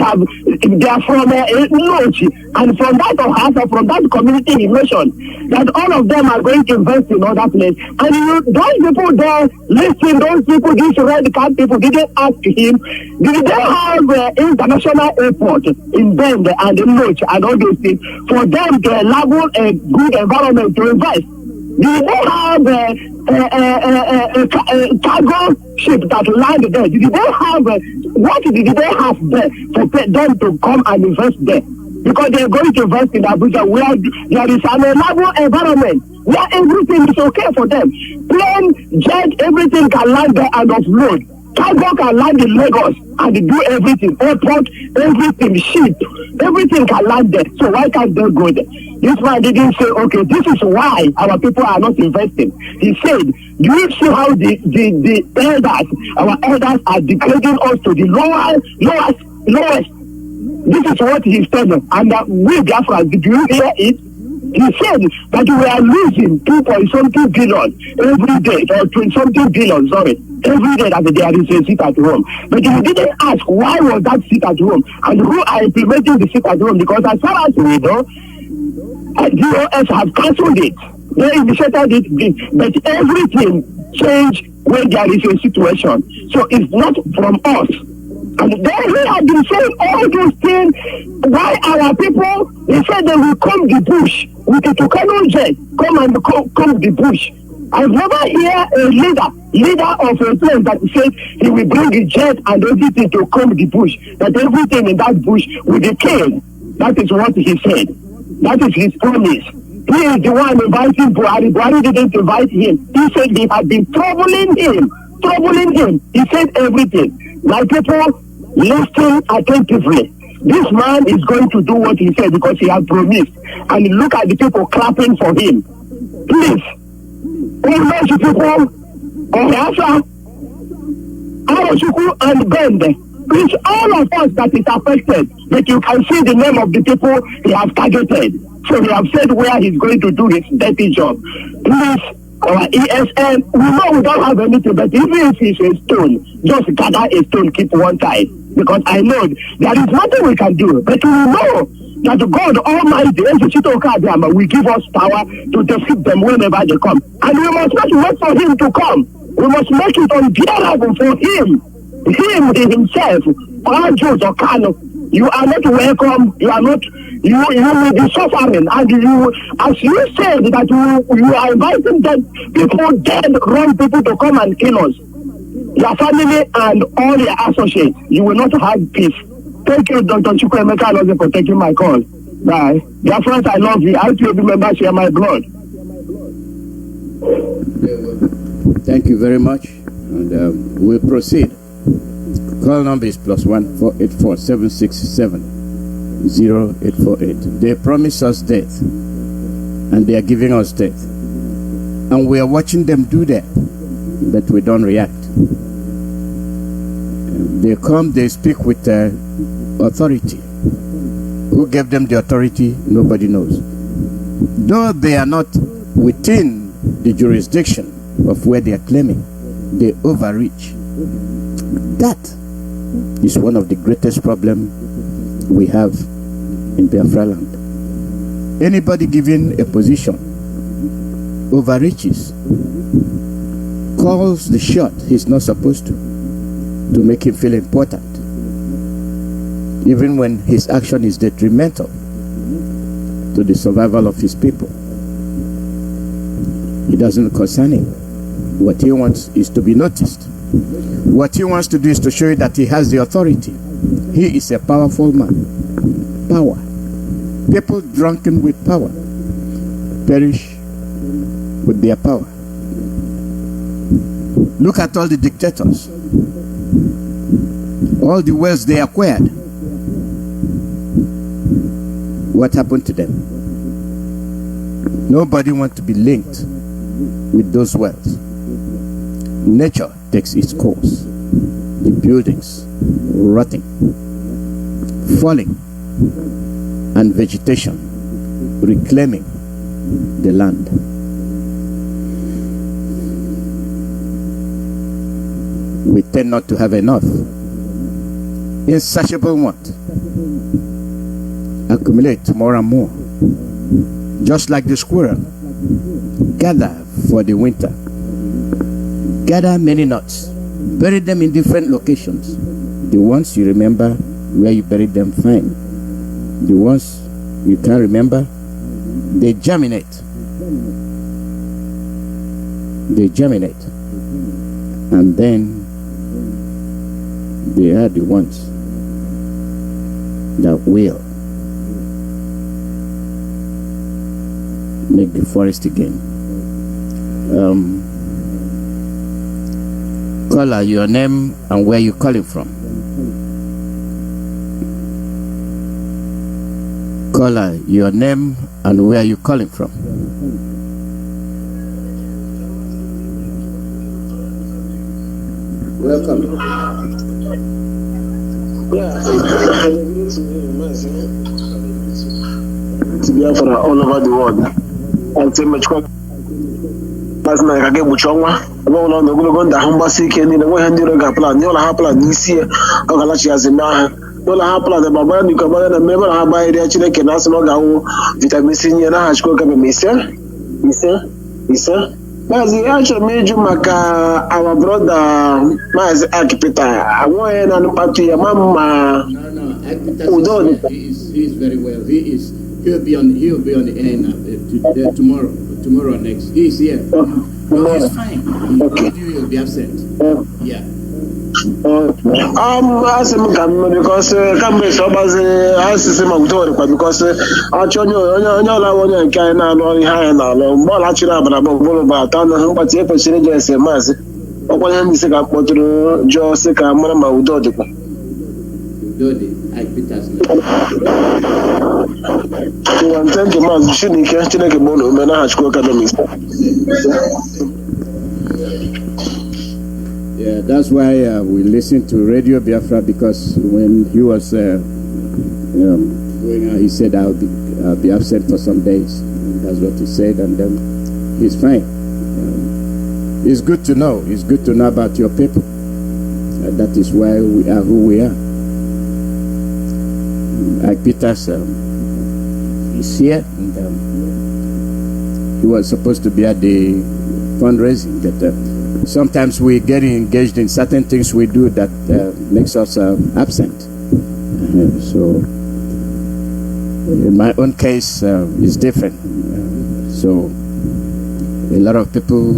are from Nochi, and from that house, from that community he mentioned, that all of them are going to invest in other place. And those people there, listen, those people, these red card people, didn't ask him, did they have international airport in Bend and in Nochi and all those things for them to level a good environment to invest? Did they have a cargo ship that landed there? Did they have what did they have there for them to come and invest there? Because they are going to invest in Abuja where there is an level environment where everything is okay for them. Plane, jet, everything can land there and offload. Cargo can land in Lagos and do everything. Airport, everything, ship, everything can land there. So why can't they go there? This man didn't say, okay, this is why our people are not investing. He said, do you see how the elders, our elders are degrading us to the lowest? This is what he's telling. And we Biafra, did you hear it? He said that we are losing 2.something billion every day, or 20-something billion, sorry, every day that there is a seat at home. But he didn't ask why was that seat at home and who are implementing the seat at home, because as far as we know, DOS have cancelled it. They initiated it, but everything changed when there is a situation. So it's not from us. And then he had been saying all those things. Why our people, they said they will come the bush with a Tucano jet, come the bush. I've never heard a leader of a place that said he will bring a jet and everything to come the bush, that everything in that bush will be killed. That is what he said. That is his promise. He is the one inviting Buhari. Buhari didn't invite him. He said they had been troubling him. He said everything. My people, listen attentively. This man is going to do what he said because he has promised. And look at the people clapping for him. Please, Omeji people, Biafra, Arochukwu and Bend, it's all of us that is affected. But you can see the name of the people he has targeted. So he has said where he's going to do his dirty job. Please, our ESN, we know we don't have anything, but even if it's a stone, just gather a stone, keep one side. Because I know there is nothing we can do. But we know that God Almighty will give us power to defeat them whenever they come. And we must not wait for him to come. We must make it unbearable for him. Him himself, or Jews or Kano, you are not welcome. You are not. You will be suffering, and you, as you said that you are inviting dead people, dead wrong people to come and kill us, your family and all your associates. You will not have peace. Thank you, Dr. Chukwuemeka Alozie, for taking my call. Bye. Dear friends, I love you. IPOB members share my blood. Thank you very much, and we'll proceed. Call number is +1 484 767 0848. They promise us death, and they are giving us death, and we are watching them do that, but we don't react. They come, they speak with authority. Who gave them the authority? Nobody knows. Though they are not within the jurisdiction of where they are claiming, they overreach. That is one of the greatest problems we have in Biafra land. Anybody given a position overreaches, calls the shot he's not supposed to make him feel important, even when his action is detrimental to the survival of his people. It doesn't concern him. What he wants is to be noticed. What he wants to do is to show you that he has the authority. He is a powerful man. Power. People drunken with power perish with their power. Look at all the dictators. All the wealth they acquired. What happened to them? Nobody wants to be linked with those wealth. Nature takes its course. The buildings rotting, falling, and vegetation reclaiming the land. we tend not to have enough. Insatiable want. Accumulate more and more. Just like the squirrel. Gather for the winter. Gather many nuts. Bury them in different locations. The ones you remember where you buried them, fine. The ones you can't remember, they germinate. They germinate. And then they are the ones that will make the forest again. Caller, your name and where you calling from. Caller, your name and where you calling from. Welcome. To Biafra all over the world. And say much last night I get Buchonga. About on the Gulgonda Humbasik and in the way handed a plan. You'll have plan this year. Ogalachi as a man. You'll have plan the Baba, you come and remember how by the Chile can ask no vitamin C and a hash cook and Mister. Mazi actually made you maka our brother Mazi Akipita. I want an party a mama. No, he is very well. He'll be on the air tomorrow next. He is here. No, he's fine. He'll be absent. Yeah. Ask him because Cambe Sobas asks him because Anchonia can only high now. More actually about Boloba, but if a change as a mass, or when he said, I put to Joe Sika, Mama Udodi. I put us. Thank you, Mazi. Shouldn't catch a bono, Manage Academy. Yeah, that's why we listen to Radio Biafra, because when he was going out, he said, I'll be absent for some days. And that's what he said, and then he's fine. It's good to know. It's good to know about your people. That is why we are who we are. Like Peters is here, and he was supposed to be at the fundraising, but sometimes we get engaged in certain things we do that makes us absent. So in my own case, it's different. So a lot of people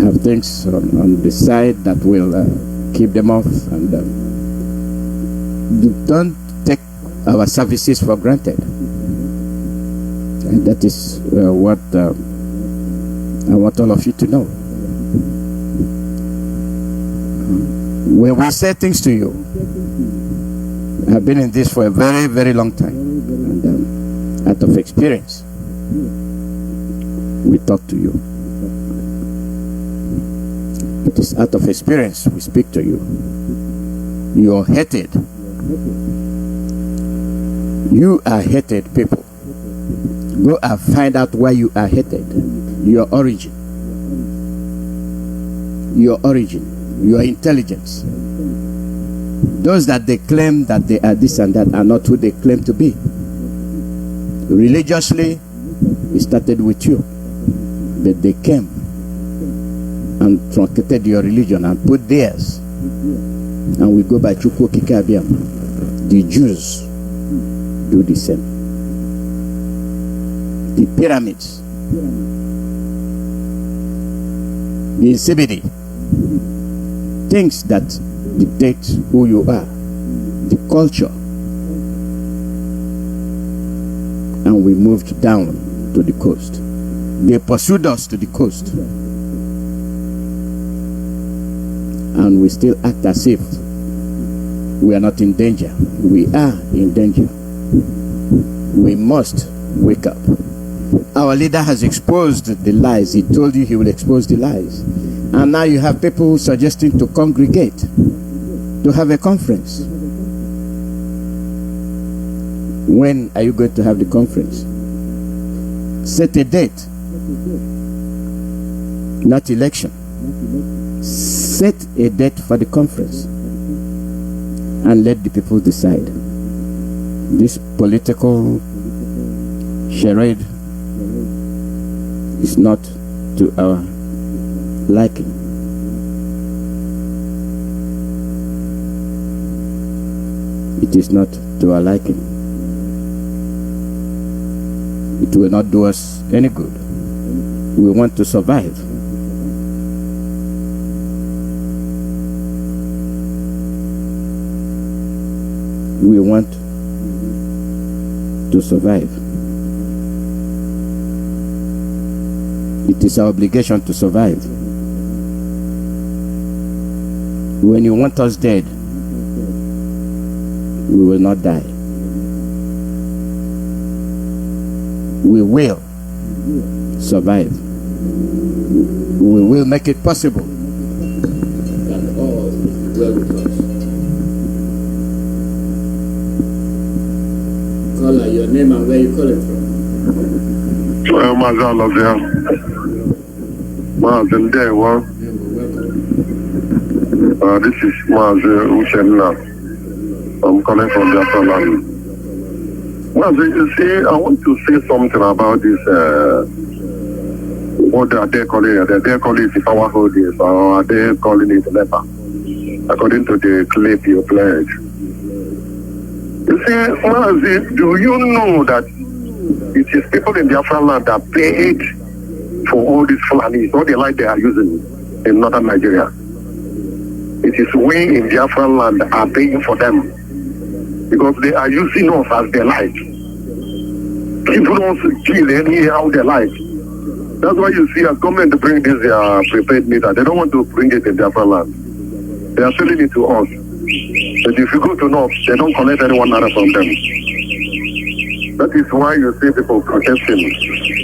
have things on the side that will keep them off, and don't take our services for granted. And that is what I want all of you to know. When we say things to you, I've been in this for a very, very long time, and out of experience, we talk to you. It is out of experience we speak to you. You are hated. You are hated people. Go and find out why you are hated. Your origin, your intelligence. Those that they claim that they are this and that are not who they claim to be. Religiously, it started with you, but they came and truncated your religion and put theirs, and we go by Chukwu Kikabiam. The Jews do the same. The pyramids, the insipidity, things that dictate who you are, the culture, and we moved down to the coast. They pursued us to the coast, and we still act as if we are not in danger. We are in danger. We must wake up. Our leader has exposed the lies. He told you he will expose the lies. And now you have people suggesting to congregate, to have a conference. When are you going to have the conference? Set a date. Not election. Set a date for the conference and let the people decide. This political charade is not to our liking. It is not to our liking. It will not do us any good. We want to survive. We want to survive. It is our obligation to survive. When you want us dead, we will not die. We will survive. We will make it possible that all is well with us. Caller, your name and where you calling from? Mazi Alozie. Mazi Ndewo. This is Mazi Uchenna. I'm calling from Biafra land. Mazi, you see, I want to say something about this, what they calling it. They're calling it power holdings, or are they calling it NEPA, according to the clip you played. You see, Mazi, do you know that it is people in Biafra land that paid for all these Fulanis, all the light they are using in northern Nigeria? It is we in Biafra land are paying for them because they are using us as their light. People don't kill anyhow they like. That's why you see a government bring this prepaid meter. They don't want to bring it in Biafra land. They are selling it to us. But if you go to North, they don't collect anyone naira from them. That is why you see people protesting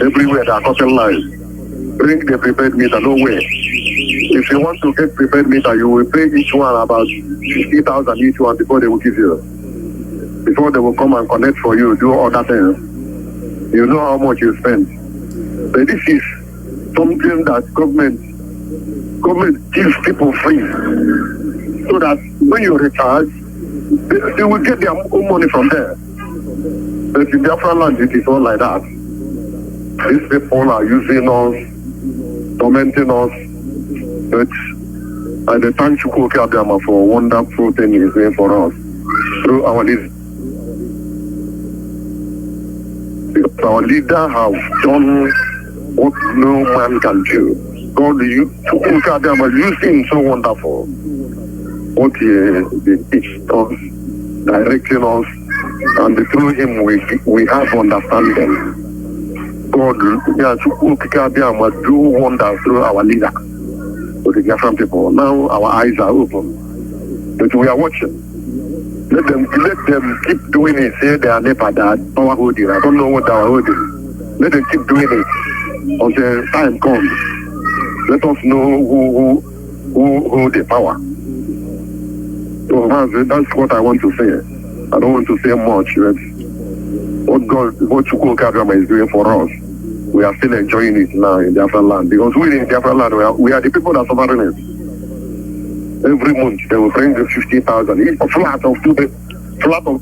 everywhere. They are cutting lies. Bring the prepaid meter, no way. If you want to get prepaid meter, you will pay each one about 50,000 each one before they will give you. Before they will come and connect for you, do all that things. You know how much you spend. But this is something that government gives people free. So that when you recharge, they will get their own money from there. But in Biafra land, it is all like that. These people are using us, tormenting us. But I thank Chukwu Abiyama for a wonderful thing he's doing for us through our leaders. Because our leader have done what no man can do. God, Chukwu Abiyama used him so wonderful. What he teach us, directing us, and through him we have understanding. God, Chukwu Abiyama do wonders through our leader. To the Biafran people. Now our eyes are open. But we are watching. Let them keep doing it. Say they are NEPA, that power holding. I don't know what they are holding. Let them keep doing it until time comes. Let us know who hold the power. So that's what I want to say. I don't want to say much. But what Chukwu Abiyama is doing for us, we are still enjoying it now in Biafra land. Because we in Biafra land, we are the people that are suffering it. Every month they will bring the 50,000. Each flat of 2 bed, flat of.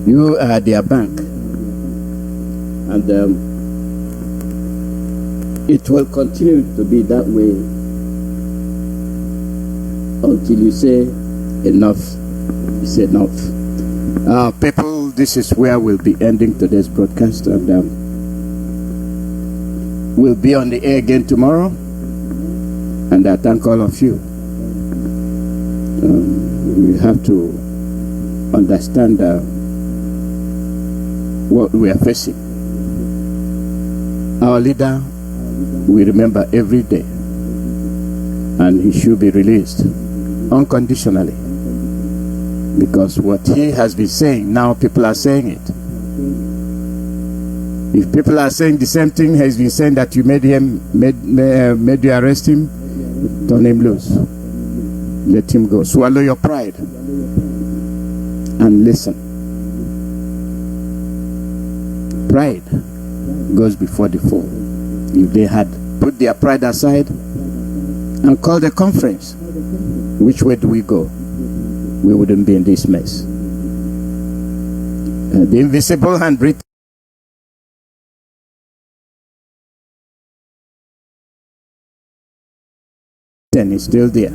You are their bank, and it will continue to be that way until you say enough is enough. People, this is where we'll be ending today's broadcast, and we'll be on the air again tomorrow. And I thank all of you. We have to understand what we are facing. Our leader, we remember every day, and he should be released unconditionally, because what he has been saying, now people are saying it. If people are saying the same thing he's been saying, that you made you arrest him, turn him loose, let him go. Swallow your pride and listen. Pride goes before the fall. If they had put their pride aside and called a conference, which way do we go? We wouldn't be in this mess. The invisible hand written is still there.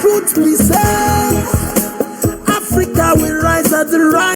Truth be said, Africa will rise at the right.